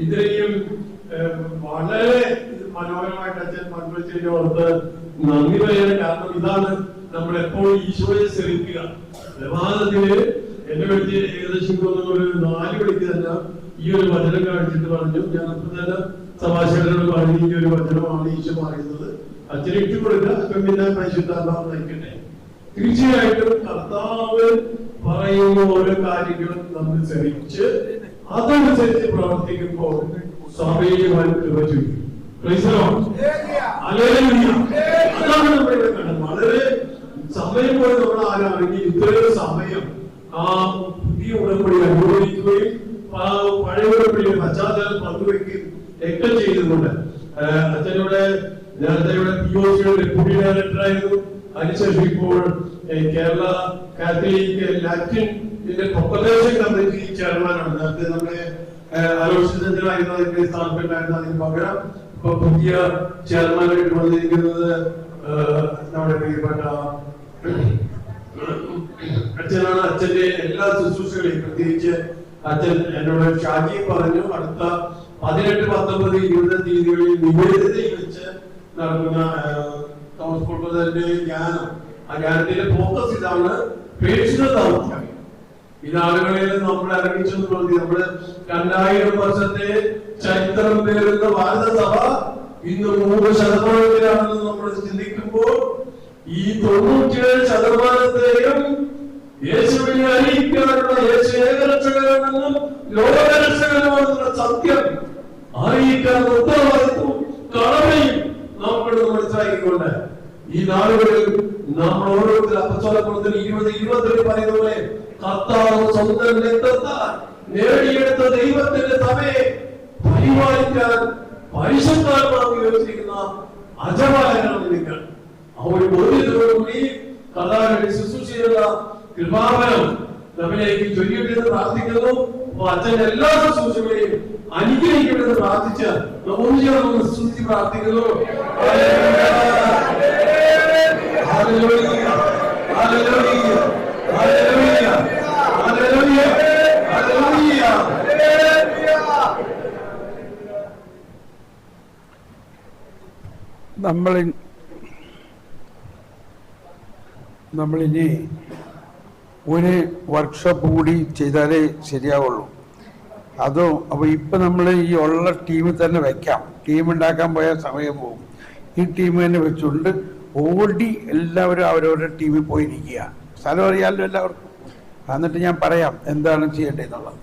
ഇത്രയും വളരെ മനോഹരമായിട്ട് അച്ഛൻ പങ്കുവച്ചതിനെ ഓർത്ത് നന്ദി പറയാൻ കാരണം ഇതാണ് നമ്മൾ എപ്പോഴും ഈശോയെ ശ്രമിക്കുക. പ്രഭാതത്തില് എന്നെ വിളിച്ച് ഏകദേശം ഒരു 4 മണിക്ക് തന്നെ ഈ ഒരു വചനം കാണിച്ചിട്ട് പറഞ്ഞു. ഞാൻ അപ്പം തന്നെ സഭാശകരോട് പറഞ്ഞു, ഈ ഒരു വചനമാണ് ഈശോ പറയുന്നത്, അച്ഛനെ ഇട്ടുകൊടുക്കുക, അച്ഛൻ പിന്നെ പരിശുദ്ധാത്മാവ് നയിക്കട്ടെ. തീർച്ചയായിട്ടും കർത്താവ് പറയുന്ന ഓരോ കാര്യങ്ങളും നമ്മൾ ശ്രമിച്ച് അതനുസരിച്ച് പ്രവർത്തിക്കുമ്പോൾ സഭയുമായി കൃപ ചെയ്യും. അതാണ് നമ്മളിവിടെ കണ്ടത്. വളരെ സമയം പോലെ നമ്മൾ ആരാണെങ്കിൽ ഇത്രയും സമയം ആ പുതിയ ഉടമ്പടി അനുഭവിക്കുകയും പഴയ ഉടമ്പടിയുടെ പശ്ചാത്തലം പങ്കുവെക്കുകയും ഒക്കെ ചെയ്തുകൊണ്ട് അച്ഛനോട് നേരത്തെ POC ഡെപ്യൂട്ടി ഡയറക്ടർ ആയിരുന്നു. അതിനുശേഷം ഇപ്പോൾ Kerala Catholic Latin propagation committee ചെയർമാനാണ്. നേരത്തെ നമ്മുടെ ആലോചിച്ചതിനായിരുന്നു അതിന്റെ സ്ഥാനത്തുണ്ടായിരുന്ന. അതിന് പകരം ഇപ്പൊ പുതിയ ചെയർമാനായിട്ട് വന്നിരിക്കുന്നത് നമ്മുടെ പ്രിയപ്പെട്ട അച്ഛനാണ്. അച്ഛന്റെ എല്ലാ ശുശ്രൂഷകളെയും പ്രത്യേകിച്ച് അച്ഛൻ എന്നോട് ഷാജി പറഞ്ഞു, അടുത്ത 18, 19, 20 തീയതികളിൽ നിവേദിതയിൽ വെച്ച് നടക്കുന്ന തോമസ് പുൽപ്പതന്റെ ജ്ഞാനം, ആ ജ്ഞാനത്തിന്റെ ഫോക്കസ് ഇതാണ്, പേഴ്സണൽ ദൗത്യം. ഈ നാളുകളിൽ നമ്മൾ ഇറങ്ങിച്ചെന്ന് പറഞ്ഞു. നമ്മള് 2000 വർഷത്തെ ചരിത്രം പേരുന്ന ഭാരതസഭ ഇന്ന് 100% നമ്മൾ ചിന്തിക്കുമ്പോൾ ഈ 97%യും യേശുവിനെ അറിയിക്കാനുള്ള, യേശു ഏകരക്ഷകനാണെന്നും ലോകരക്ഷകനാണെന്നുള്ള സത്യം അറിയിക്കാനുള്ള ഉത്തരവാദിത്വം, കടമയും നമുക്കിവിടെ മനസ്സിലാക്കിക്കൊണ്ട് ഈ നാളുകളിൽ നമ്മൾ ഓരോരുത്തർ അപ്പസ്തോലപ്രവർത്തനം 20:20 പറയുന്ന പോലെ കർത്താവ് സ്വന്തം രക്തത്താൽ നേടിയെടുത്ത ദൈവത്തിന്റെ സഭയെ പരിപാലിക്കാൻ പരിശുദ്ധാത്മാവ് യോജിക്കുന്ന അജപാലനാണ് നിങ്ങൾ. ആ ഒരു ബോധ്യത്തോടുകൂടി കർത്താവിന്റെ ശുശ്രൂഷയുള്ള കൃപാവനം നമ്മിലേക്ക് ചൊല്ലിയിട്ടെന്ന് പ്രാർത്ഥിക്കുന്നു. അച്ഛന്റെ എല്ലാ ശുശ്രൂഷകളെയും അനുഗ്രഹിക്കണമെന്ന് പ്രാർത്ഥിച്ച് നമുക്ക് സ്തുതിച്ച് പ്രാർത്ഥിക്കുന്നു. നമ്മളിനി ഒരു വർക്ക്ഷോപ്പ് കൂടി ചെയ്താലേ ശരിയാവുള്ളൂ. അപ്പോൾ ഇപ്പം നമ്മൾ ഈ ഉള്ള ടീമിൽ തന്നെ വെക്കാം. ടീം ഉണ്ടാക്കാൻ പോയാൽ സമയം പോകും. ഈ ടീം തന്നെ വെച്ചുകൊണ്ട് ഓടി എല്ലാവരും അവരവരുടെ ടീമിൽ പോയിരിക്കുക. സ്ഥലം അറിയാമല്ലോ എല്ലാവർക്കും. എന്നിട്ട് ഞാൻ പറയാം എന്താണ് ചെയ്യേണ്ടതെന്നുള്ളത്.